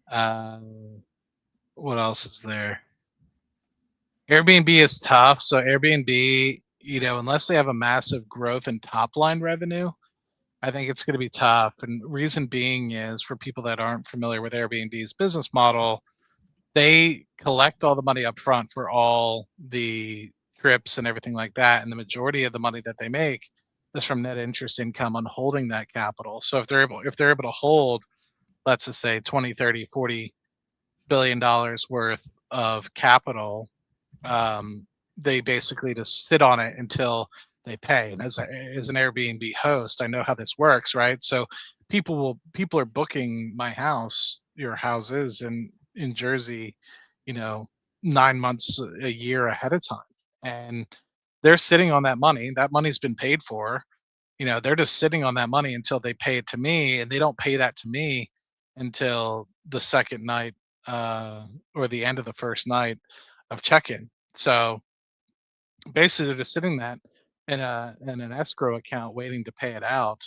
[SPEAKER 2] What else is there? Airbnb is tough. So Airbnb, unless they have a massive growth in top line revenue, I think it's going to be tough. And reason being is for people that aren't familiar with Airbnb's business model, they collect all the money up front for all the trips and everything like that. And the majority of the money that they make is from net interest income on holding that capital. So if they're able to hold, let's just say 20, 30, 40 billion dollars worth of capital, they basically just sit on it until they pay. And as an Airbnb host, I know how this works, right? So people are booking your houses in Jersey, you know, 9 months a year ahead of time, and they're sitting on that money. That money's been paid for. They're just sitting on that money until they pay it to me, and they don't pay that to me until the second night or the end of the first night of check-in. So basically, they're just sitting that in an escrow account waiting to pay it out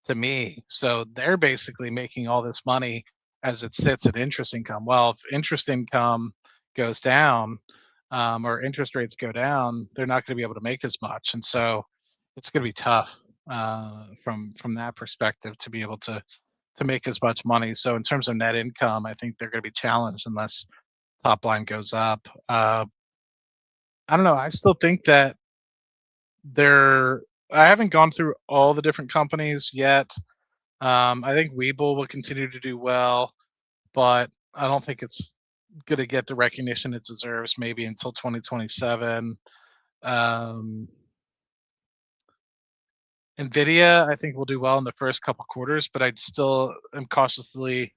[SPEAKER 2] to me. So they're basically making all this money as it sits at interest income. Well, if interest income goes down or interest rates go down, they're not going to be able to make as much, and so it's going to be tough from that perspective to be able to make as much money. So in terms of net income, I think they're going to be challenged unless top line goes up. I don't know. I still think that they're. I haven't gone through all the different companies yet. I think Webull will continue to do well, but I don't think it's going to get the recognition it deserves maybe until 2027. Um, Nvidia, I think, will do well in the first couple quarters, but I'd still am cautiously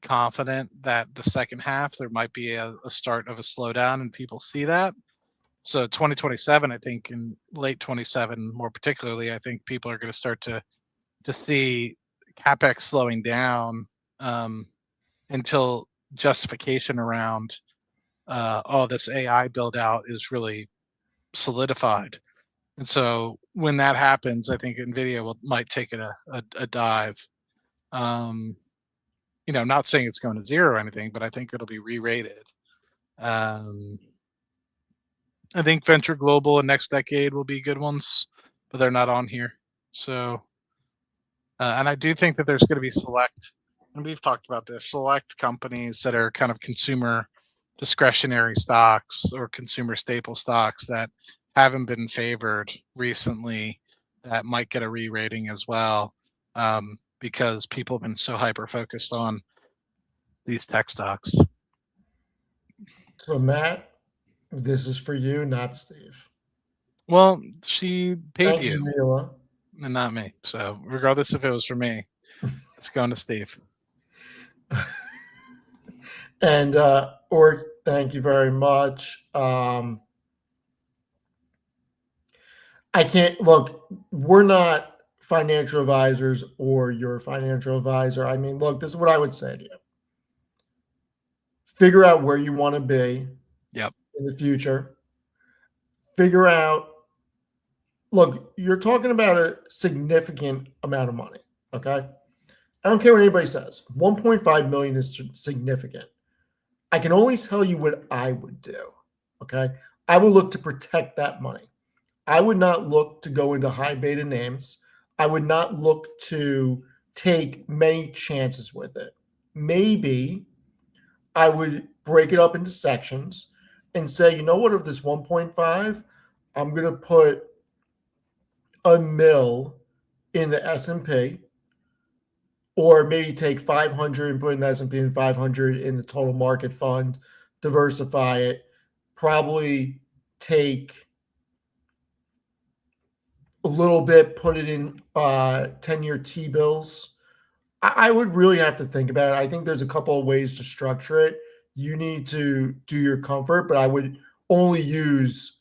[SPEAKER 2] confident that the second half there might be a start of a slowdown, and people see that. So 2027, I think, in late 27, more particularly, I think people are going to start to see capex slowing down um, until justification around all this AI build out is really solidified. And so when that happens, I think Nvidia might take it a dive. Um, not saying it's going to zero or anything, but I think it'll be re-rated. Um, I think Venture Global and Next Decade will be good ones, but they're not on here. So, and I do think that there's going to be select, and we've talked about this, select companies that are kind of consumer discretionary stocks or consumer staple stocks that haven't been favored recently that might get a re-rating as well, because people have been so hyper focused on these tech stocks.
[SPEAKER 1] So, Matt, this is for you, not Steve.
[SPEAKER 2] Well, she paid
[SPEAKER 1] Thank you,
[SPEAKER 2] you
[SPEAKER 1] Mila.
[SPEAKER 2] and not me. So regardless if it was for me, it's going to Steve.
[SPEAKER 1] And or thank you very much. I can't look. We're not financial advisors or your financial advisor. I mean, look, this is what I would say to you. Figure out where you want to be
[SPEAKER 2] Yep.
[SPEAKER 1] in the future. Figure out. Look, you're talking about a significant amount of money. Okay, I don't care what anybody says. 1.5 million is significant. I can only tell you what I would do. Okay, I would look to protect that money. I would not look to go into high beta names. I would not look to take many chances with it. Maybe I would break it up into sections and say, you know what, of this 1.5, I'm going to put a mil in the S&P, or maybe take 500 and put in the S&P and 500 in the total market fund, diversify it, probably take a little bit, put it in 10-year T-bills. I would really have to think about it. I think there's a couple of ways to structure it. You need to do your comfort, but I would only use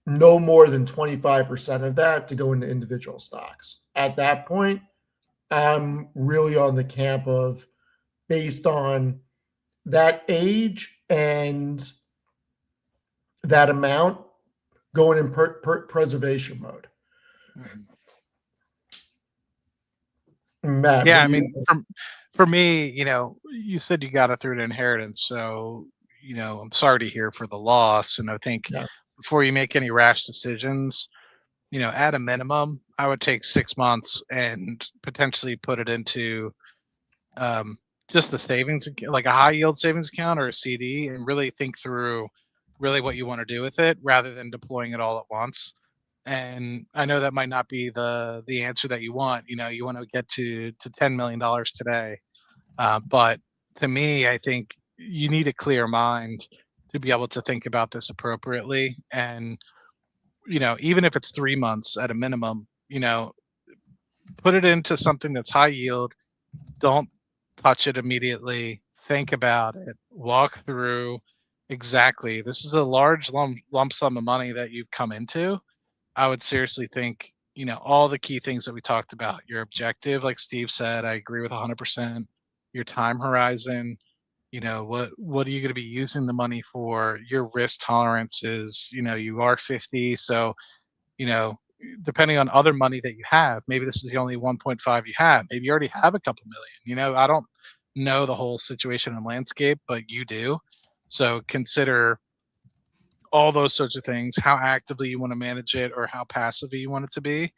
[SPEAKER 1] no more than 25% of that to go into individual stocks. At that point, I'm really on the camp of based on that age and that amount going in preservation mode.
[SPEAKER 2] Mhm.
[SPEAKER 1] Matt,
[SPEAKER 2] Yeah,
[SPEAKER 1] what
[SPEAKER 2] I
[SPEAKER 1] do you
[SPEAKER 2] mean,
[SPEAKER 1] think?
[SPEAKER 2] for me, you said you got it through an inheritance, so I'm sorry to hear for the loss, and I think
[SPEAKER 1] Yes.
[SPEAKER 2] before you make any rash decisions, at a minimum, I would take 6 months and potentially put it into um, just the like a high yield savings account or a CD, and really think through really what you want to do with it rather than deploying it all at once. And I know that might not be the answer that you want. You want to get to $10 million today, but to me, I think you need a clear mind to be able to think about this appropriately. And even if it's 3 months at a minimum, put it into something that's high yield. Don't touch it immediately. Think about it. Walk through exactly. This is a large lump sum of money that you've come into. I would seriously think, all the key things that we talked about, your objective, like Steve said, I agree with 100%. Your time horizon, what are you going to be using the money for? Your risk tolerances, you are 50, so you know, depending on other money that you have, maybe this is the only 1.5 you have. Maybe you already have a couple million. I don't know the whole situation and landscape, but you do. So consider all those sorts of things, how actively you want to manage it or how passively you want it to be,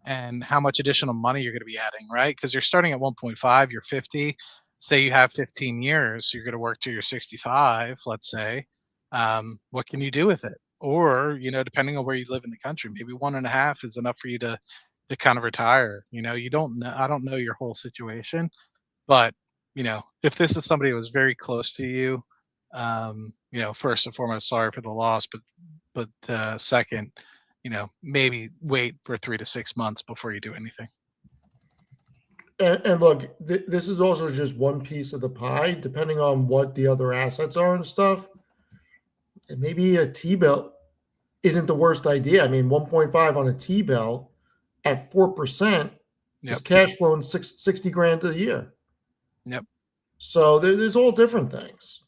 [SPEAKER 2] and how much additional money you're going to be adding, right? Because you're starting at 1.5, you're 50. Say you have 15 years, you're going to work till you're 65, let's say. What can you do with it? Or, depending on where you live in the country, maybe 1.5 is enough for you to kind of retire. You don't know, I don't know your whole situation, but, if this is somebody who was very close to you, first and foremost, sorry for the loss, but second, maybe wait for 3 to 6 months before you do anything.
[SPEAKER 1] And look, this is also just one piece of the pie, depending on what the other assets are and stuff. And maybe a T bill isn't the worst idea. I mean, 1.5 on a T bill at 4% is
[SPEAKER 2] Yep.
[SPEAKER 1] cash flowing 60 grand a year.
[SPEAKER 2] Yep.
[SPEAKER 1] So there's all different things.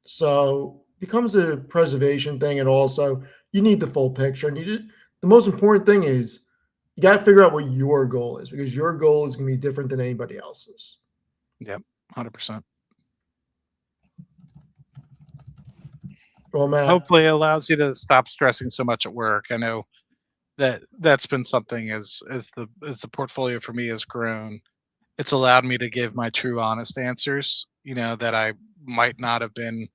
[SPEAKER 1] So becomes a preservation thing, and also you need the full picture. And the most important thing is you got to figure out what your goal is, because your goal is going to be different than anybody else's.
[SPEAKER 2] Yep. 100%.
[SPEAKER 1] Well, Matt,
[SPEAKER 2] Hopefully, it allows you to stop stressing so much at work. I know that's been something as the portfolio for me has grown. It's allowed me to give my true, honest answers. That I might not have been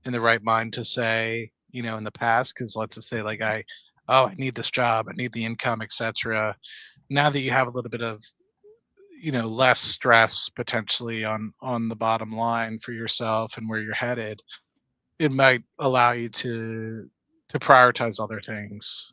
[SPEAKER 2] in the right mind to say, in the past. Because let's just say, like, I need this job, I need the income, etc. Now that you have a little bit of less stress potentially on the bottom line for yourself and where you're headed, it might allow you to prioritize other things.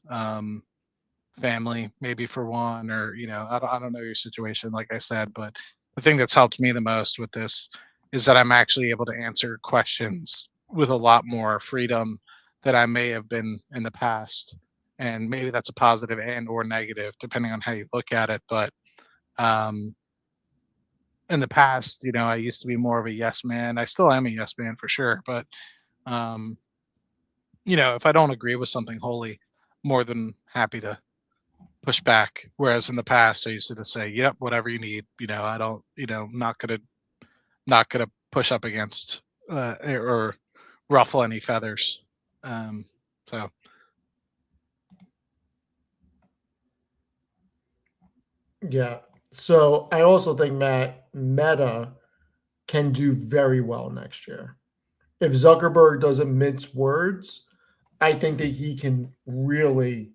[SPEAKER 2] Family, maybe for one, or I don't know your situation, like I said, but the thing that's helped me the most with this is that I'm actually able to answer questions with a lot more freedom that I may have been in the past. And maybe that's a positive and or negative, depending on how you look at it. But um, in the past, I used to be more of a yes man. I still am a yes man for sure, but um, if I don't agree with something wholly, more than happy to push back. Whereas in the past, I used to just say, "Yep, whatever you need." I don't, not gonna push up against or ruffle any feathers. Um, so
[SPEAKER 1] yeah. So I also think Matt Meta can do very well next year. If Zuckerberg doesn't mince words, I think that he can really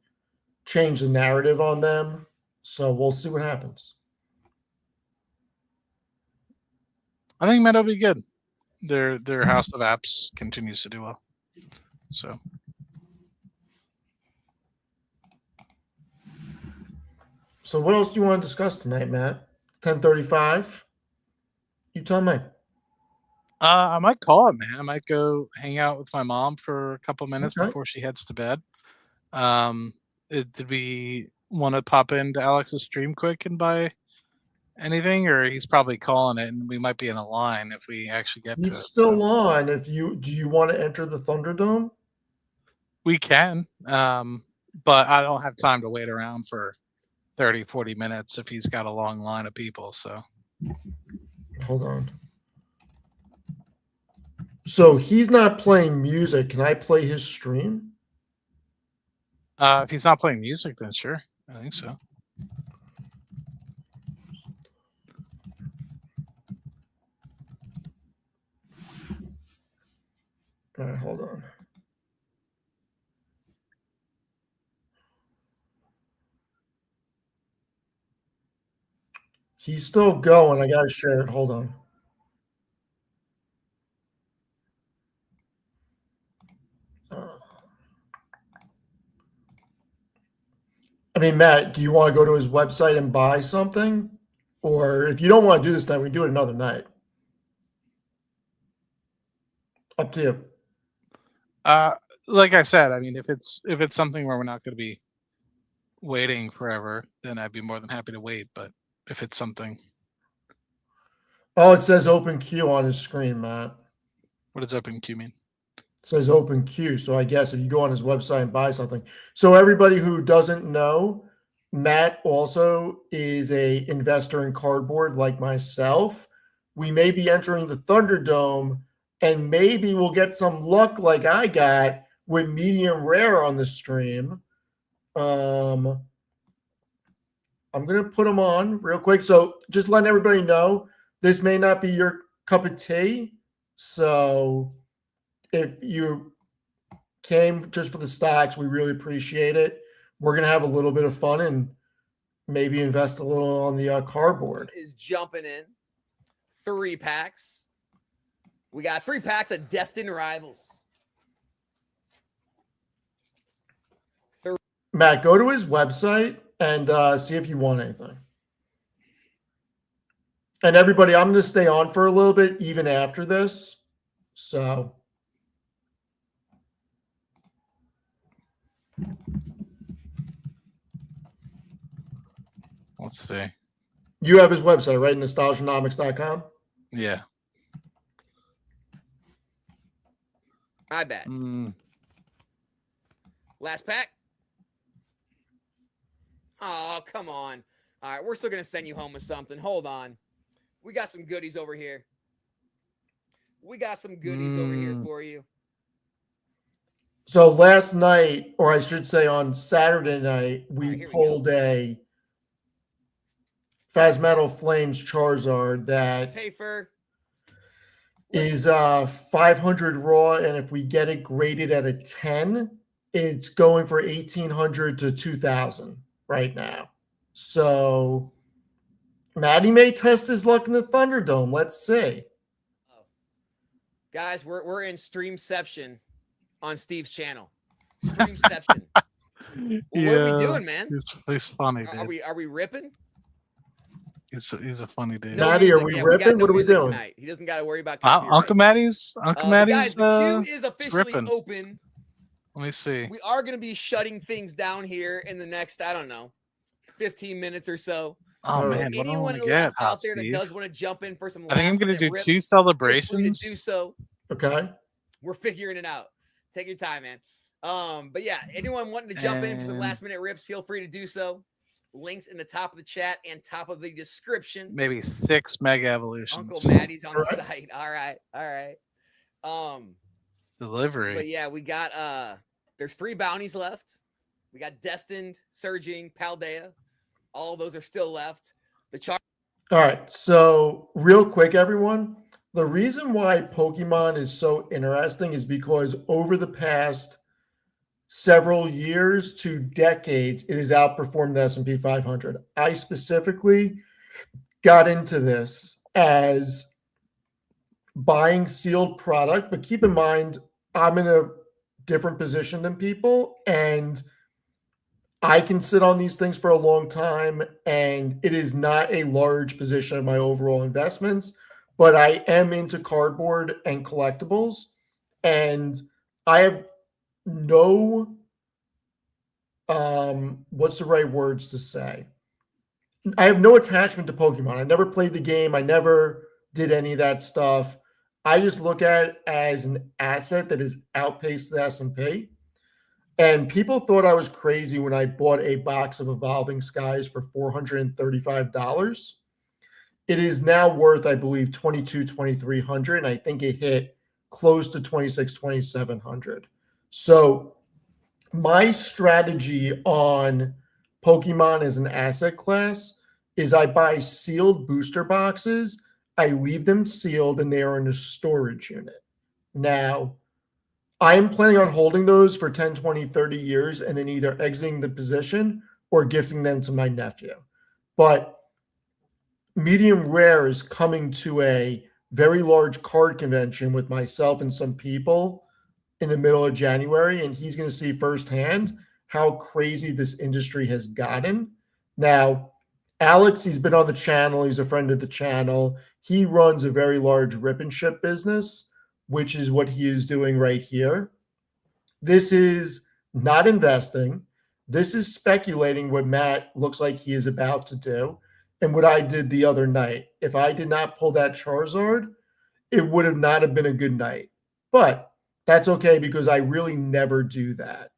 [SPEAKER 1] change the narrative on them. So we'll see what happens.
[SPEAKER 2] I think Meta will be good. Their house of apps continues to do well. So
[SPEAKER 1] So what else do you want to discuss tonight, Matt? 10:35. You tell me.
[SPEAKER 2] I might call it, man. I might go hang out with my mom for a couple minutes
[SPEAKER 1] Okay.
[SPEAKER 2] before she heads to bed. Did we want to pop into Alex's stream quick and buy anything, or he's probably calling it, and we might be in a line if we actually get to
[SPEAKER 1] He's
[SPEAKER 2] it.
[SPEAKER 1] still on. Do you want to enter the Thunderdome?
[SPEAKER 2] We can, but I don't have time to wait around for 30, 40 minutes if he's got a long line of people. So
[SPEAKER 1] Hold on. So he's not playing music. Can I play his stream?
[SPEAKER 2] if he's not playing music, then sure, I think so.
[SPEAKER 1] All right, hold on. He's still going. I gotta share it. Hold on. I mean, Matt, do you want to go to his website and buy something? Or if you don't want to do this night, we do it another night. Up to you.
[SPEAKER 2] Like I said, I mean, if it's something where we're not going to be waiting forever, then I'd be more than happy to wait. But if it's something,
[SPEAKER 1] Oh, it says open queue on his screen, Matt.
[SPEAKER 2] what does open queue mean?
[SPEAKER 1] It says open queue. So I guess if you go on his website and buy something. So everybody who doesn't know, Matt also is a investor in cardboard like myself. We may be entering the Thunderdome, and maybe we'll get some luck like I got with medium rare on the stream. I'm gonna put them on real quick. So just letting everybody know, this may not be your cup of tea. So if you came just for the stocks, we really appreciate it. We're gonna have a little bit of fun and maybe invest a little on the cardboard.
[SPEAKER 3] Is jumping in 3 packs. We got 3 packs of Destined Rivals.
[SPEAKER 1] Matt, go to his website and see if you want anything. And everybody, I'm going to stay on for a little bit even after this. So
[SPEAKER 2] Let's see.
[SPEAKER 1] you have his website, right? Nostalgianomics.com.
[SPEAKER 2] Yeah.
[SPEAKER 3] I bet. Last pack. Oh, come on. All right, we're still going to send you home with something. Hold on. We got some goodies over here. We got some goodies over here for you.
[SPEAKER 1] So last night, or I should say on Saturday night, we
[SPEAKER 3] we
[SPEAKER 1] pulled a Phasmetal Flames Charizard that
[SPEAKER 3] Tafer.
[SPEAKER 1] is 500 raw, and if we get it graded at a 10, it's going for 1,800 to 2,000 right now. So Maddie may test his luck in the Thunderdome. Let's see.
[SPEAKER 3] Guys, we're in Streamception on Steve's channel. Streamception. What are we doing, man?
[SPEAKER 2] He's funny, dude.
[SPEAKER 3] Are we ripping?
[SPEAKER 2] He's a funny dude.
[SPEAKER 3] No
[SPEAKER 1] Maddie, are
[SPEAKER 3] music.
[SPEAKER 1] we
[SPEAKER 3] Yeah,
[SPEAKER 1] ripping?
[SPEAKER 3] got no
[SPEAKER 1] What are we
[SPEAKER 3] music
[SPEAKER 1] doing?
[SPEAKER 3] tonight. He doesn't got to worry about copyright.
[SPEAKER 2] Uncle Maddie's
[SPEAKER 3] guys, the queue is officially
[SPEAKER 2] ripping.
[SPEAKER 3] open.
[SPEAKER 2] Let me see.
[SPEAKER 3] We are going to be shutting things down here in the next, I don't know, 15 minutes or so.
[SPEAKER 2] Oh
[SPEAKER 1] So
[SPEAKER 2] man, what do I
[SPEAKER 3] anyone
[SPEAKER 2] want to get?
[SPEAKER 3] out there
[SPEAKER 2] Steve?
[SPEAKER 3] that does want to jump in for some,
[SPEAKER 2] I think I'm going to do
[SPEAKER 3] rips,
[SPEAKER 2] 2
[SPEAKER 3] feel free
[SPEAKER 2] celebrations.
[SPEAKER 3] to do so.
[SPEAKER 1] Okay.
[SPEAKER 3] We're figuring it out. Take your time, man. But yeah, anyone wanting to jump in for some last minute rips, feel free to do so. Links in the top of the chat and top of the description.
[SPEAKER 2] Maybe 6 Mega Evolutions.
[SPEAKER 3] Uncle Maddie's on the site. All right.
[SPEAKER 2] Delivery.
[SPEAKER 3] But yeah, we got there's 3 bounties left. We got Destined, Surging, Paldea. All of those are still left.
[SPEAKER 1] All right. So real quick, everyone, the reason why Pokemon is so interesting is because over the past several years to decades, it has outperformed the S&P 500. I specifically got into this as buying sealed product, but keep in mind, I'm in a different position than people, and I can sit on these things for a long time, and it is not a large position of my overall investments, but I am into cardboard and collectibles, and I have no what's the right words to say? I have no attachment to Pokemon. I never played the game. I never did any of that stuff. I just look at it as an asset that has outpaced the S&P. And people thought I was crazy when I bought a box of Evolving Skies for $435. It is now worth, I believe, 2300, and I think it hit close to 2700. So my strategy on Pokemon as an asset class is I buy sealed booster boxes. I leave them sealed and they are in a storage unit. Now, I am planning on holding those for 10, 20, 30 years and then either exiting the position or gifting them to my nephew. But Medium Rare is coming to a very large card convention with myself and some people in the middle of January, and he's going to see firsthand how crazy this industry has gotten. Now, Alex, he's been on the channel. He's a friend of the channel. He runs a very large rip and ship business, which is what he is doing right here. This is not investing. This is speculating what Matt looks like he is about to do and what I did the other night. If I did not pull that Charizard, it would have not have been a good night. But that's okay because I really never do that.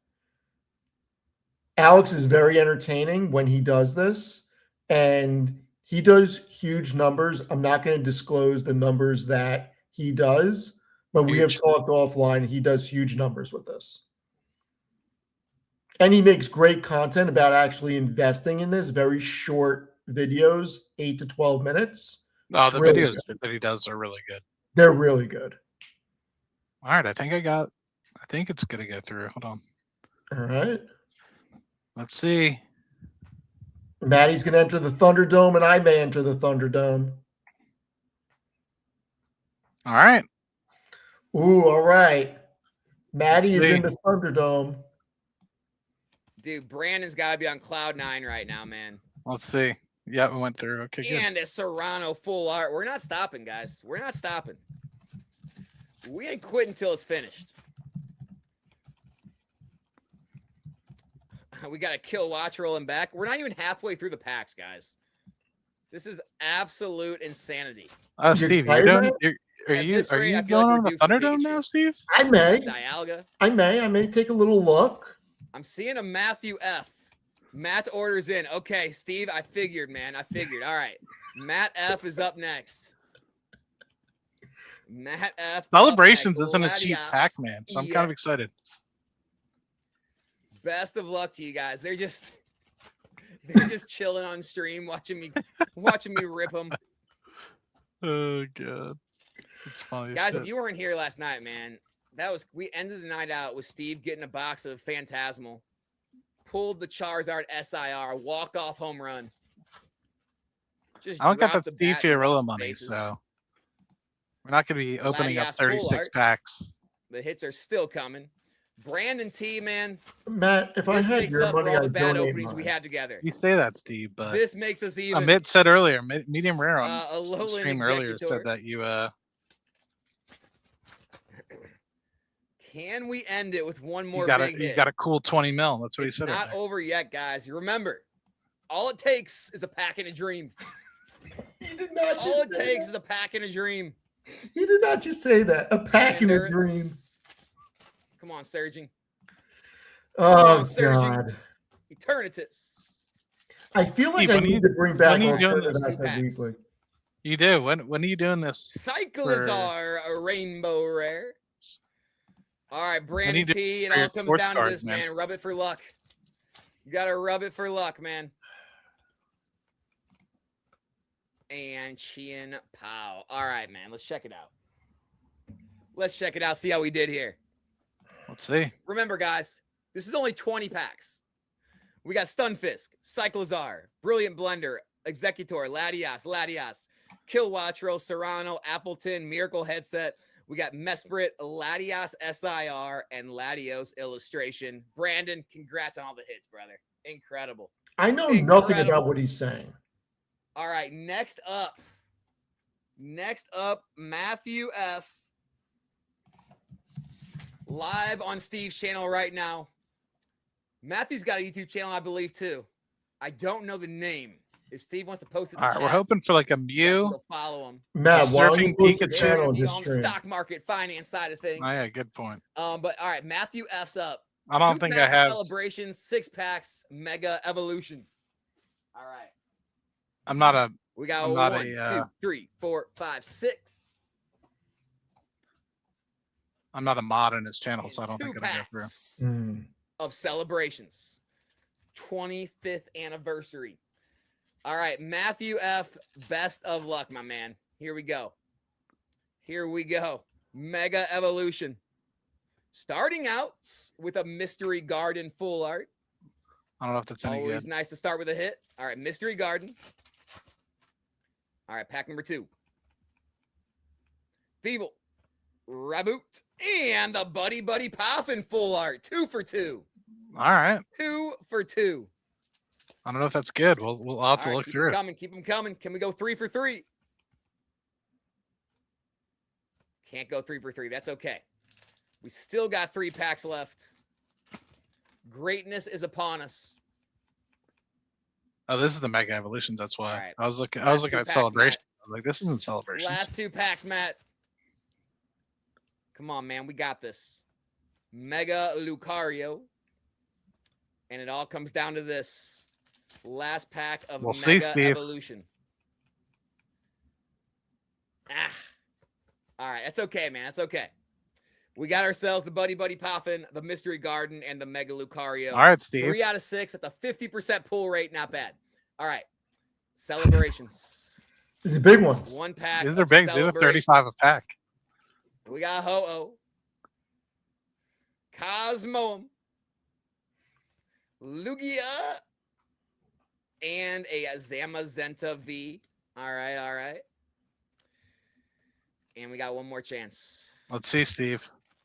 [SPEAKER 1] Alex is very entertaining when he does this, and he does huge numbers. I'm not going to disclose the numbers that he does, but we have talked offline. He does huge numbers with this. And he makes great content about actually investing in this, very short videos, 8 to 12 minutes.
[SPEAKER 2] Oh, the
[SPEAKER 1] really
[SPEAKER 2] videos
[SPEAKER 1] good.
[SPEAKER 2] that he does are really good.
[SPEAKER 1] They're really good.
[SPEAKER 2] All right, I think it's going to go through. Hold on.
[SPEAKER 1] All right.
[SPEAKER 2] Let's see.
[SPEAKER 1] Maddie's going to enter the Thunderdome, and I may enter the Thunderdome.
[SPEAKER 2] All right.
[SPEAKER 1] Ooh, all right. Maddie is in the Thunderdome.
[SPEAKER 3] Dude, Brandon's got to be on cloud 9 right now, man.
[SPEAKER 2] Let's see. Yeah, we went through. Okay, good.
[SPEAKER 3] And a Serrano full art. We're not stopping, guys. We're not stopping. We ain't quitting until it's finished. We got a kill watch rolling back. We're not even halfway through the packs, guys. This is absolute insanity.
[SPEAKER 2] Steve, are you going on the Thunderdome now, Steve?
[SPEAKER 1] I may.
[SPEAKER 3] Dialga.
[SPEAKER 1] I may take a little look.
[SPEAKER 3] I'm seeing a Matthew F. Matt's orders in. Okay, Steve, I figured, man. I figured. All right. Matt F is up next. Matt F.
[SPEAKER 2] Celebrations isn't a cheap pack, man. So I'm kind of excited.
[SPEAKER 3] Best of luck to you guys. They're just chilling on stream, watching me rip them.
[SPEAKER 2] Oh god, it's funny,
[SPEAKER 3] guys. If you weren't here last night, man, we ended the night out with Steve getting a box of Phantasmal, pulled the Charizard SIR, walk off home run.
[SPEAKER 2] I don't got that Steve Fiorillo money, so we're not going to be opening up 36 packs.
[SPEAKER 3] The hits are still coming. Brandon T, man.
[SPEAKER 1] Matt, if I had your money,
[SPEAKER 3] all the
[SPEAKER 1] I'd
[SPEAKER 3] bad
[SPEAKER 1] donate
[SPEAKER 3] openings
[SPEAKER 1] mine.
[SPEAKER 3] we had together.
[SPEAKER 2] You say that, Steve, but
[SPEAKER 3] this makes us even.
[SPEAKER 2] Amit said earlier, medium rare on
[SPEAKER 3] Alolan
[SPEAKER 2] stream earlier said that you.
[SPEAKER 3] Can we end it with one more
[SPEAKER 2] big hit? You got a cool 20 mil. That's what he said.
[SPEAKER 3] It's not over yet, guys. You remember, all it takes is a pack and a dream.
[SPEAKER 1] He did not.
[SPEAKER 3] All it takes is a pack and a dream.
[SPEAKER 1] He did not just say that. A pack and a dream.
[SPEAKER 3] Come on, Surging.
[SPEAKER 1] Oh, God.
[SPEAKER 3] Eternatus.
[SPEAKER 1] I feel like I need to bring back weekly.
[SPEAKER 2] You do. When are you doing this?
[SPEAKER 3] Cyclizar, a rainbow rare. All right, Brandon T. It all comes down to this, man. Rub it for luck. You got to rub it for luck, man. And Chien Pao. All right, man. Let's check it out. Let's check it out. See how we did here.
[SPEAKER 2] Let's see.
[SPEAKER 3] Remember, guys, this is only 20 packs. We got Stunfisk, Cyclizar, Brilliant Blender, Executor, Latias, Kilwattrel, Serrano, Appleton, Miracle Headset. We got Mesprit, Latios SIR, and Latios Illustration. Brandon, congrats on all the hits, brother. Incredible.
[SPEAKER 1] I know nothing about what he's saying.
[SPEAKER 3] All right, next up, Matthew F. Live on Steve's channel right now. Matthew's got a YouTube channel, I believe, too. I don't know the name. If Steve wants to post it in the chat,
[SPEAKER 2] we're hoping for like a Mew.
[SPEAKER 3] go follow him.
[SPEAKER 1] Matt, why don't you
[SPEAKER 2] Surfing
[SPEAKER 1] post your
[SPEAKER 2] Pikachu.
[SPEAKER 1] channel in
[SPEAKER 3] On
[SPEAKER 1] this
[SPEAKER 3] the
[SPEAKER 1] stream?
[SPEAKER 3] stock market finance side of things.
[SPEAKER 2] Oh, yeah, good point.
[SPEAKER 3] But all right, Matthew F's up.
[SPEAKER 2] I don't
[SPEAKER 3] 2
[SPEAKER 2] think I
[SPEAKER 3] packs of
[SPEAKER 2] have.
[SPEAKER 3] Celebrations, 6 packs, Mega Evolution. All right.
[SPEAKER 2] I'm not a.
[SPEAKER 3] We got
[SPEAKER 2] I'm not
[SPEAKER 3] 1,
[SPEAKER 2] a,
[SPEAKER 3] 2, 3, 4, 5, 6.
[SPEAKER 2] I'm not a mod on his channel, so I don't
[SPEAKER 3] 2
[SPEAKER 2] think it'll go through.
[SPEAKER 3] packs
[SPEAKER 1] Mm.
[SPEAKER 3] of Celebrations. 25th anniversary. All right, Matthew F. Best of luck, my man. Here we go. Mega Evolution. Starting out with a Mystery Garden full art.
[SPEAKER 2] I don't know if that's any
[SPEAKER 3] Always
[SPEAKER 2] good.
[SPEAKER 3] nice to start with a hit. All right, Mystery Garden. All right, pack number 2. Feeble, Raboot, and the Buddy Poffin full art. 2 for 2.
[SPEAKER 2] All right.
[SPEAKER 3] 2 for 2.
[SPEAKER 2] I don't know if that's good. We'll have to look through it.
[SPEAKER 3] Keep them coming. Can we go 3 for 3? Can't go 3 for 3. That's okay. We still got 3 packs left. Greatness is upon us.
[SPEAKER 2] Oh, this is the Mega Evolutions. That's why.
[SPEAKER 3] All right.
[SPEAKER 2] I was looking
[SPEAKER 3] Last 2
[SPEAKER 2] at
[SPEAKER 3] packs,
[SPEAKER 2] Celebration. I was like, this isn't Celebration.
[SPEAKER 3] Last 2 packs, Matt. Come on, man. We got this. Mega Lucario. And it all comes down to this. Last pack of
[SPEAKER 2] We'll see,
[SPEAKER 3] Mega
[SPEAKER 2] Steve.
[SPEAKER 3] Evolution. All right. That's okay, man. That's okay. We got ourselves the Buddy Poffin, the Mystery Garden, and the Mega Lucario.
[SPEAKER 2] All right, Steve.
[SPEAKER 3] 3 out of 6 at the 50% pull rate. Not bad. All right. Celebrations.
[SPEAKER 1] The big ones.
[SPEAKER 3] 1 pack.
[SPEAKER 2] These are
[SPEAKER 3] of
[SPEAKER 2] big. These are 35 a pack.
[SPEAKER 3] We got Ho-Oh. Cosmoem. Lugia. And a Zamazenta V. All right. And we got one more chance.
[SPEAKER 2] Let's see, Steve.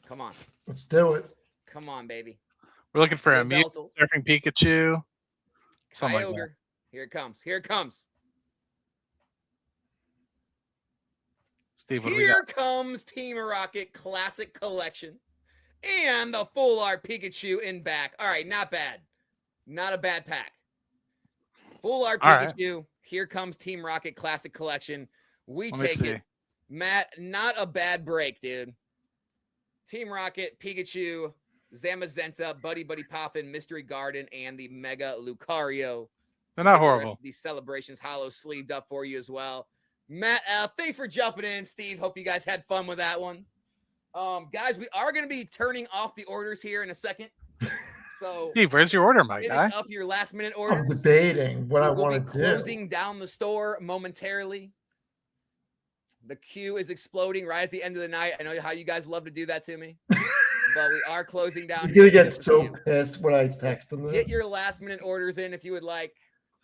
[SPEAKER 3] Come on.
[SPEAKER 1] Let's do it.
[SPEAKER 3] Come on, baby.
[SPEAKER 2] We're looking for a Mew,
[SPEAKER 3] Veltal.
[SPEAKER 2] Surfing Pikachu. Something like that.
[SPEAKER 3] Kyogre. Here it comes. Here it comes.
[SPEAKER 2] Steve, what do we
[SPEAKER 3] Here
[SPEAKER 2] got?
[SPEAKER 3] comes Team Rocket Classic Collection. And the full art Pikachu in back. All right, not bad. Not a bad pack. Full art
[SPEAKER 2] All right.
[SPEAKER 3] Pikachu. Here comes Team Rocket Classic Collection. We
[SPEAKER 2] Let me
[SPEAKER 3] take
[SPEAKER 2] see.
[SPEAKER 3] it. Matt, not a bad break, dude. Team Rocket, Pikachu, Zamazenta, Buddy Poffin, Mystery Garden, and the Mega Lucario.
[SPEAKER 2] They're not
[SPEAKER 3] Get the rest
[SPEAKER 2] horrible.
[SPEAKER 3] of these Celebrations hollow sleeved up for you as well. Matt F., thanks for jumping in. Steve, hope you guys had fun with that one. Guys, we are going to be turning off the orders here in a second. So
[SPEAKER 2] Steve, where's your order, my guy?
[SPEAKER 3] finish up your last minute
[SPEAKER 1] I'm
[SPEAKER 3] orders.
[SPEAKER 1] debating what I
[SPEAKER 3] We'll
[SPEAKER 1] want
[SPEAKER 3] be
[SPEAKER 1] to do.
[SPEAKER 3] closing down the store momentarily. The queue is exploding right at the end of the night. I know how you guys love to do that to me, but we are closing down.
[SPEAKER 1] He's gonna
[SPEAKER 3] here in
[SPEAKER 1] get
[SPEAKER 3] just a
[SPEAKER 1] so
[SPEAKER 3] few.
[SPEAKER 1] pissed when I text him.
[SPEAKER 3] Get
[SPEAKER 1] This.
[SPEAKER 3] your last minute orders in if you would like.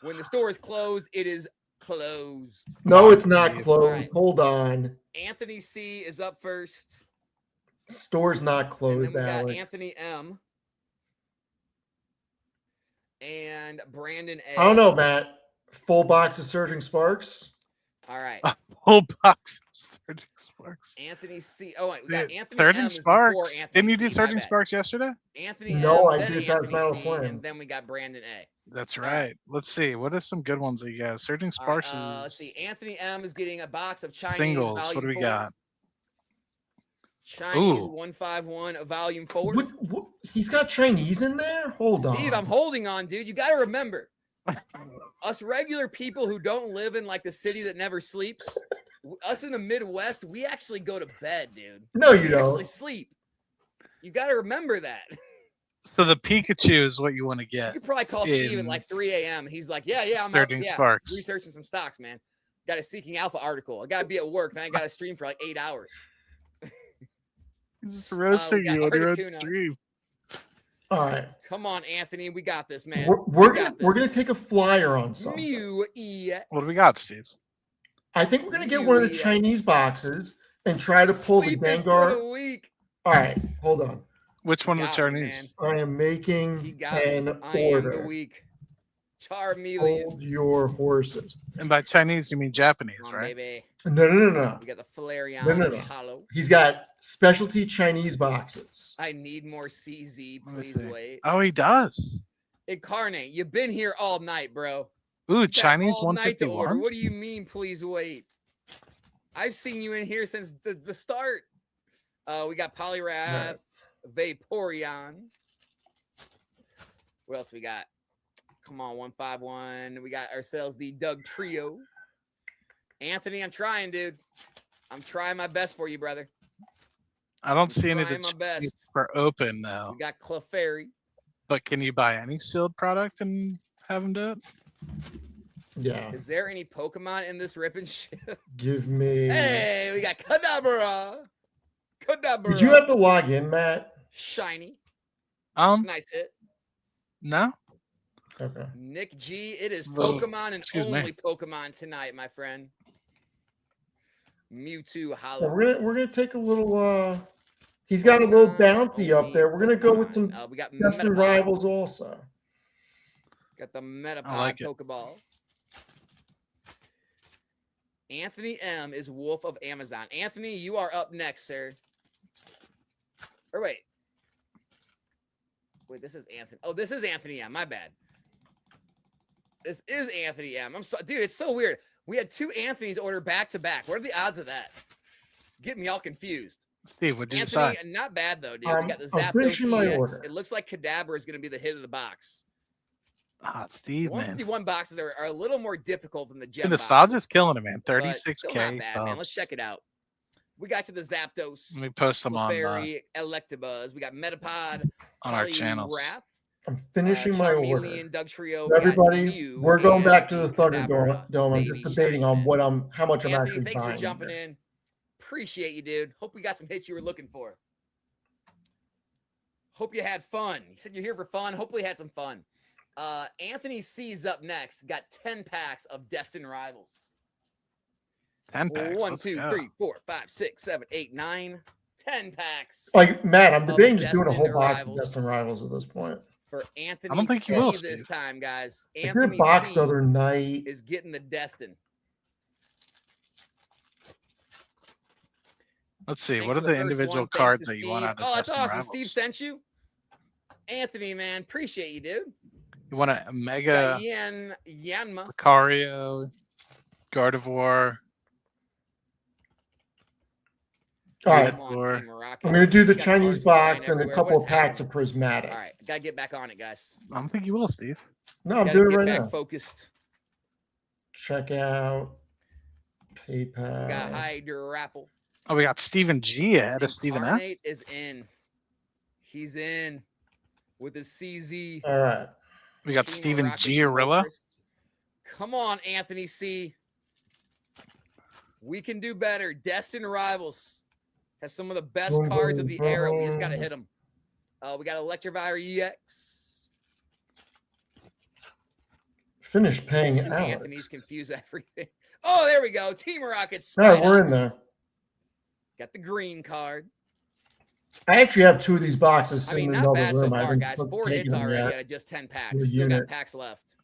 [SPEAKER 3] When the store is closed, it is closed.
[SPEAKER 1] No, it's not
[SPEAKER 2] All
[SPEAKER 1] closed.
[SPEAKER 3] right.
[SPEAKER 1] Hold on.
[SPEAKER 3] Anthony C is up first.
[SPEAKER 1] Store's not
[SPEAKER 3] And then
[SPEAKER 1] closed,
[SPEAKER 3] we got
[SPEAKER 1] Alex.
[SPEAKER 3] Anthony M. And Brandon A.
[SPEAKER 1] I don't know, Matt. Full box of Surging Sparks.
[SPEAKER 3] All right.
[SPEAKER 2] Whole box of Surging Sparks.
[SPEAKER 3] Anthony C. Oh, wait, we got Anthony
[SPEAKER 2] Surging
[SPEAKER 3] M is before
[SPEAKER 2] Sparks.
[SPEAKER 3] Anthony
[SPEAKER 2] Didn't you
[SPEAKER 3] C,
[SPEAKER 2] do
[SPEAKER 3] my
[SPEAKER 2] Surging
[SPEAKER 3] bad.
[SPEAKER 2] Sparks yesterday?
[SPEAKER 3] Anthony
[SPEAKER 1] No,
[SPEAKER 3] M,
[SPEAKER 1] I
[SPEAKER 3] then
[SPEAKER 1] did that
[SPEAKER 3] Anthony
[SPEAKER 1] Battle
[SPEAKER 3] C,
[SPEAKER 1] Plans.
[SPEAKER 3] and then we got Brandon A.
[SPEAKER 2] That's
[SPEAKER 3] All
[SPEAKER 2] right.
[SPEAKER 3] right.
[SPEAKER 2] Let's see. What are some good ones that you guys? Surging
[SPEAKER 3] All right,
[SPEAKER 2] Sparks
[SPEAKER 3] let's
[SPEAKER 2] is
[SPEAKER 3] see. Anthony M is getting a box of Chinese
[SPEAKER 2] singles. What
[SPEAKER 3] Volume
[SPEAKER 2] do we
[SPEAKER 3] 4.
[SPEAKER 2] got?
[SPEAKER 3] Chinese
[SPEAKER 2] Ooh.
[SPEAKER 3] 151 Volume 4.
[SPEAKER 1] What, he's got Chinese in there? Hold on.
[SPEAKER 3] Steve, I'm holding on, dude. You got to remember, us regular people who don't live in like the city that never sleeps, us in the Midwest, we actually go to bed, dude.
[SPEAKER 1] No, you
[SPEAKER 3] We actually
[SPEAKER 1] don't.
[SPEAKER 3] sleep. You got to remember that.
[SPEAKER 2] So the Pikachu is what you want to
[SPEAKER 3] You
[SPEAKER 2] get.
[SPEAKER 3] could probably call Steve at
[SPEAKER 2] In
[SPEAKER 3] like 3 a.m. He's like, yeah, I'm
[SPEAKER 2] Surging
[SPEAKER 3] up, yeah,
[SPEAKER 2] Sparks.
[SPEAKER 3] researching some stocks, man. Got a Seeking Alpha article. I got to be at work, and I got to stream for like 8 hours.
[SPEAKER 2] He's just roasting
[SPEAKER 3] got
[SPEAKER 2] you on your own
[SPEAKER 3] Articuno.
[SPEAKER 2] stream.
[SPEAKER 1] All right.
[SPEAKER 3] Come on, Anthony. We got this, man.
[SPEAKER 1] We're
[SPEAKER 3] We got
[SPEAKER 1] gonna
[SPEAKER 3] this.
[SPEAKER 1] take a flyer on something.
[SPEAKER 3] Mew E.
[SPEAKER 2] What do we got, Steve?
[SPEAKER 1] I think we're gonna get one of the
[SPEAKER 3] Mew EX.
[SPEAKER 1] Chinese boxes, and try to pull the
[SPEAKER 3] Sleepest for
[SPEAKER 1] Gengar.
[SPEAKER 3] the week.
[SPEAKER 1] All right, hold on.
[SPEAKER 2] Which one of the
[SPEAKER 3] Got me,
[SPEAKER 2] Chinese?
[SPEAKER 1] I am
[SPEAKER 3] He
[SPEAKER 1] making
[SPEAKER 3] got me.
[SPEAKER 1] an
[SPEAKER 3] I am the
[SPEAKER 1] order.
[SPEAKER 3] week. Charmeleon.
[SPEAKER 1] Hold your horses.
[SPEAKER 2] And by Chinese, you mean Japanese,
[SPEAKER 3] Come on,
[SPEAKER 2] right?
[SPEAKER 3] baby.
[SPEAKER 1] No.
[SPEAKER 3] We got the Flareon.
[SPEAKER 1] No.
[SPEAKER 3] Hollow.
[SPEAKER 1] He's got specialty Chinese boxes.
[SPEAKER 3] I need more CZ.
[SPEAKER 2] Let me
[SPEAKER 3] Please
[SPEAKER 2] see.
[SPEAKER 3] wait.
[SPEAKER 2] Oh, he does.
[SPEAKER 3] Incarnate, you've been here all night, bro.
[SPEAKER 2] Ooh,
[SPEAKER 3] You've got
[SPEAKER 2] Chinese
[SPEAKER 3] all night to order.
[SPEAKER 2] 151.
[SPEAKER 3] What do you mean, please wait? I've seen you in here since the start. We got Poliwrath, Vaporeon. What else we got? Come on, 151. We got ourselves the Doug Trio. Anthony, I'm trying, dude. I'm trying my best for you, brother.
[SPEAKER 2] I don't see any of
[SPEAKER 3] trying my
[SPEAKER 2] the
[SPEAKER 3] best.
[SPEAKER 2] Chinese for open though.
[SPEAKER 3] We got Clefairy.
[SPEAKER 2] But can you buy any sealed product and have him do it?
[SPEAKER 1] Yeah.
[SPEAKER 3] Is there any Pokemon in this rip and shit?
[SPEAKER 1] Give me.
[SPEAKER 3] Hey, we got Kadabra.
[SPEAKER 1] Did you have to log in, Matt?
[SPEAKER 3] Shiny.
[SPEAKER 2] Nice
[SPEAKER 3] hit.
[SPEAKER 2] No.
[SPEAKER 1] Okay.
[SPEAKER 3] Nick G, it is
[SPEAKER 2] Well,
[SPEAKER 3] Pokemon and
[SPEAKER 2] excuse me.
[SPEAKER 3] only Pokemon tonight, my friend. Mewtwo
[SPEAKER 1] So
[SPEAKER 3] Hollow.
[SPEAKER 1] we're gonna take a little. He's got a little bounty up there. We're gonna go with some
[SPEAKER 3] We got
[SPEAKER 1] Destin
[SPEAKER 3] Metapod.
[SPEAKER 1] rivals also.
[SPEAKER 3] Got the Metapod
[SPEAKER 2] like it.
[SPEAKER 3] Pokeball. Anthony M is Wolf of Amazon. Anthony, you are up next, sir. Or wait. Wait, this is Anthony. Oh, this is Anthony M. My bad. This is Anthony M. I'm sorry, dude. It's so weird. We had two Anthony's order back to back. What are the odds of that? Get me all confused.
[SPEAKER 2] Steve, what'd you
[SPEAKER 3] Anthony,
[SPEAKER 2] decide?
[SPEAKER 3] not bad though, dude. We got the
[SPEAKER 1] I'm finishing my
[SPEAKER 3] Zapdos EX.
[SPEAKER 1] order.
[SPEAKER 3] It looks like Kadabra is going to be the hit of the box.
[SPEAKER 2] Ah,
[SPEAKER 3] The
[SPEAKER 2] Steve, man.
[SPEAKER 3] 151 boxes are a little more difficult than the
[SPEAKER 2] The
[SPEAKER 3] gem boxes,
[SPEAKER 2] nostalgia's killing it, man.
[SPEAKER 3] but still
[SPEAKER 2] 36K
[SPEAKER 3] not bad,
[SPEAKER 2] stuff.
[SPEAKER 3] man. Let's check it out. We got to the Zapdos,
[SPEAKER 2] Let me post them on
[SPEAKER 3] Clefairy, Electabuzz. We got Metapod,
[SPEAKER 2] our channels.
[SPEAKER 3] Poliwrath,
[SPEAKER 1] I'm finishing my order.
[SPEAKER 3] Charmeleon, Doug Trio.
[SPEAKER 1] So everybody,
[SPEAKER 3] Mew,
[SPEAKER 1] we're going
[SPEAKER 3] and
[SPEAKER 1] back to the
[SPEAKER 3] Kadabra,
[SPEAKER 1] Thunderdome. I'm
[SPEAKER 3] baby
[SPEAKER 1] just debating on
[SPEAKER 3] shiny.
[SPEAKER 1] how much I'm
[SPEAKER 3] Anthony,
[SPEAKER 1] actually
[SPEAKER 3] thanks
[SPEAKER 1] buying.
[SPEAKER 3] for jumping
[SPEAKER 1] here.
[SPEAKER 3] in. Appreciate you, dude. Hope we got some hits you were looking for. Hope you had fun. You said you're here for fun. Hopefully you had some fun. Anthony C's up next. Got 10 packs of Destin Rivals.
[SPEAKER 2] 10 packs.
[SPEAKER 3] 1,
[SPEAKER 2] let's
[SPEAKER 3] 2,
[SPEAKER 2] go.
[SPEAKER 3] 3, 4, 5, 6, 7, 8, 9. 10 packs
[SPEAKER 1] Like Matt, I'm
[SPEAKER 3] of
[SPEAKER 1] debating just doing a
[SPEAKER 3] Destin
[SPEAKER 1] whole box of
[SPEAKER 3] Arrivals.
[SPEAKER 1] Destin rivals at this point.
[SPEAKER 3] for Anthony
[SPEAKER 2] I don't think
[SPEAKER 3] C
[SPEAKER 2] you will,
[SPEAKER 3] this
[SPEAKER 2] Steve.
[SPEAKER 3] time, guys.
[SPEAKER 1] If you're
[SPEAKER 3] Anthony
[SPEAKER 1] boxed
[SPEAKER 3] C
[SPEAKER 1] the other night,
[SPEAKER 3] is getting the Destin.
[SPEAKER 2] Let's see.
[SPEAKER 3] Thanks
[SPEAKER 2] What are
[SPEAKER 3] for
[SPEAKER 2] the
[SPEAKER 3] first
[SPEAKER 2] individual
[SPEAKER 3] one. Thanks
[SPEAKER 2] cards
[SPEAKER 3] to
[SPEAKER 2] that you
[SPEAKER 3] Steve.
[SPEAKER 2] want out of
[SPEAKER 3] Oh, that's
[SPEAKER 2] Destin
[SPEAKER 3] awesome.
[SPEAKER 2] Rivals?
[SPEAKER 3] Steve sent you. Anthony, man, appreciate you, dude.
[SPEAKER 2] You want a
[SPEAKER 3] Got
[SPEAKER 2] Mega
[SPEAKER 3] Yanma.
[SPEAKER 2] Lucario, Gardevoir.
[SPEAKER 1] all right,
[SPEAKER 3] Come on,
[SPEAKER 2] Or-
[SPEAKER 3] Team Morocco.
[SPEAKER 1] I'm going to do the
[SPEAKER 3] Got
[SPEAKER 1] Chinese
[SPEAKER 3] cards flying
[SPEAKER 1] box and a
[SPEAKER 3] everywhere.
[SPEAKER 1] couple
[SPEAKER 3] What
[SPEAKER 1] of
[SPEAKER 3] is
[SPEAKER 1] packs of
[SPEAKER 3] happening?
[SPEAKER 1] prismatic.
[SPEAKER 3] All right, gotta get back on it, guys.
[SPEAKER 2] I don't think you will, Steve.
[SPEAKER 1] No, I'm
[SPEAKER 3] Gotta
[SPEAKER 1] doing it
[SPEAKER 3] get
[SPEAKER 1] right
[SPEAKER 3] back
[SPEAKER 1] now.
[SPEAKER 3] focused.
[SPEAKER 1] Check out
[SPEAKER 3] We got
[SPEAKER 1] PayPal.
[SPEAKER 3] Hydrapple.
[SPEAKER 2] Oh, we got Steven G ahead of Steven F.
[SPEAKER 3] Incarnate is in. He's in with his CZ.
[SPEAKER 1] All right.
[SPEAKER 2] We got
[SPEAKER 3] Team
[SPEAKER 2] Steven
[SPEAKER 3] Morocco,
[SPEAKER 2] G Arilla.
[SPEAKER 3] Moltres. Come on, Anthony C. We can do better. Destin Rivals has some of the best
[SPEAKER 1] Boom,
[SPEAKER 3] cards of
[SPEAKER 1] boom,
[SPEAKER 3] the era. We just
[SPEAKER 1] boom.
[SPEAKER 3] got to hit them. We got Electivire EX.
[SPEAKER 1] Finish paying
[SPEAKER 3] Two
[SPEAKER 1] Alex.
[SPEAKER 3] Anthony's confuse everything. Oh, there we go. Team Rockets.
[SPEAKER 1] All right, we're in there.
[SPEAKER 3] Got the green card.
[SPEAKER 1] I actually have two of these boxes
[SPEAKER 3] I
[SPEAKER 1] sitting
[SPEAKER 3] mean,
[SPEAKER 1] in
[SPEAKER 3] not
[SPEAKER 1] another
[SPEAKER 3] bad so
[SPEAKER 1] room. I
[SPEAKER 3] far,
[SPEAKER 1] haven't
[SPEAKER 3] guys. 4
[SPEAKER 1] taken
[SPEAKER 3] hits
[SPEAKER 1] them
[SPEAKER 3] already
[SPEAKER 1] yet.
[SPEAKER 3] out of just 10
[SPEAKER 1] The
[SPEAKER 3] packs. Still got
[SPEAKER 1] unit.
[SPEAKER 3] packs left.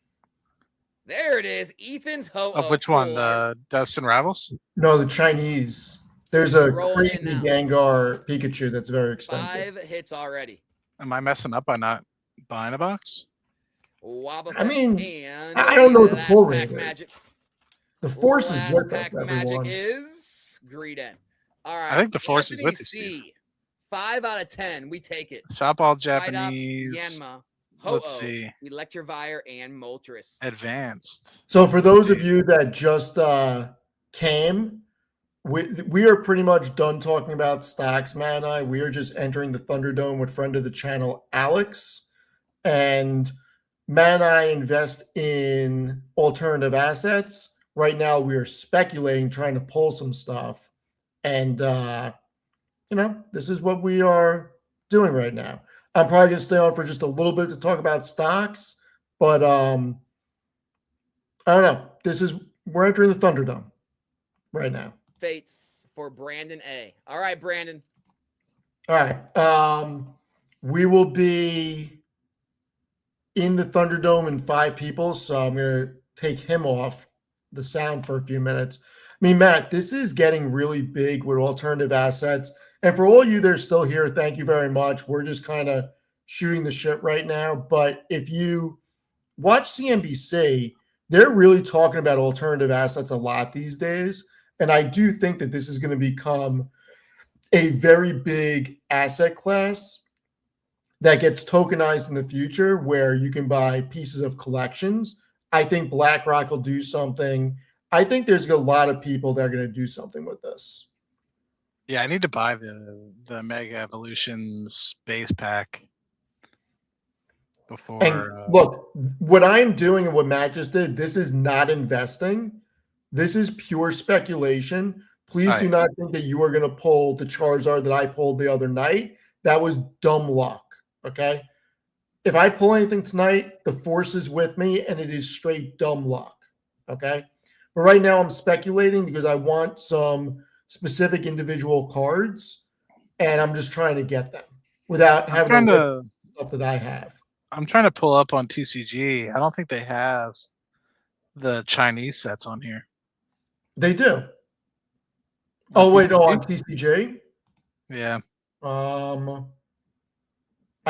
[SPEAKER 3] There it is. Ethan's Ho.
[SPEAKER 2] Of which one? The Destin Rivals?
[SPEAKER 1] No, the Chinese. There's a
[SPEAKER 3] Roll
[SPEAKER 1] crazy
[SPEAKER 3] in now.
[SPEAKER 1] Gengar Pikachu that's very expensive.
[SPEAKER 3] 5 hits already.
[SPEAKER 2] Am I messing up by not buying a box?
[SPEAKER 3] Wobbuffet
[SPEAKER 1] I mean,
[SPEAKER 3] and
[SPEAKER 1] I don't know what the
[SPEAKER 3] last
[SPEAKER 1] pull
[SPEAKER 3] pack
[SPEAKER 1] rate is.
[SPEAKER 3] magic.
[SPEAKER 1] The force is
[SPEAKER 3] Last
[SPEAKER 1] with
[SPEAKER 3] pack
[SPEAKER 1] us,
[SPEAKER 3] magic
[SPEAKER 1] everyone.
[SPEAKER 3] is Greedent. All right.
[SPEAKER 2] I think the force is
[SPEAKER 3] Anthony
[SPEAKER 2] with you,
[SPEAKER 3] C.
[SPEAKER 2] Steve.
[SPEAKER 3] 5 out of 10. We take it.
[SPEAKER 2] Shop all
[SPEAKER 3] Psydups,
[SPEAKER 2] Japanese.
[SPEAKER 3] Yanma,
[SPEAKER 2] Let's
[SPEAKER 3] Ho-Oh,
[SPEAKER 2] see.
[SPEAKER 3] Electivire, and Moltres.
[SPEAKER 2] Advanced.
[SPEAKER 1] So for those of you that just came, we are pretty much done talking about stocks, Matt and I. We are just entering the Thunderdome with friend of the channel, Alex. And Matt and I invest in alternative assets. Right now, we are speculating, trying to pull some stuff. And, this is what we are doing right now. I'm probably going to stay on for just a little bit to talk about stocks. But I don't know. We're entering the Thunderdome right now.
[SPEAKER 3] Fates for Brandon A. All right, Brandon.
[SPEAKER 1] All right. We will be in the Thunderdome in 5 people, so I'm going to take him off the sound for a few minutes. I mean, Matt, this is getting really big with alternative assets. And for all you that are still here, thank you very much. We're just kind of shooting the shit right now. But if you watch CNBC, they're really talking about alternative assets a lot these days. And I do think that this is going to become a very big asset class that gets tokenized in the future where you can buy pieces of collections. I think BlackRock will do something. I think there's a lot of people that are going to do something with this.
[SPEAKER 2] Yeah, I need to buy the Mega Evolutions base pack before.
[SPEAKER 1] And look, what I'm doing and what Matt just did, this is not investing. This is pure speculation. Please do not think that you are going to pull the Charizard that I pulled the other night. That was dumb luck. Okay. If I pull anything tonight, the force is with me and it is straight dumb luck. Okay. But right now I'm speculating because I want some specific individual cards and I'm just trying to get them without having the stuff that I have.
[SPEAKER 2] I'm trying to pull up on TCG. I don't think they have the Chinese sets on here.
[SPEAKER 1] They do. Oh, wait, no, on TCG?
[SPEAKER 2] Yeah.
[SPEAKER 1] I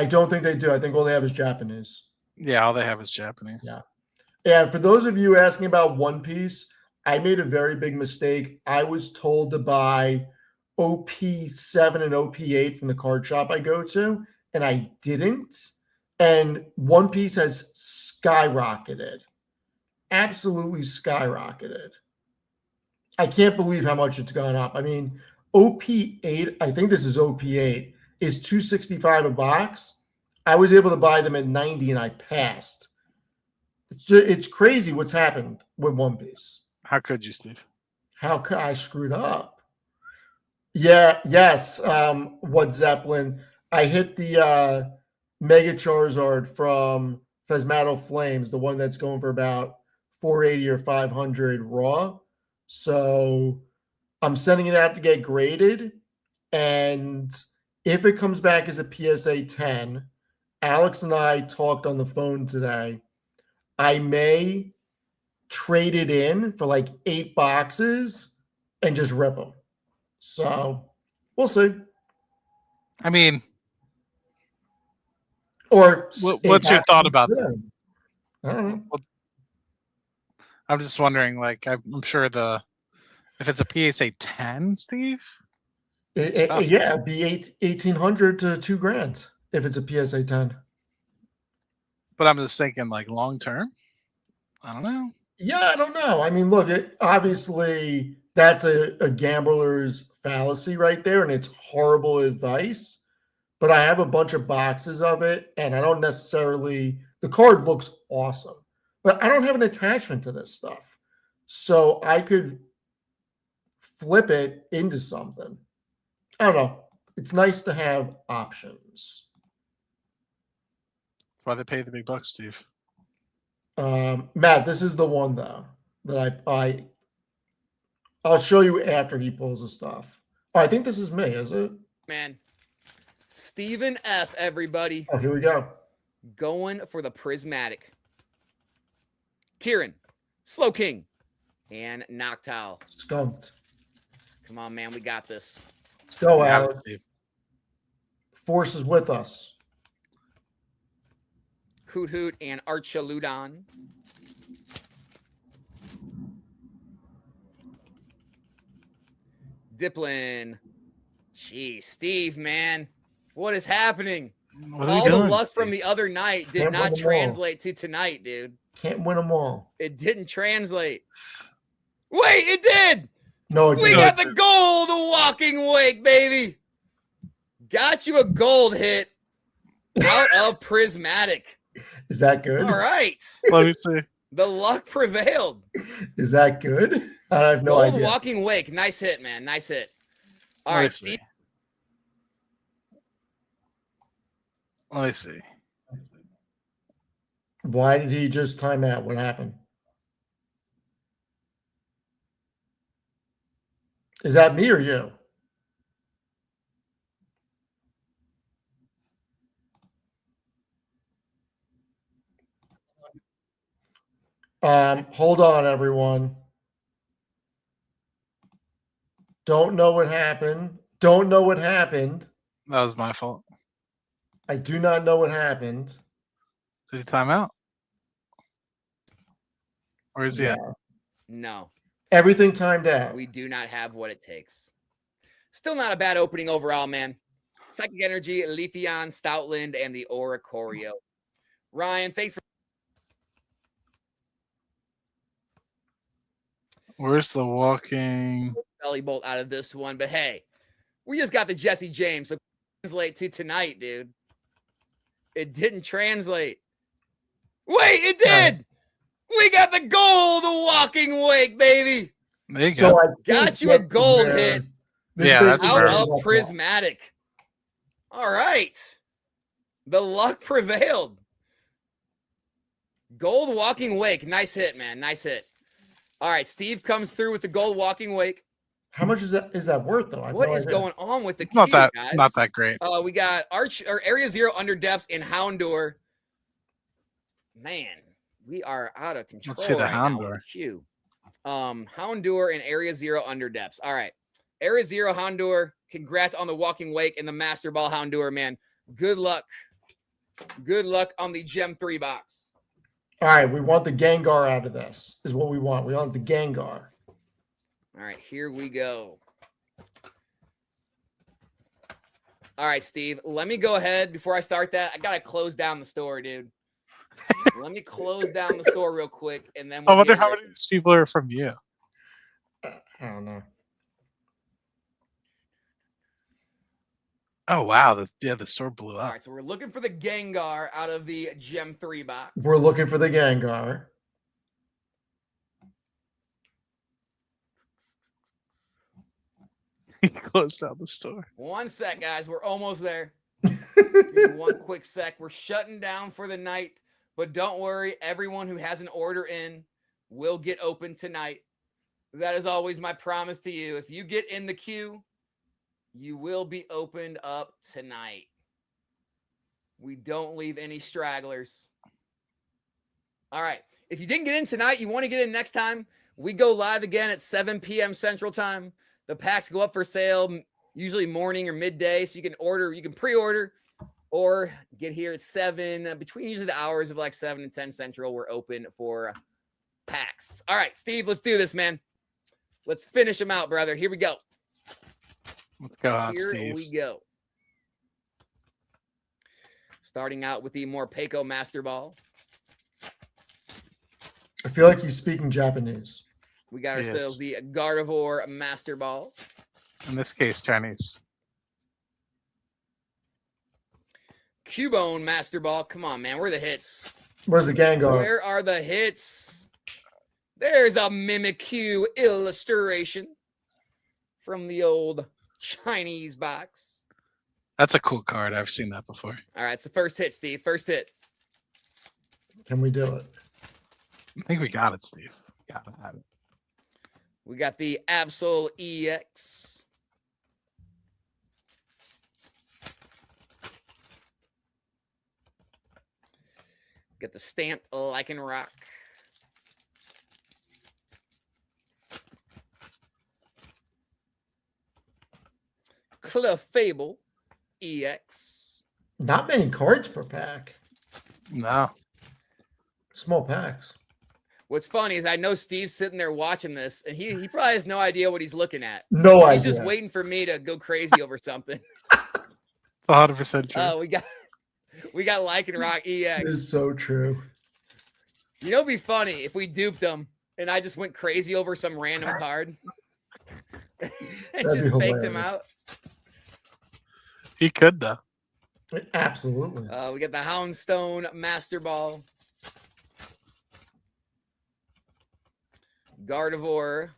[SPEAKER 1] don't think they do. I think all they have is Japanese.
[SPEAKER 2] Yeah, all they have is Japanese.
[SPEAKER 1] Yeah. And for those of you asking about One Piece, I made a very big mistake. I was told to buy OP7 and OP8 from the card shop I go to, and I didn't. And One Piece has skyrocketed. Absolutely skyrocketed. I can't believe how much it's gone up. I mean, OP8, I think this is OP8, is $265 a box. I was able to buy them at 90 and I passed. It's crazy what's happened with One Piece.
[SPEAKER 2] How could you, Steve?
[SPEAKER 1] How could I screwed up? Yeah, yes. What Zeppelin? I hit the Mega Charizard from Phasmato Flames, the one that's going for about 480 or 500 raw. So I'm sending it out to get graded. And if it comes back as a PSA 10, Alex and I talked on the phone today. I may trade it in for like 8 boxes and just rip them. So we'll see.
[SPEAKER 2] I mean,
[SPEAKER 1] or
[SPEAKER 2] what's your thought about that?
[SPEAKER 1] I don't know.
[SPEAKER 2] I'm just wondering, like, I'm sure if it's a PSA 10, Steve.
[SPEAKER 1] Yeah, it'd be 1,800 to $2,000 if it's a PSA 10.
[SPEAKER 2] But I'm just thinking, like, long term. I don't know.
[SPEAKER 1] Yeah, I don't know. I mean, look, obviously that's a gambler's fallacy right there, and it's horrible advice. But I have a bunch of boxes of it, and I don't necessarily. The card looks awesome, but I don't have an attachment to this stuff, so I could flip it into something. I don't know. It's nice to have options.
[SPEAKER 2] Why they pay the big bucks, Steve?
[SPEAKER 1] Matt, this is the one though that I'll show you after he pulls the stuff. Oh, I think this is me, is it?
[SPEAKER 3] Man, Stephen F. Everybody.
[SPEAKER 1] Oh, here we go.
[SPEAKER 3] Going for the prismatic. Kieran, Slow King, and Noctowl.
[SPEAKER 1] Skunked.
[SPEAKER 3] Come on, man, we got this.
[SPEAKER 1] Let's go, Alex. Force is with us.
[SPEAKER 3] Hoot Hoot and Archaludon. Diplin. Jeez, Steve, man. What is happening? All the lust from the other night did not translate to tonight, dude.
[SPEAKER 1] Can't win them all.
[SPEAKER 3] It didn't translate. Wait, it did.
[SPEAKER 1] No,
[SPEAKER 3] we got the gold walking wake, baby. Got you a gold hit out of prismatic.
[SPEAKER 1] Is that good?
[SPEAKER 3] All right.
[SPEAKER 2] Let me see.
[SPEAKER 3] The luck prevailed.
[SPEAKER 1] Is that good? I have no idea.
[SPEAKER 3] Gold walking wake. Nice hit, man. Nice hit. All right, Steve.
[SPEAKER 2] Let me see.
[SPEAKER 1] Why did he just time out? What happened? Is that me or you? Hold on, everyone. Don't know what happened. Don't know what happened.
[SPEAKER 2] That was my fault.
[SPEAKER 1] I do not know what happened.
[SPEAKER 2] Did he time out? Or is he
[SPEAKER 1] Yeah.
[SPEAKER 2] at?
[SPEAKER 3] No,
[SPEAKER 1] Everything timed out.
[SPEAKER 3] we do not have what it takes. Still not a bad opening overall, man. Psychic Energy, Leafeon, Stoutland, and the Oricorio. Ryan, thanks for
[SPEAKER 2] Where's the walking?
[SPEAKER 3] belly bolt out of this one. But hey, we just got the Jesse James. So translate to tonight, dude. It didn't translate. Wait, it did. We got the gold walking wake, baby.
[SPEAKER 2] There you
[SPEAKER 1] So
[SPEAKER 2] go.
[SPEAKER 1] I
[SPEAKER 3] Got
[SPEAKER 1] think
[SPEAKER 3] you a
[SPEAKER 1] that
[SPEAKER 3] gold
[SPEAKER 1] is
[SPEAKER 3] hit.
[SPEAKER 1] This
[SPEAKER 2] Yeah,
[SPEAKER 1] is
[SPEAKER 2] that's
[SPEAKER 1] basically
[SPEAKER 2] fair.
[SPEAKER 3] Out
[SPEAKER 1] what
[SPEAKER 3] of
[SPEAKER 1] I
[SPEAKER 3] Prismatic. All right. The luck prevailed. Gold walking wake. Nice hit, man. Nice hit. All right. Steve comes through with the gold walking wake.
[SPEAKER 1] How much is that worth though? I have
[SPEAKER 3] What
[SPEAKER 1] no
[SPEAKER 3] is
[SPEAKER 1] idea.
[SPEAKER 3] going on with the
[SPEAKER 2] Not
[SPEAKER 3] queue,
[SPEAKER 2] that
[SPEAKER 3] guys?
[SPEAKER 2] not that great.
[SPEAKER 3] We got Area Zero under depths in Houndour. Man, we are out of control
[SPEAKER 2] Let's see the
[SPEAKER 3] right now with
[SPEAKER 2] Houndour.
[SPEAKER 3] the queue. Houndour and Area Zero under depths. All right. Area Zero Houndour. Congrats on the walking wake and the Master Ball Houndour, man. Good luck. Good luck on the Gem 3 box.
[SPEAKER 1] All right, we want the Gengar out of this. Is what we want. We want the Gengar.
[SPEAKER 3] All right, here we go. All right, Steve, let me go ahead before I start that. I got to close down the store, dude. Let me close down the store real quick, and then
[SPEAKER 2] I
[SPEAKER 3] we'll
[SPEAKER 2] wonder
[SPEAKER 3] get
[SPEAKER 2] how many
[SPEAKER 3] ripping.
[SPEAKER 2] of these people are from you.
[SPEAKER 1] I don't know.
[SPEAKER 2] Oh wow, the store blew
[SPEAKER 3] All
[SPEAKER 2] up.
[SPEAKER 3] right, so we're looking for the Gengar out of the Gem 3 box.
[SPEAKER 1] We're looking for the Gengar.
[SPEAKER 2] He closed down the store.
[SPEAKER 3] One sec, guys. We're almost there. Give me one quick sec. We're shutting down for the night, but don't worry. Everyone who has an order in will get open tonight. That is always my promise to you. If you get in the queue, you will be opened up tonight. We don't leave any stragglers. All right. If you didn't get in tonight, you want to get in next time, we go live again at 7 p.m. Central Time. The packs go up for sale usually morning or midday, so you can pre-order or get here at 7, between usually the hours of like 7 and 10 Central. We're open for packs. All right, Steve, let's do this, man. Let's finish them out, brother. Here we go.
[SPEAKER 2] Let's go on,
[SPEAKER 3] Here
[SPEAKER 2] Steve.
[SPEAKER 3] we go. Starting out with the Morpeko Master Ball.
[SPEAKER 1] I feel like he's speaking Japanese.
[SPEAKER 3] We got
[SPEAKER 2] He
[SPEAKER 3] ourselves
[SPEAKER 2] is.
[SPEAKER 3] the Gardevoir Master Ball.
[SPEAKER 2] In this case, Chinese.
[SPEAKER 3] Cubone Master Ball. Come on, man. Where are the hits?
[SPEAKER 1] Where's the Gengar?
[SPEAKER 3] Where are the hits? There's a Mimikyu illustration from the old Chinese box.
[SPEAKER 2] That's a cool card. I've seen that before.
[SPEAKER 3] All right, it's the first hit, Steve. First hit.
[SPEAKER 1] Can we do it?
[SPEAKER 2] I think we got it, Steve. Gotta have it.
[SPEAKER 3] We got the Absol EX. Got the stamped Lycanroc. Clefable EX.
[SPEAKER 1] Not many cards per pack.
[SPEAKER 2] No.
[SPEAKER 1] Small packs.
[SPEAKER 3] What's funny is I know Steve's sitting there watching this, and he probably has no idea what he's looking at.
[SPEAKER 1] No
[SPEAKER 3] He's
[SPEAKER 1] idea.
[SPEAKER 3] just waiting for me to go crazy over something.
[SPEAKER 2] It's 100% true.
[SPEAKER 3] Oh, we got Lycanroc EX.
[SPEAKER 1] It's so true.
[SPEAKER 3] You know, it'd be funny if we duped him and I just went crazy over some random card and
[SPEAKER 1] That'd
[SPEAKER 3] just
[SPEAKER 1] be
[SPEAKER 3] faked him
[SPEAKER 1] hilarious.
[SPEAKER 3] out.
[SPEAKER 2] He could, though.
[SPEAKER 1] Absolutely.
[SPEAKER 3] We got the Houndstone Master Ball. Gardevoir.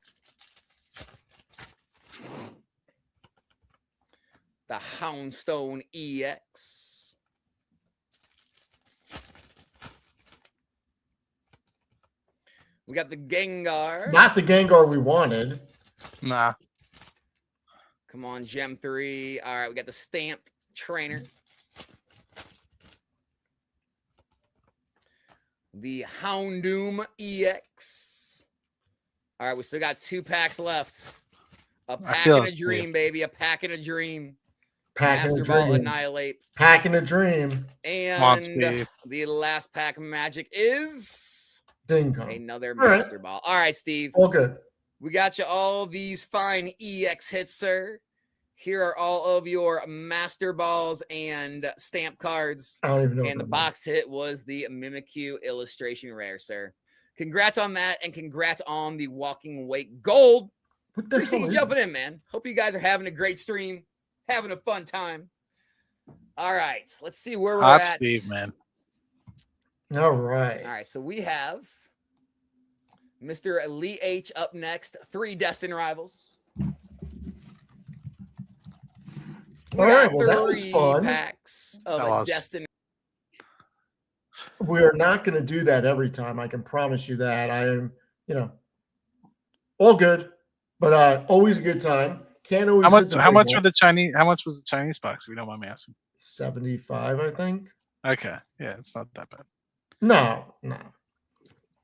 [SPEAKER 3] The Houndstone EX. We got the Gengar.
[SPEAKER 1] Not the Gengar we wanted.
[SPEAKER 2] Nah.
[SPEAKER 3] Come on, Gem 3. All right, we got the stamped trainer. The Houndoom EX. All right, we still got 2 packs left. A pack and a dream, baby. A pack and a dream.
[SPEAKER 1] Pack and a
[SPEAKER 3] Master Ball
[SPEAKER 1] dream.
[SPEAKER 3] Annihilate.
[SPEAKER 1] Pack and a dream.
[SPEAKER 3] And the last pack of Magic is
[SPEAKER 1] Ding Kong.
[SPEAKER 3] Another Master Ball. All right, Steve.
[SPEAKER 1] All good.
[SPEAKER 3] We got you all these fine EX hits, sir. Here are all of your Master Balls and stamp cards.
[SPEAKER 1] I don't even know.
[SPEAKER 3] And the box hit was the Mimikyu illustration rare, sir. Congrats on that, and congrats on the Walking Wake Gold. Appreciate you jumping in, man. Hope you guys are having a great stream, having a fun time. All right, let's see where we're at.
[SPEAKER 2] Steve, man.
[SPEAKER 1] All right.
[SPEAKER 3] All right, so we have Mr. Lee H up next. 3 Destin Rivals.
[SPEAKER 1] All right, well, that was fun.
[SPEAKER 3] Packs of Destin.
[SPEAKER 1] We are not going to do that every time. I can promise you that. I am, all good, but always a good time. Can't always.
[SPEAKER 2] How much was the Chinese box? If you don't mind me asking.
[SPEAKER 1] 75, I think.
[SPEAKER 2] Okay, yeah, it's not that bad.
[SPEAKER 1] No.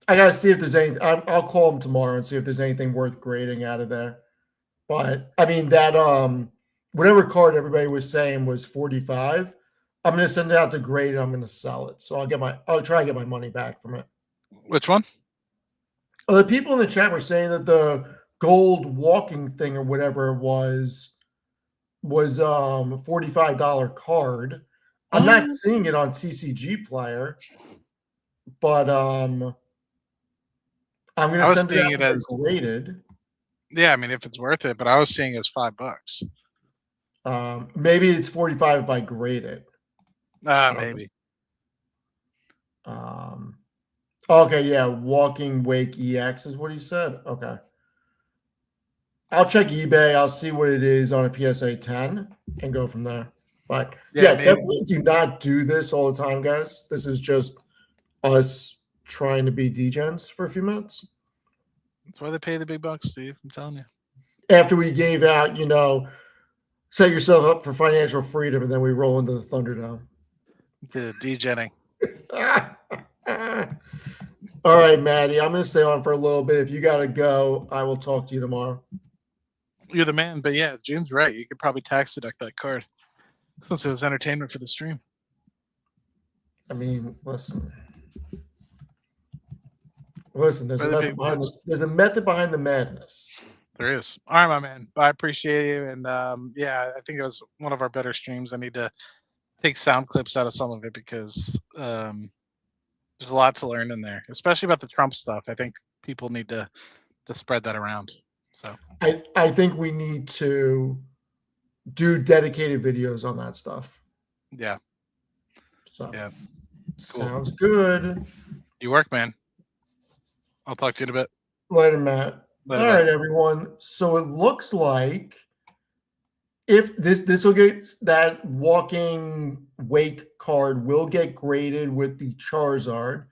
[SPEAKER 1] I gotta see if there's anything. I'll call them tomorrow and see if there's anything worth grading out of there. But I mean that whatever card everybody was saying was 45. I'm gonna send it out to grade and I'm gonna sell it. So I'll try to get my money back from it.
[SPEAKER 2] Which one?
[SPEAKER 1] The people in the chat were saying that the gold walking thing or whatever it was a $45 card. I'm not seeing it on TCG Player, but I'm gonna send it out as graded.
[SPEAKER 2] Yeah, I mean if it's worth it, but I was seeing it as $5.
[SPEAKER 1] Maybe it's 45 if I grade it.
[SPEAKER 2] Maybe.
[SPEAKER 1] Okay, yeah, Walking Wake EX is what he said. Okay. I'll check eBay. I'll see what it is on a PSA 10 and go from there. But yeah, definitely do not do this all the time, guys. This is just us trying to be degens for a few minutes.
[SPEAKER 2] That's why they pay the big bucks, Steve. I'm telling you.
[SPEAKER 1] After we gave out, set yourself up for financial freedom, and then we roll into the Thunderdome.
[SPEAKER 2] The degenning.
[SPEAKER 1] All right, Maddie, I'm going to stay on for a little bit. If you got to go, I will talk to you tomorrow.
[SPEAKER 2] You're the man. But yeah, June's right. You could probably tax deduct that card since it was entertainment for the stream.
[SPEAKER 1] I mean, listen. There's a method behind the madness.
[SPEAKER 2] There is. All right, my man. I appreciate you. And yeah, I think it was one of our better streams. I need to take sound clips out of some of it because there's a lot to learn in there, especially about the Trump stuff. I think people need to spread that around. So
[SPEAKER 1] I think we need to do dedicated videos on that stuff.
[SPEAKER 2] Yeah.
[SPEAKER 1] So
[SPEAKER 2] yeah.
[SPEAKER 1] Sounds good.
[SPEAKER 2] You work, man. I'll talk to you in a bit.
[SPEAKER 1] Later, Matt. All right, everyone. So it looks like if this will get that Walking Wake card will get graded with the Charizard.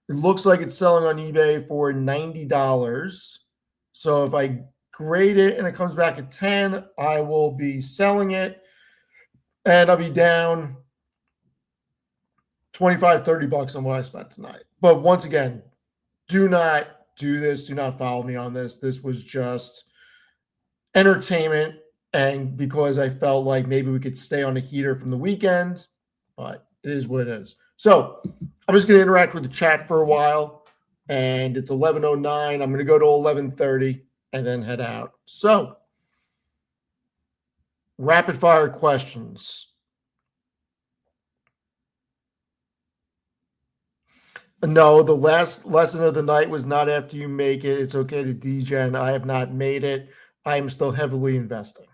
[SPEAKER 1] It looks like it's selling on eBay for $90. So if I grade it and it comes back at 10, I will be selling it and I'll be down 25, 30 bucks on what I spent tonight. But once again, do not do this. Do not follow me on this. This was just entertainment. And because I felt like maybe we could stay on the heater from the weekend, but it is what it is. So I'm just going to interact with the chat for a while. And it's 11:09. I'm going to go to 11:30 and then head out. So rapid fire questions. No, the last lesson of the night was not after you make it. It's okay to degen. I have not made it. I am still heavily investing.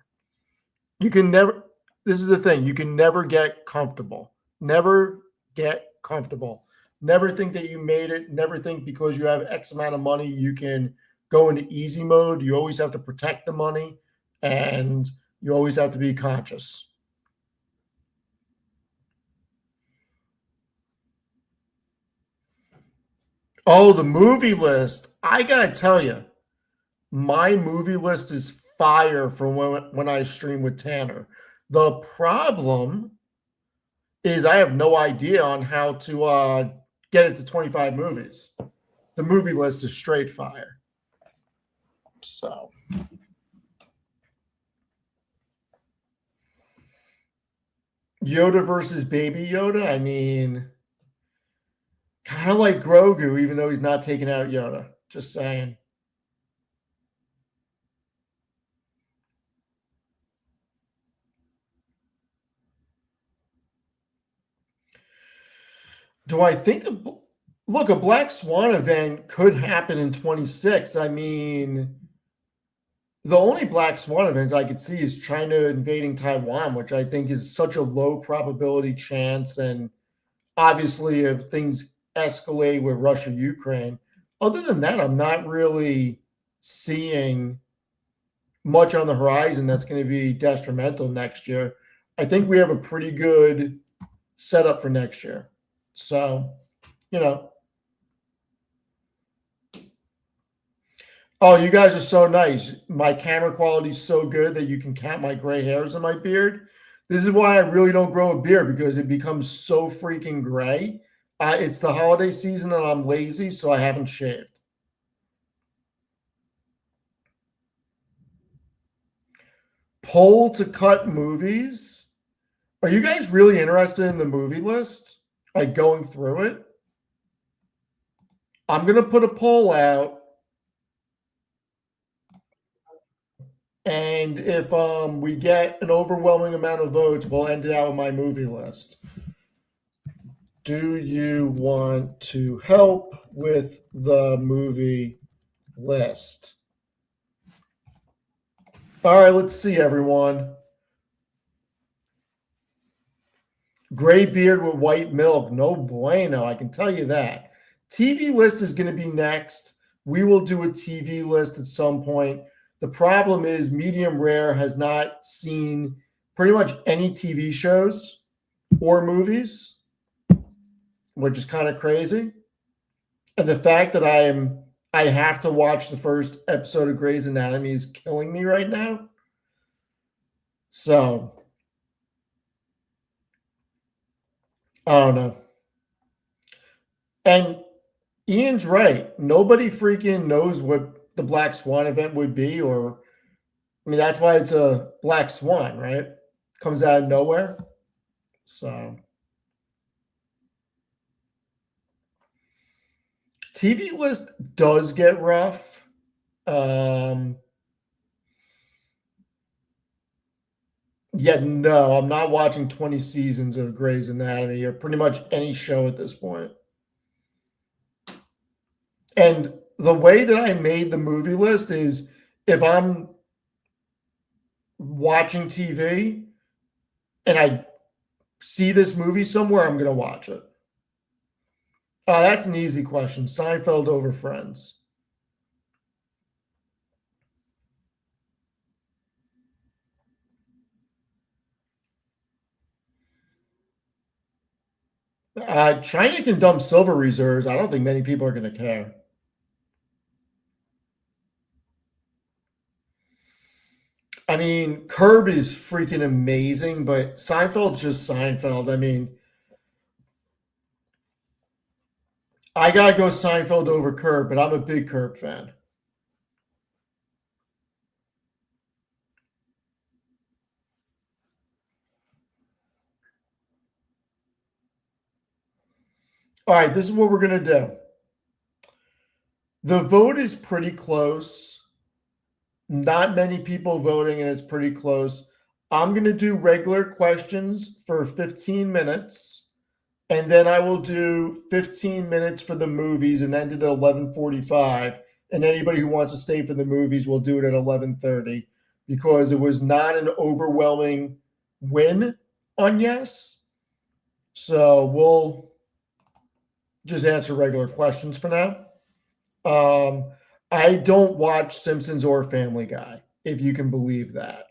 [SPEAKER 1] You can never, this is the thing, you can never get comfortable. Never get comfortable. Never think that you made it. Never think because you have X amount of money, you can go into easy mode. You always have to protect the money and you always have to be conscious. Oh, the movie list. I got to tell you, my movie list is fire from when I stream with Tanner. The problem is I have no idea on how to get it to 25 movies. The movie list is straight fire. So Yoda versus Baby Yoda, I mean, kind of like Grogu, even though he's not taking out Yoda. Just saying. Do I think look, a Black Swan event could happen in 26. I mean, the only Black Swan events I could see is China invading Taiwan, which I think is such a low probability chance. And obviously, if things escalate with Russia, Ukraine, other than that, I'm not really seeing much on the horizon that's going to be detrimental next year. I think we have a pretty good setup for next year. So, you know. Oh, you guys are so nice. My camera quality is so good that you can count my gray hairs in my beard. This is why I really don't grow a beard, because it becomes so freaking gray. It's the holiday season and I'm lazy, so I haven't shaved. Poll to cut movies. Are you guys really interested in the movie list? Like going through it? I'm going to put a poll out. And if we get an overwhelming amount of votes, we'll end it out with my movie list. Do you want to help with the movie list? All right, let's see, everyone. Gray beard with white milk. No bueno, I can tell you that. TV list is going to be next. We will do a TV list at some point. The problem is Medium Rare has not seen pretty much any TV shows or movies, which is kind of crazy. And the fact that I have to watch the first episode of Grey's Anatomy is killing me right now. So, I don't know. And Ian's right. Nobody freaking knows what the Black Swan event would be, or I mean, that's why it's a Black Swan, right? Comes out of nowhere. So TV list does get rough. Yeah, no, I'm not watching 20 seasons of Grey's Anatomy or pretty much any show at this point. And the way that I made the movie list is if I'm watching TV and I see this movie somewhere, I'm going to watch it. That's an easy question. Seinfeld over Friends. China can dump silver reserves. I don't think many people are going to care. I mean, Curb is freaking amazing, but Seinfeld's just Seinfeld. I mean, I got to go Seinfeld over Curb, but I'm a big Curb fan. All right, this is what we're going to do. The vote is pretty close. Not many people voting, and it's pretty close. I'm going to do regular questions for 15 minutes, and then I will do 15 minutes for the movies and end it at 11:45. And anybody who wants to stay for the movies will do it at 11:30 because it was not an overwhelming win on yes. So we'll just answer regular questions for now. I don't watch Simpsons or Family Guy, if you can believe that.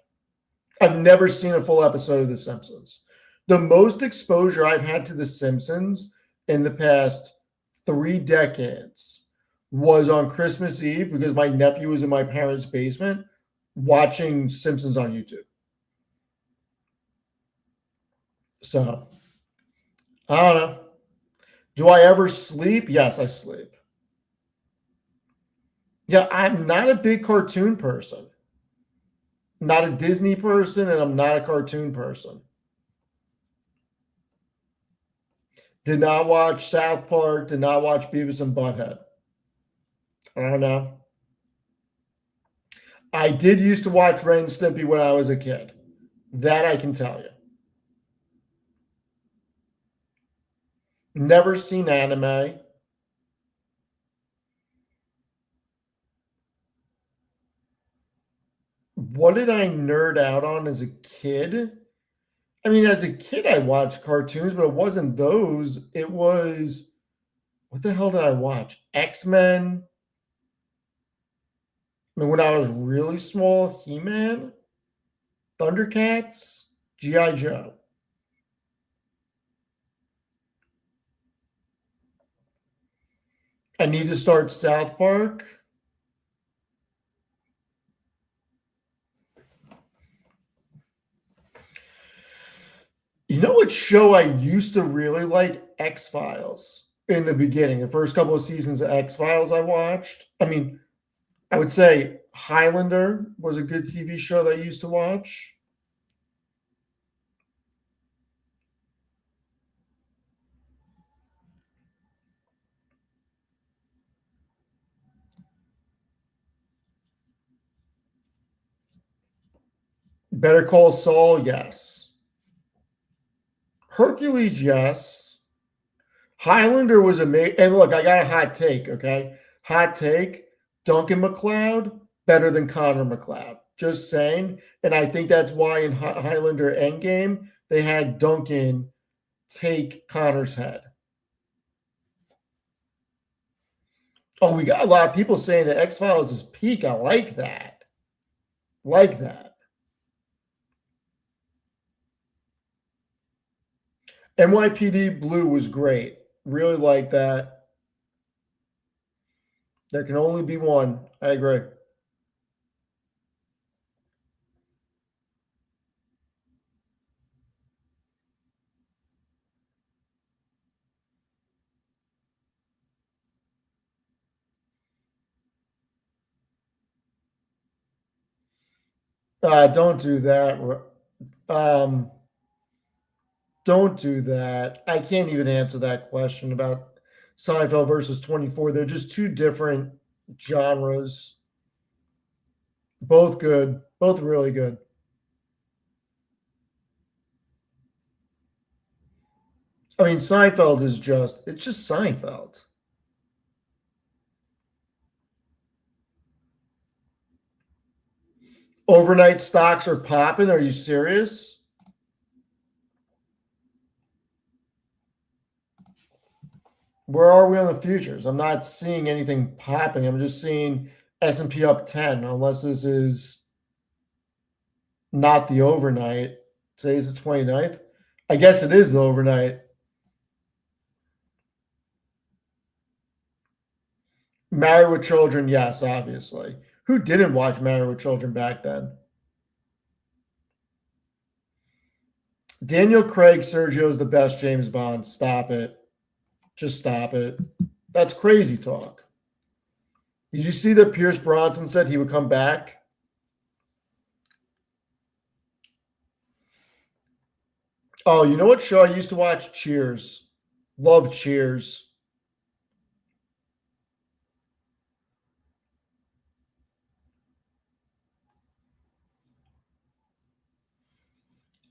[SPEAKER 1] I've never seen a full episode of The Simpsons. The most exposure I've had to The Simpsons in the past 3 decades was on Christmas Eve because my nephew was in my parents' basement watching Simpsons on YouTube. So, I don't know. Do I ever sleep? Yes, I sleep. Yeah, I'm not a big cartoon person. Not a Disney person, and I'm not a cartoon person. Did not watch South Park, did not watch Beavis and Butthead. I don't know. I did used to watch Ren and Stimpy when I was a kid. That I can tell you. Never seen anime. What did I nerd out on as a kid? I mean, as a kid, I watched cartoons, but it wasn't those. It was, what the hell did I watch? X-Men. I mean, when I was really small, He-Man, Thundercats, G.I. Joe. I need to start South Park. You know what show I used to really like? X-Files. In the beginning, the first couple of seasons of X-Files I watched. I mean, I would say Highlander was a good TV show that I used to watch. Better Call Saul, yes. Hercules, yes. Highlander was amazing. And look, I got a hot take, okay? Hot take. Duncan MacLeod, better than Connor MacLeod. Just saying. And I think that's why in Highlander Endgame, they had Duncan take Connor's head. Oh, we got a lot of people saying that X-Files is peak. I like that. Like that. NYPD Blue was great. Really like that. There can only be one. I agree. Don't do that. Um, don't do that. I can't even answer that question about Seinfeld versus 24. They're just two different genres. Both good. Both really good. I mean, Seinfeld is it's just Seinfeld. Overnight stocks are popping. Are you serious? Where are we on the futures? I'm not seeing anything popping. I'm just seeing S&P up 10, unless this is not the overnight. Today's the 29th. I guess it is the overnight. Married with Children, yes, obviously. Who didn't watch Married with Children back then? Daniel Craig, Sergio is the best James Bond. Stop it. Just stop it. That's crazy talk. Did you see that Pierce Brosnan said he would come back? Oh, you know what show I used to watch? Cheers. Love Cheers.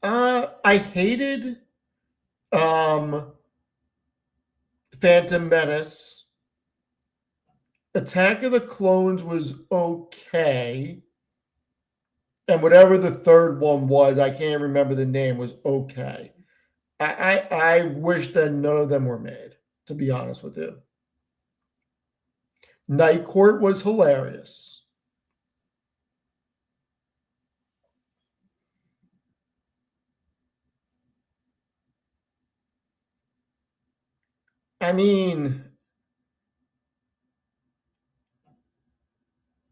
[SPEAKER 1] I hated Phantom Menace. Attack of the Clones was okay. And whatever the third one was, I can't remember the name, was okay. I wish that none of them were made, to be honest with you. Night Court was hilarious. I mean,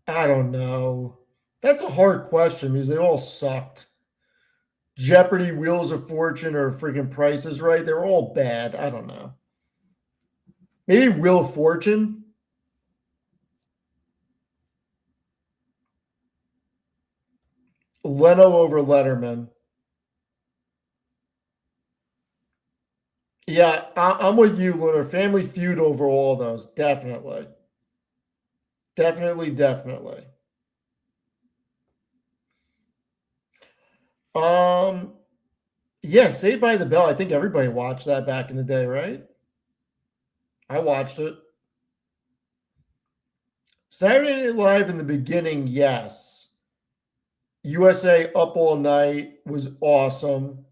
[SPEAKER 1] I don't know. That's a hard question because they all sucked. Jeopardy, Wheels of Fortune, or freaking Price is Right. They're all bad. I don't know. Maybe Wheel of Fortune. Leno over Letterman. Yeah, I'm with you, Lunar. Family Feud over all those. Definitely. Definitely. Yeah, Saved by the Bell. I think everybody watched that back in the day, right? I watched it. Saturday Night Live in the beginning, yes. USA Up All Night was awesome.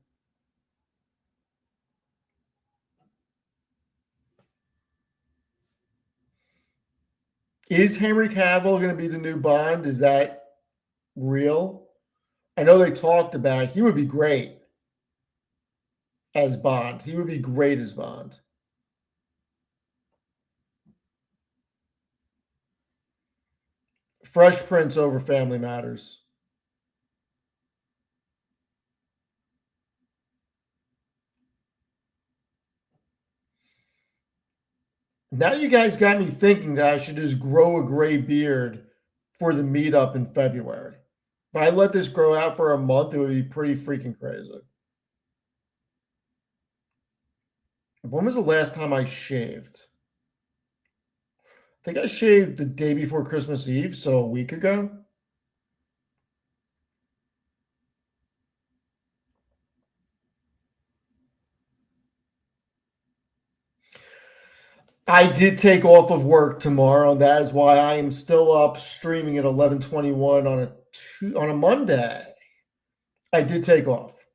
[SPEAKER 1] Is Henry Cavill going to be the new Bond? Is that real? I know they talked about he would be great as Bond. He would be great as Bond. Fresh Prince over Family Matters. Now you guys got me thinking that I should just grow a gray beard for the meetup in February. If I let this grow out for a month, it would be pretty freaking crazy. When was the last time I shaved? I think I shaved the day before Christmas Eve, so a week ago. I did take off of work tomorrow. That is why I am still up streaming at 11:21 on a Monday. I did take off.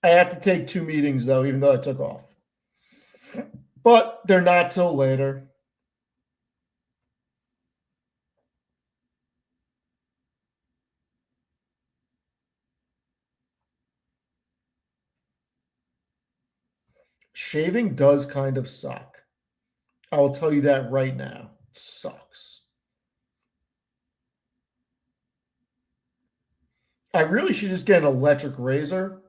[SPEAKER 1] I have to take 2 meetings though, even though I took off. But they're not till later. Shaving does kind of suck. I will tell you that right now. It sucks. I really should just get an electric razor.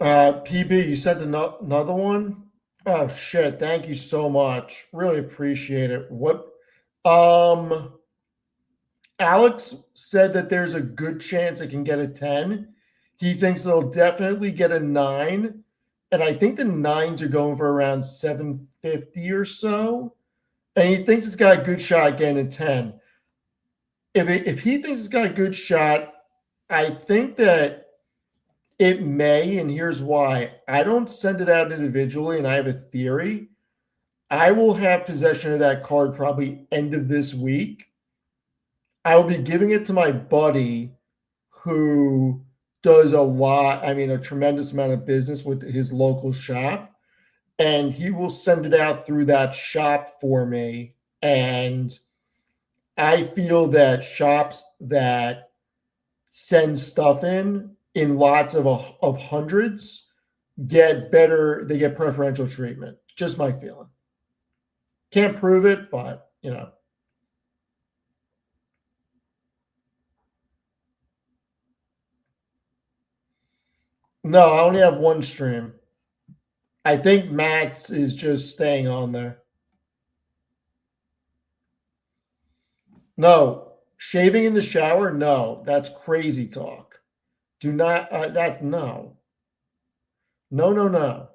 [SPEAKER 1] PB, you sent another one? Oh shit, thank you so much. Really appreciate it. Alex said that there's a good chance it can get a 10. He thinks it'll definitely get a 9. And I think the 9s are going for around 750 or so. And he thinks it's got a good shot getting a 10. If he thinks it's got a good shot, I think that it may, and here's why. I don't send it out individually, and I have a theory. I will have possession of that card probably end of this week. I will be giving it to my buddy who does a tremendous amount of business with his local shop, and he will send it out through that shop for me. And I feel that shops that send stuff in lots of hundreds get preferential treatment. Just my feeling. Can't prove it, but No, I only have one stream. I think Matt's is just staying on there. No, shaving in the shower? No, that's crazy talk. Do not, no. No.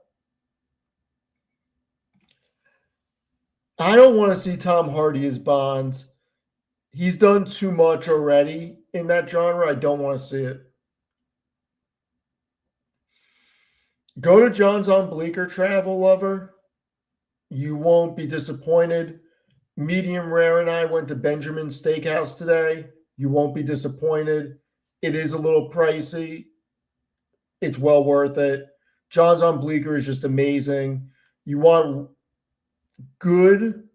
[SPEAKER 1] I don't want to see Tom Hardy as Bond. He's done too much already in that genre. I don't want to see it. Go to John's on Bleecker, Travel Lover. You won't be disappointed. Medium Rare and I went to Benjamin's Steakhouse today. You won't be disappointed. It is a little pricey. It's well worth it. John's on Bleecker is just amazing. You want good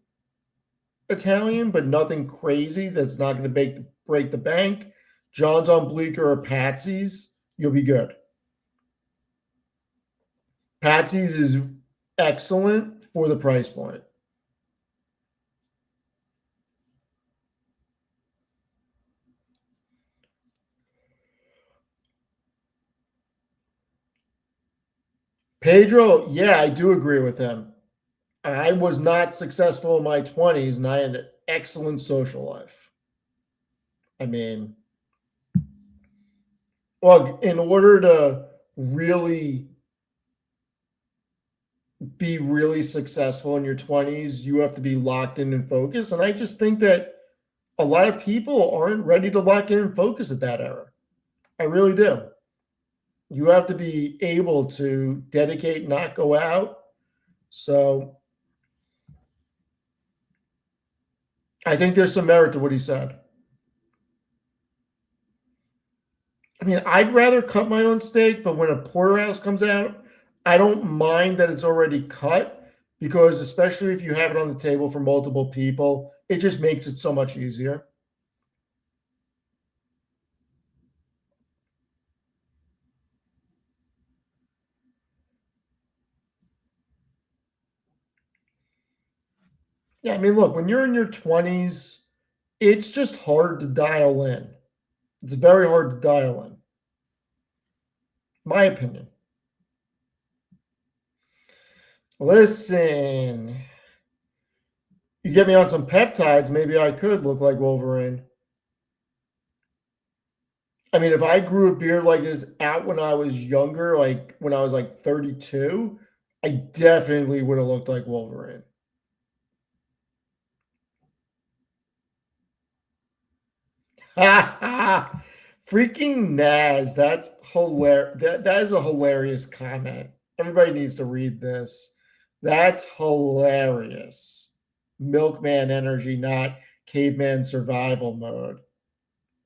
[SPEAKER 1] Italian, but nothing crazy that's not going to break the bank. John's on Bleecker or Patsy's, you'll be good. Patsy's is excellent for the price point. Pedro, yeah, I do agree with him. I was not successful in my 20s and I had an excellent social life. I mean, well, in order to really be really successful in your 20s, you have to be locked in and focused. And I just think that a lot of people aren't ready to lock in and focus at that era. I really do. You have to be able to dedicate, not go out. So I think there's some merit to what he said. I mean, I'd rather cut my own steak, but when a porterhouse comes out, I don't mind that it's already cut because, especially if you have it on the table for multiple people, it just makes it so much easier. Yeah, I mean, look, when you're in your 20s, it's just hard to dial in. It's very hard to dial in. My opinion. Listen, you get me on some peptides, maybe I could look like Wolverine. I mean, if I grew a beard like this out when I was younger, like when I was like 32, I definitely would have looked like Wolverine. Freaking Naz, that's hilarious. That is a hilarious comment. Everybody needs to read this. That's hilarious. Milkman energy, not caveman survival mode.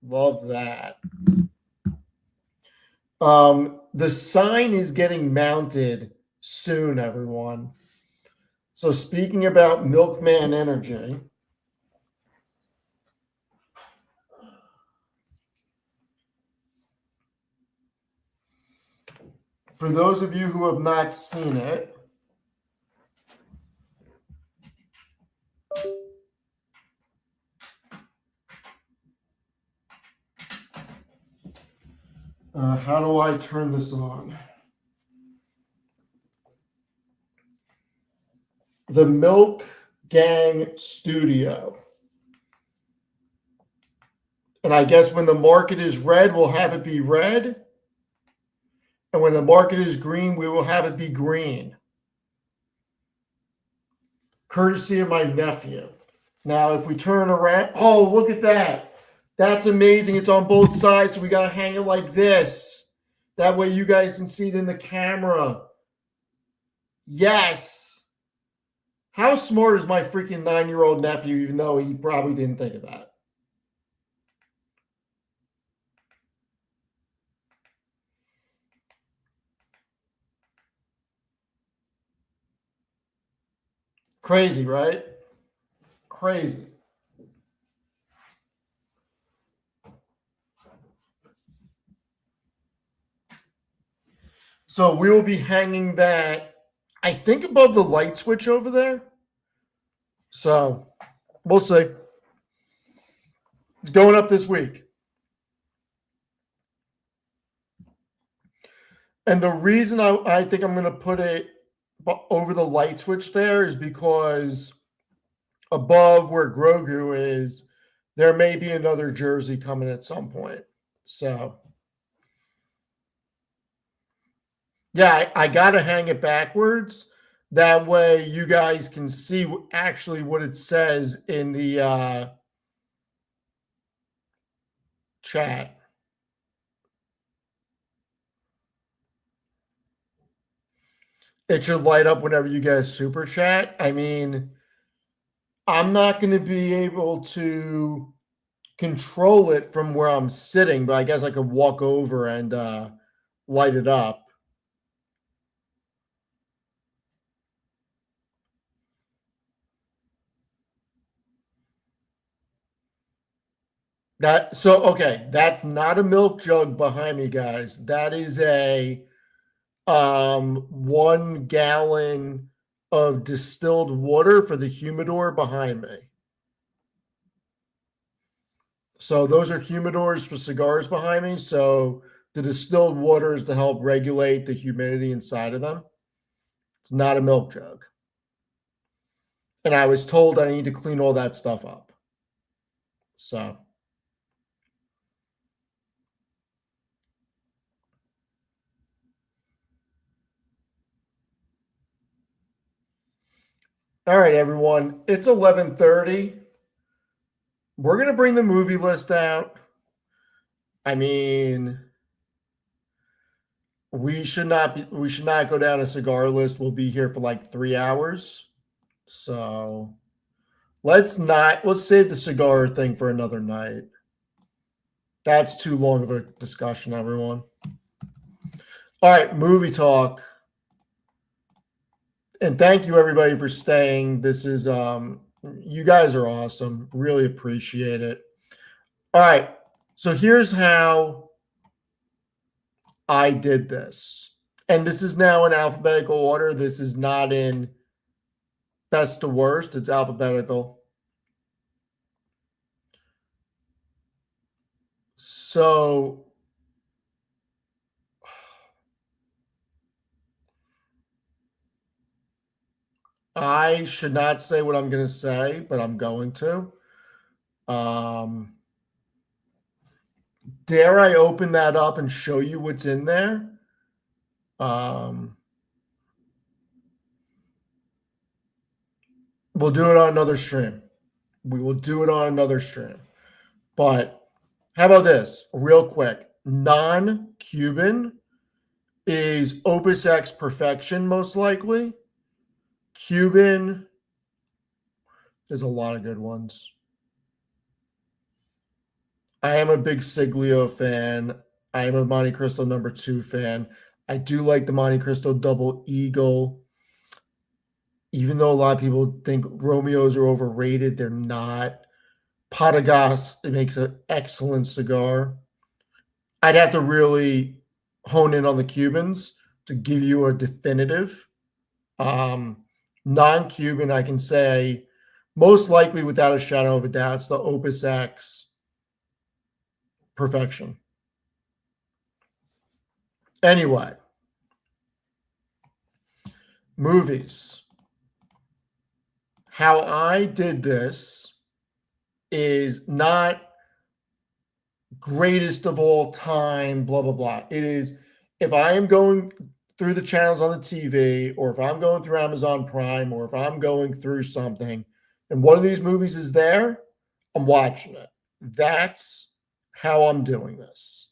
[SPEAKER 1] Love that. The sign is getting mounted soon, everyone. So speaking about Milkman energy, for those of you who have not seen it, how do I turn this on? The Milk Gang Studio. And I guess when the market is red, we'll have it be red. And when the market is green, we will have it be green. Courtesy of my nephew. Now, if we turn around, oh, look at that. That's amazing. It's on both sides, so we got to hang it like this. That way you guys can see it in the camera. Yes. How smart is my freaking 9-year-old nephew, even though he probably didn't think of that? Crazy, right? Crazy. So we will be hanging that, I think, above the light switch over there. So we'll see. It's going up this week. And the reason I think I'm going to put it over the light switch there is because above where Grogu is, there may be another jersey coming at some point. So, yeah, I got to hang it backwards. That way you guys can see actually what it says in the chat. It should light up whenever you guys super chat. I mean, I'm not going to be able to control it from where I'm sitting, but I guess I could walk over and light it up. Okay, that's not a milk jug behind me, guys. That is a 1 gallon of distilled water for the humidor behind me. So those are humidors for cigars behind me. So the distilled water is to help regulate the humidity inside of them. It's not a milk jug. And I was told I need to clean all that stuff up. So. All right, everyone. It's 11:30. We're going to bring the movie list out. I mean, we should not go down a cigar list. We'll be here for like 3 hours. So let's save the cigar thing for another night. That's too long of a discussion, everyone. All right, movie talk. And thank you everybody for staying. This is you guys are awesome. Really appreciate it. All right. So here's how I did this. And this is now in alphabetical order. This is not in best to worst. It's alphabetical. So I should not say what I'm going to say, but I'm going to. Dare I open that up and show you what's in there? We'll do it on another stream. We will do it on another stream. But how about this? Real quick. Non-Cuban is Opus X Perfection, most likely. Cuban, there's a lot of good ones. I am a big Siglio fan. I am a Monte Cristo number 2 fan. I do like the Monte Cristo Double Eagle. Even though a lot of people think Romeos are overrated, they're not. Patagas, it makes an excellent cigar. I'd have to really hone in on the Cubans to give you a definitive. Non-Cuban, I can say most likely without a shadow of a doubt, it's the Opus X Perfection. Anyway, movies. How I did this is not greatest of all time, blah, blah, blah. It is, if I am going through the channels on the TV, or if I'm going through Amazon Prime, or if I'm going through something, and one of these movies is there, I'm watching it. That's how I'm doing this.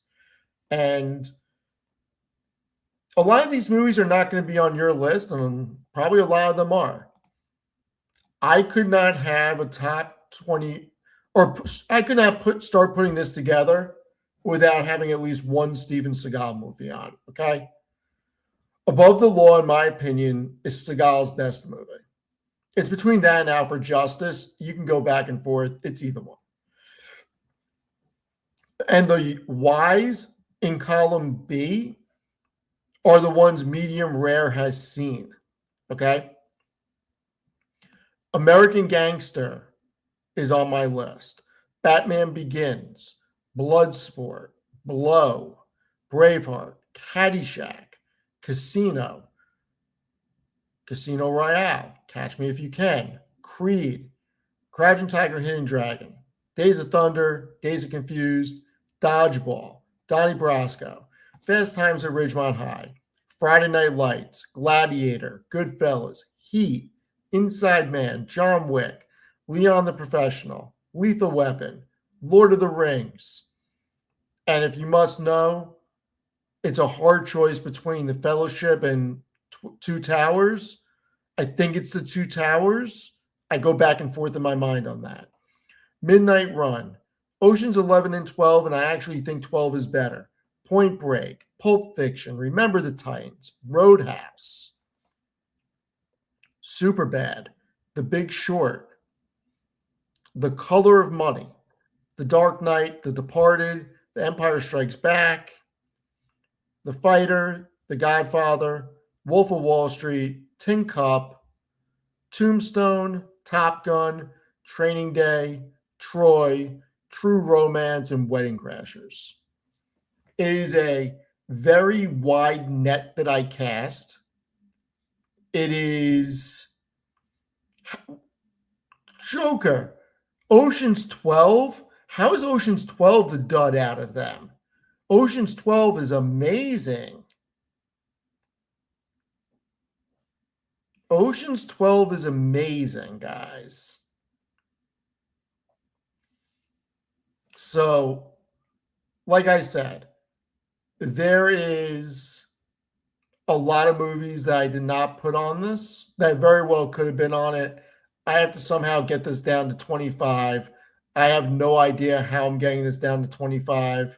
[SPEAKER 1] And a lot of these movies are not going to be on your list, and probably a lot of them are. I could not have a top 20, or I could not start putting this together without having at least one Steven Seagal movie on, okay? Above the Law, in my opinion, is Seagal's best movie. It's between that and Out for Justice. You can go back and forth. It's either one. And the Ys in column B are the ones Medium Rare has seen, okay? American Gangster is on my list. Batman Begins, Bloodsport, Blow, Braveheart, Caddyshack, Casino, Casino Royale, Catch Me If You Can, Creed, Crouching Tiger, Hidden Dragon, Days of Thunder, Days of Confused, Dodgeball, Donnie Brasco, Fast Times at Ridgemont High, Friday Night Lights, Gladiator, Goodfellas, Heat, Inside Man, John Wick, Leon the Professional, Lethal Weapon, Lord of the Rings. And if you must know, it's a hard choice between The Fellowship and Two Towers. I think it's the Two Towers. I go back and forth in my mind on that. Midnight Run, Oceans 11 and 12, and I actually think 12 is better. Point Break, Pulp Fiction, Remember the Titans, Roadhouse, Superbad, The Big Short, The Color of Money, The Dark Knight, The Departed, The Empire Strikes Back, The Fighter, The Godfather, Wolf of Wall Street, Tin Cup, Tombstone, Top Gun, Training Day, Troy, True Romance, and Wedding Crashers. It is a very wide net that I cast. It is Joker, Ocean's 12. How is Ocean's 12 the dud out of them? Ocean's 12 is amazing. Ocean's 12 is amazing, guys. So, like I said, there is a lot of movies that I did not put on this that very well could have been on it. I have to somehow get this down to 25. I have no idea how I'm getting this down to 25.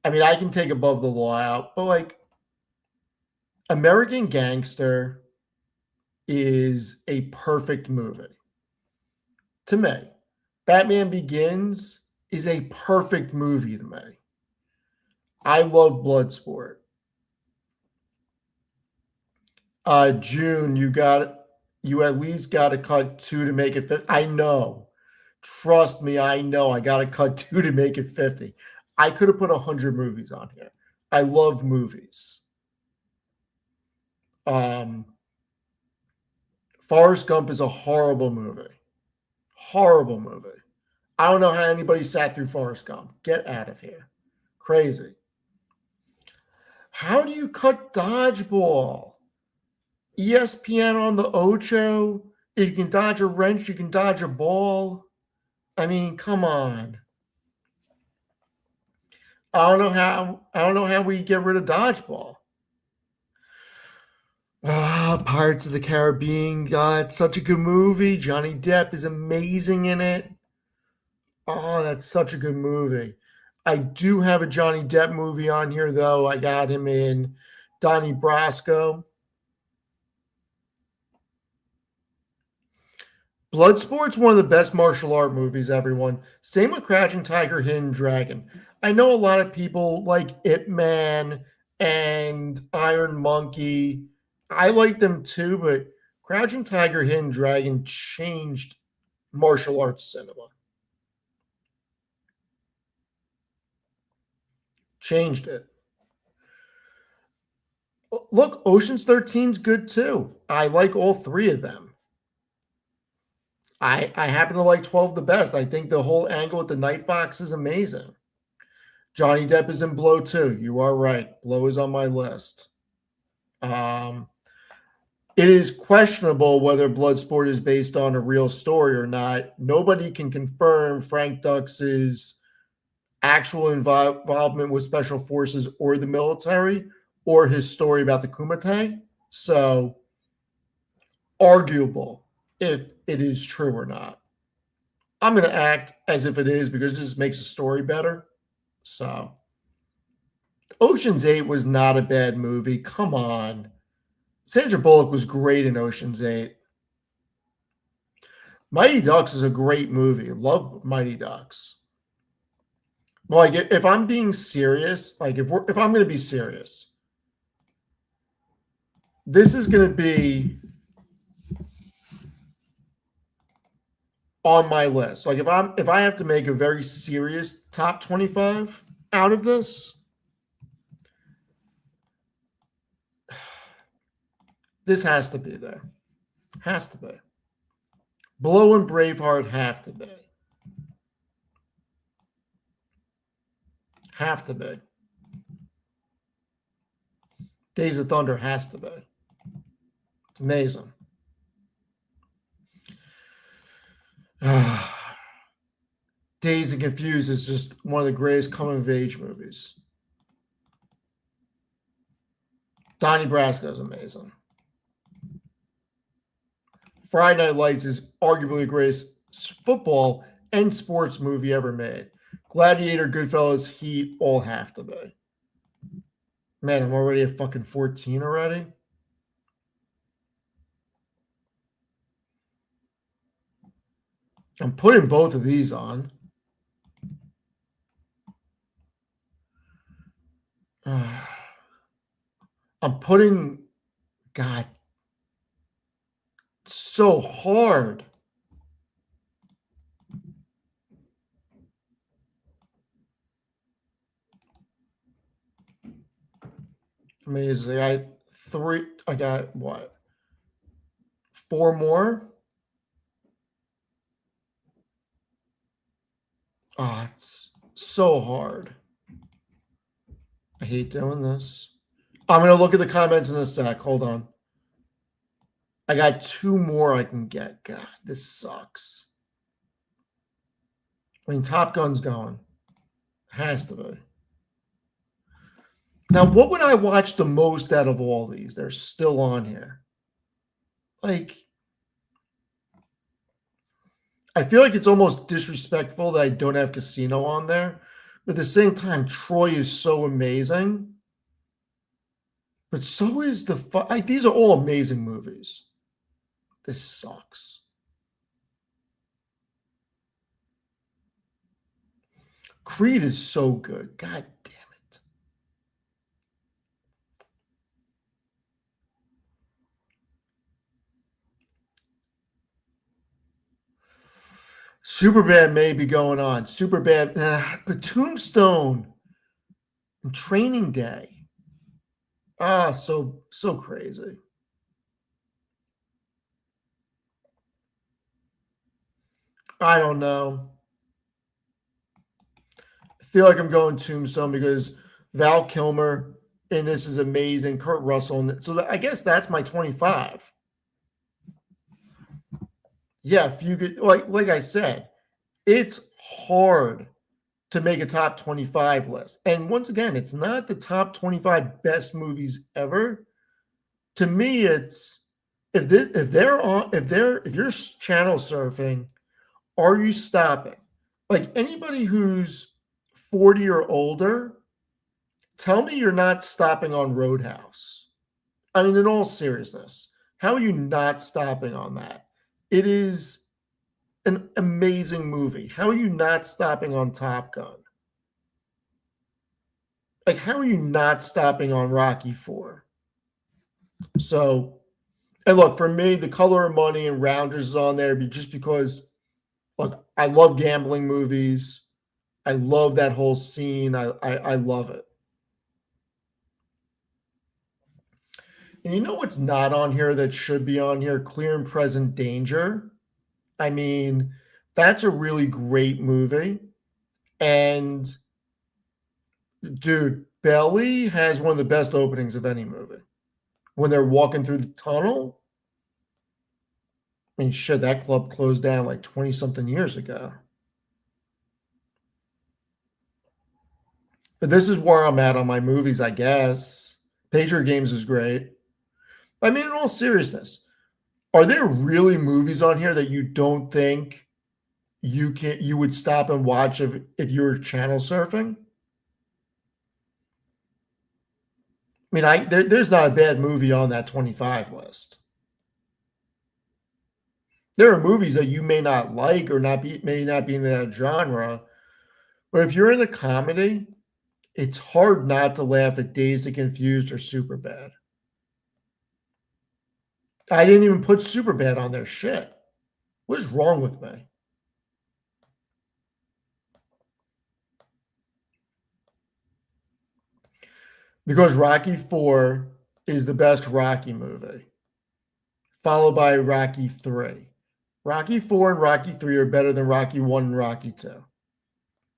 [SPEAKER 1] I mean, I can take Above the Law out, but like American Gangster is a perfect movie to me. Batman Begins is a perfect movie to me. I love Bloodsport. June, you at least got to cut 2 to make it 50. I know. Trust me, I know. I got to cut 2 to make it 50. I could have put 100 movies on here. I love movies. Forrest Gump is a horrible movie. Horrible movie. I don't know how anybody sat through Forrest Gump. Get out of here. Crazy. How do you cut Dodgeball? ESPN on the Ocho. If you can dodge a wrench, you can dodge a ball. I mean, come on. I don't know how we get rid of Dodgeball. Pirates of the Caribbean. It's such a good movie. Johnny Depp is amazing in it. Oh, that's such a good movie. I do have a Johnny Depp movie on here, though. I got him in Donnie Brasco. Bloodsport's one of the best martial art movies, everyone. Same with Crouching Tiger, Hidden Dragon. I know a lot of people like Ip Man and Iron Monkey. I like them too, but Crouching Tiger, Hidden Dragon changed martial arts cinema. Changed it. Look, Ocean's 13's good too. I like all 3 of them. I happen to like 12 the best. I think the whole angle with the Night Fox is amazing. Johnny Depp is in Blow too. You are right. Blow is on my list. It is questionable whether Bloodsport is based on a real story or not. Nobody can confirm Frank Dux's actual involvement with special forces or the military or his story about the Kumite. So, arguable if it is true or not. I'm going to act as if it is because it just makes the story better. So, Ocean's 8 was not a bad movie. Come on. Sandra Bullock was great in Ocean's 8. Mighty Ducks is a great movie. I love Mighty Ducks. Like, if I'm being serious, like if I'm going to be serious, this is going to be on my list. Like if I have to make a very serious top 25 out of this, this has to be there. Has to be. Blow and Braveheart have to be. Have to be. Days of Thunder has to be. It's amazing. Dazed and Confused is just one of the greatest coming-of-age movies. Donnie Brasco is amazing. Friday Night Lights is arguably the greatest football and sports movie ever made. Gladiator, Goodfellas, Heat all have to be. Man, I'm already at fucking 14 already. I'm putting both of these on. I'm putting, God, so hard. Amazing. I got what? 4 more? Oh, it's so hard. I hate doing this. I'm going to look at the comments in a sec. Hold on. I got 2 more I can get. God, this sucks. I mean, Top Gun's going. Has to be. Now, what would I watch the most out of all these? They're still on here. Like, I feel like it's almost disrespectful that I don't have Casino on there. But at the same time, Troy is so amazing. But so is these are all amazing movies. This sucks. Creed is so good. God damn it. Superbad may be going on. Superbad, but Tombstone and Training Day. So crazy. I don't know. I feel like I'm going Tombstone because Val Kilmer and this is amazing. Kurt Russell, and so I guess that's my 25. Yeah, if you could, like I said, it's hard to make a top 25 list. And once again, it's not the top 25 best movies ever. To me, it's if you're channel surfing, are you stopping? Like anybody who's 40 or older, tell me you're not stopping on Roadhouse. I mean, in all seriousness, how are you not stopping on that? It is an amazing movie. How are you not stopping on Top Gun? Like, how are you not stopping on Rocky 4? So, and look, for me, The Color of Money and Rounders is on there just because, look, I love gambling movies. I love that whole scene. I love it. And you know what's not on here that should be on here? Clear and Present Danger. I mean, that's a really great movie. And dude, Belly has one of the best openings of any movie. When they're walking through the tunnel. I mean, shit, that club closed down like 20 something years ago. But this is where I'm at on my movies, I guess. Patriot Games is great. I mean, in all seriousness, are there really movies on here that you don't think you would stop and watch if you were channel surfing? I mean, there's not a bad movie on that 25 list. There are movies that you may not like or may not be in that genre, but if you're in a comedy, it's hard not to laugh at Dazed and Confused or Superbad. I didn't even put Superbad on their shit. What is wrong with me? Because Rocky 4 is the best Rocky movie, followed by Rocky 3. Rocky 4 and Rocky 3 are better than Rocky 1 and Rocky 2.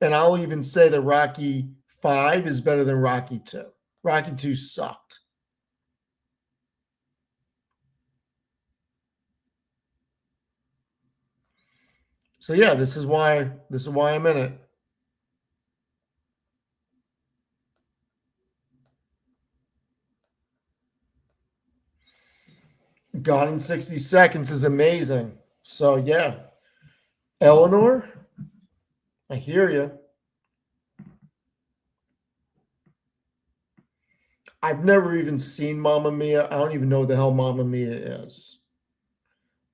[SPEAKER 1] And I'll even say that Rocky 5 is better than Rocky 2. Rocky 2 sucked. So yeah, this is why I'm in it. Gone in 60 Seconds is amazing. So yeah. Eleanor, I hear you. I've never even seen Mamma Mia. I don't even know what the hell Mamma Mia is.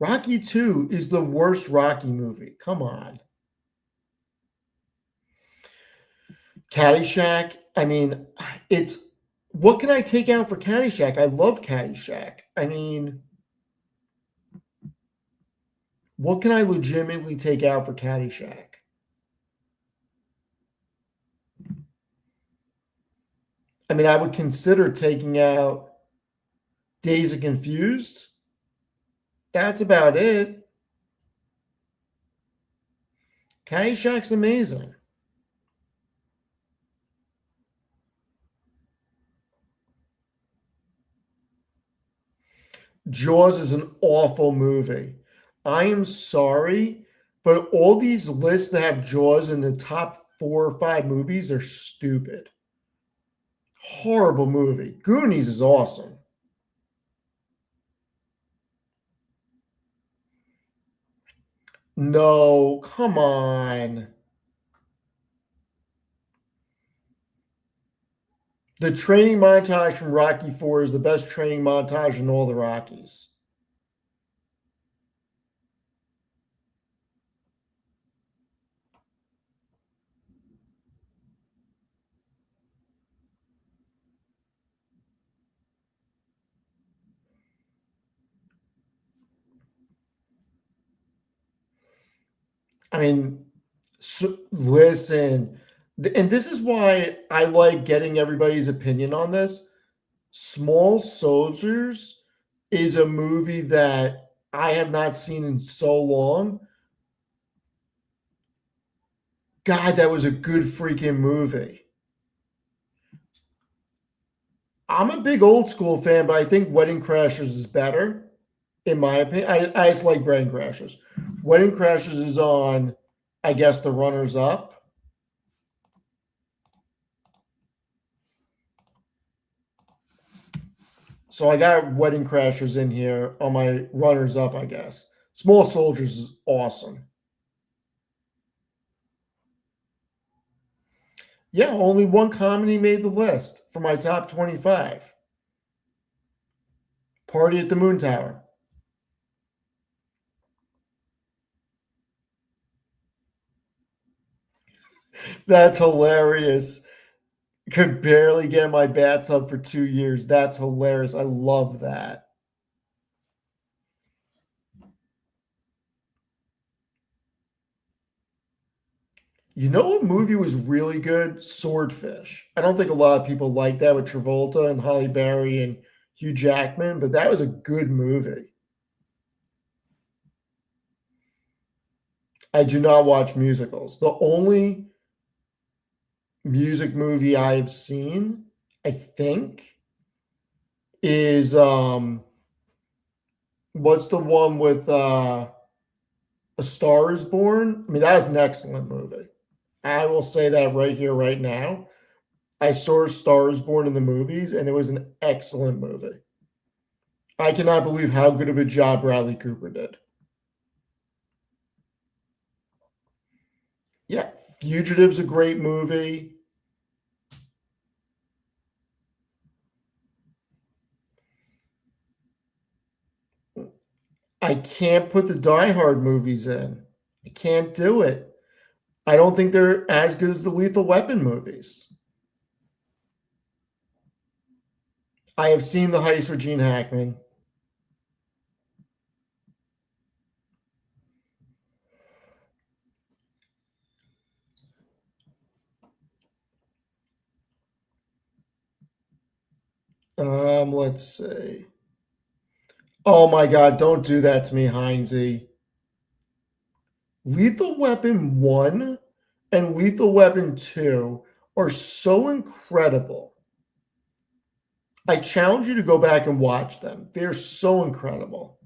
[SPEAKER 1] Rocky 2 is the worst Rocky movie. Come on. Caddyshack. I mean, it's what can I take out for Caddyshack? I love Caddyshack. I mean, what can I legitimately take out for Caddyshack? I mean, I would consider taking out Dazed and Confused. That's about it. Caddyshack's amazing. Jaws is an awful movie. I am sorry, but all these lists that have Jaws in the top 4 or 5 movies are stupid. Horrible movie. Goonies is awesome. No, come on. The training montage from Rocky 4 is the best training montage in all the Rockies. I mean, so, listen, and this is why I like getting everybody's opinion on this. Small Soldiers is a movie that I have not seen in so long. God, that was a good freaking movie. I'm a big old school fan, but I think Wedding Crashers is better, in my opinion. I just like Brain Crashers. Wedding Crashers is on, I guess, the runners up. So I got Wedding Crashers in here on my runners up, I guess. Small Soldiers is awesome. Yeah, only one comedy made the list for my top 25. Party at the Moon Tower. That's hilarious. Could barely get in my bathtub for 2 years. That's hilarious. I love that. You know what movie was really good? Swordfish. I don't think a lot of people like that with Travolta and Halle Berry and Hugh Jackman, but that was a good movie. I do not watch musicals. The only music movie I've seen, I think, is what's the one with A Star is Born? I mean, that was an excellent movie. I will say that right here, right now. I saw Star is Born in the movies, and it was an excellent movie. I cannot believe how good of a job Bradley Cooper did. Yeah, Fugitive's a great movie. I can't put the Die Hard movies in. I can't do it. I don't think they're as good as the Lethal Weapon movies. I have seen The Heist with Gene Hackman. Let's see. Oh my God, don't do that to me, Heinze. Lethal Weapon 1 and Lethal Weapon 2 are so incredible. I challenge you to go back and watch them. They're so incredible.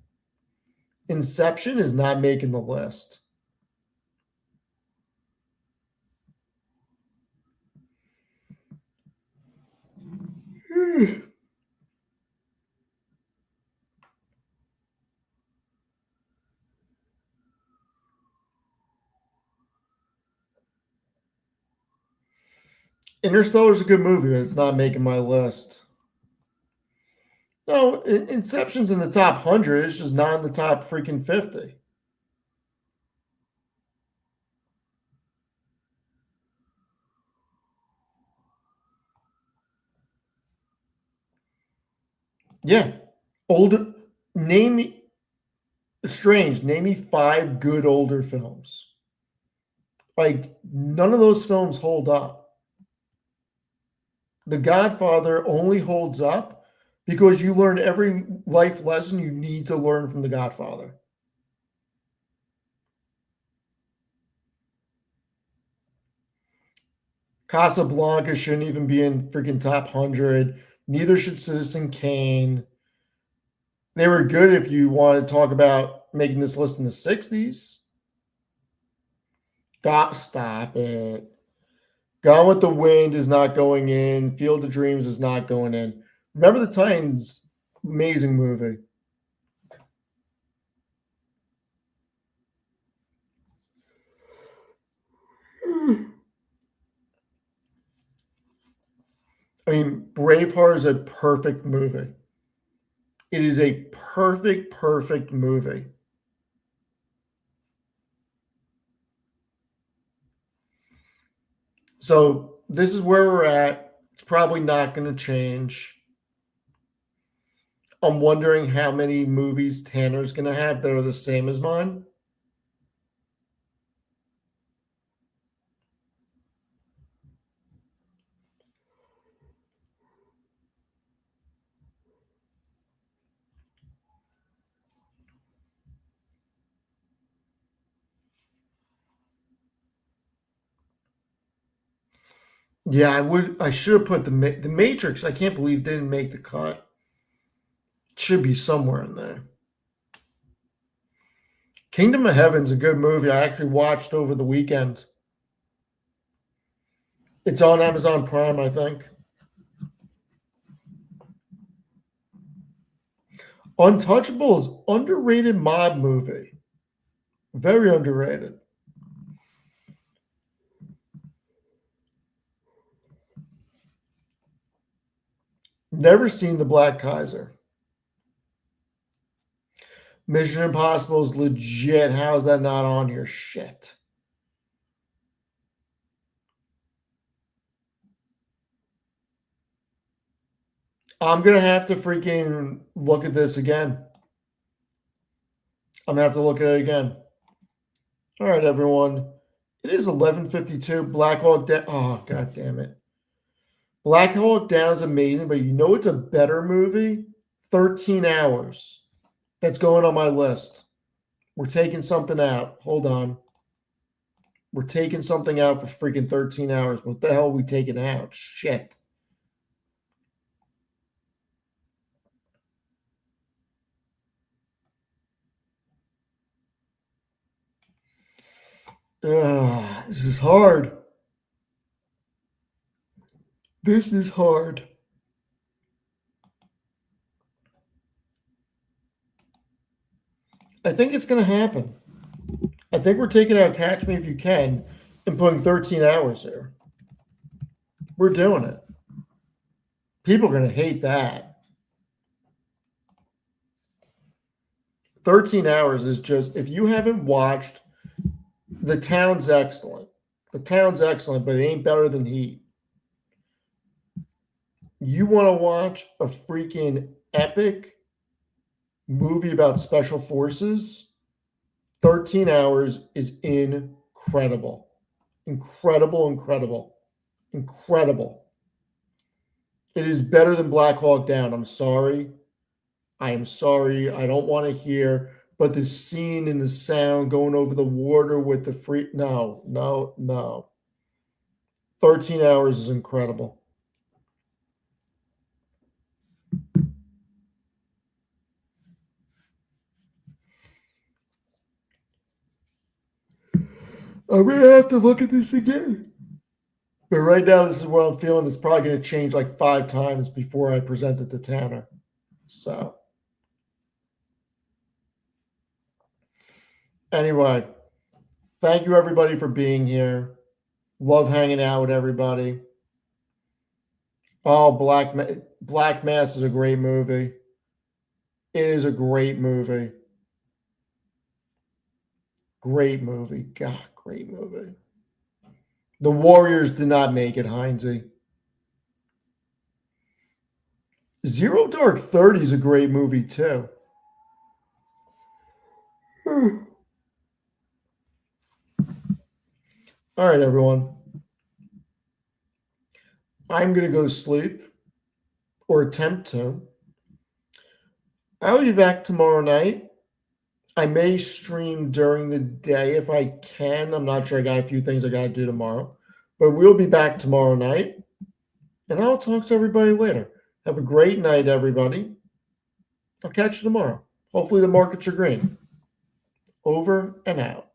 [SPEAKER 1] Inception is not making the list. Interstellar is a good movie, but it's not making my list. No, Inception's in the top 100. It's just not in the top freaking 50. Yeah. Older. Name me. It's strange. Name me 5 good older films. Like, none of those films hold up. The Godfather only holds up because you learn every life lesson you need to learn from The Godfather. Casablanca shouldn't even be in freaking top 100. Neither should Citizen Kane. They were good if you want to talk about making this list in the 60s. Stop it. Gone with the Wind is not going in. Field of Dreams is not going in. Remember the Titans, amazing movie. I mean, Braveheart is a perfect movie. It is a perfect movie. So this is where we're at. It's probably not going to change. I'm wondering how many movies Tanner's going to have that are the same as mine. Yeah, I would. I should have put the Matrix. I can't believe didn't make the cut. It should be somewhere in there. Kingdom of Heaven's a good movie. I actually watched over the weekend. It's on Amazon Prime, I think. Untouchable is underrated mob movie. Very underrated. Never seen The Black Kaiser. Mission Impossible is legit. How is that not on here? Shit. I'm going to have to freaking look at this again. I'm going to have to look at it again. All right, everyone. It is 11:52. Black Hawk Down. Oh, God damn it. Black Hawk Down is amazing, but you know it's a better movie? 13 Hours. That's going on my list. We're taking something out. Hold on. We're taking something out for freaking 13 hours. What the hell are we taking out? Shit. This is hard. This is hard. I think it's going to happen. I think we're taking out Catch Me If You Can and putting 13 hours there. We're doing it. People are going to hate that. 13 hours is just, if you haven't watched, The Town's excellent. The Town's excellent, but it ain't better than Heat. You want to watch a freaking epic movie about special forces? 13 Hours is incredible. Incredible. It is better than Black Hawk Down. I'm sorry. I am sorry. I don't want to hear, but the scene and the sound going over the water with the free. No. 13 Hours is incredible. I'm going to have to look at this again. But right now, this is what I'm feeling. It's probably going to change like 5 times before I present it to Tanner. So, anyway, thank you everybody for being here. Love hanging out with everybody. Oh, Black Mass is a great movie. It is a great movie. Great movie. God, great movie. The Warriors did not make it, Heinze. Zero Dark 30 is a great movie too. All right, everyone. I'm going to go to sleep or attempt to. I'll be back tomorrow night. I may stream during the day if I can. I'm not sure. I got a few things I got to do tomorrow. But we'll be back tomorrow night. And I'll talk to everybody later. Have a great night, everybody. I'll catch you tomorrow. Hopefully the markets are green. Over and out.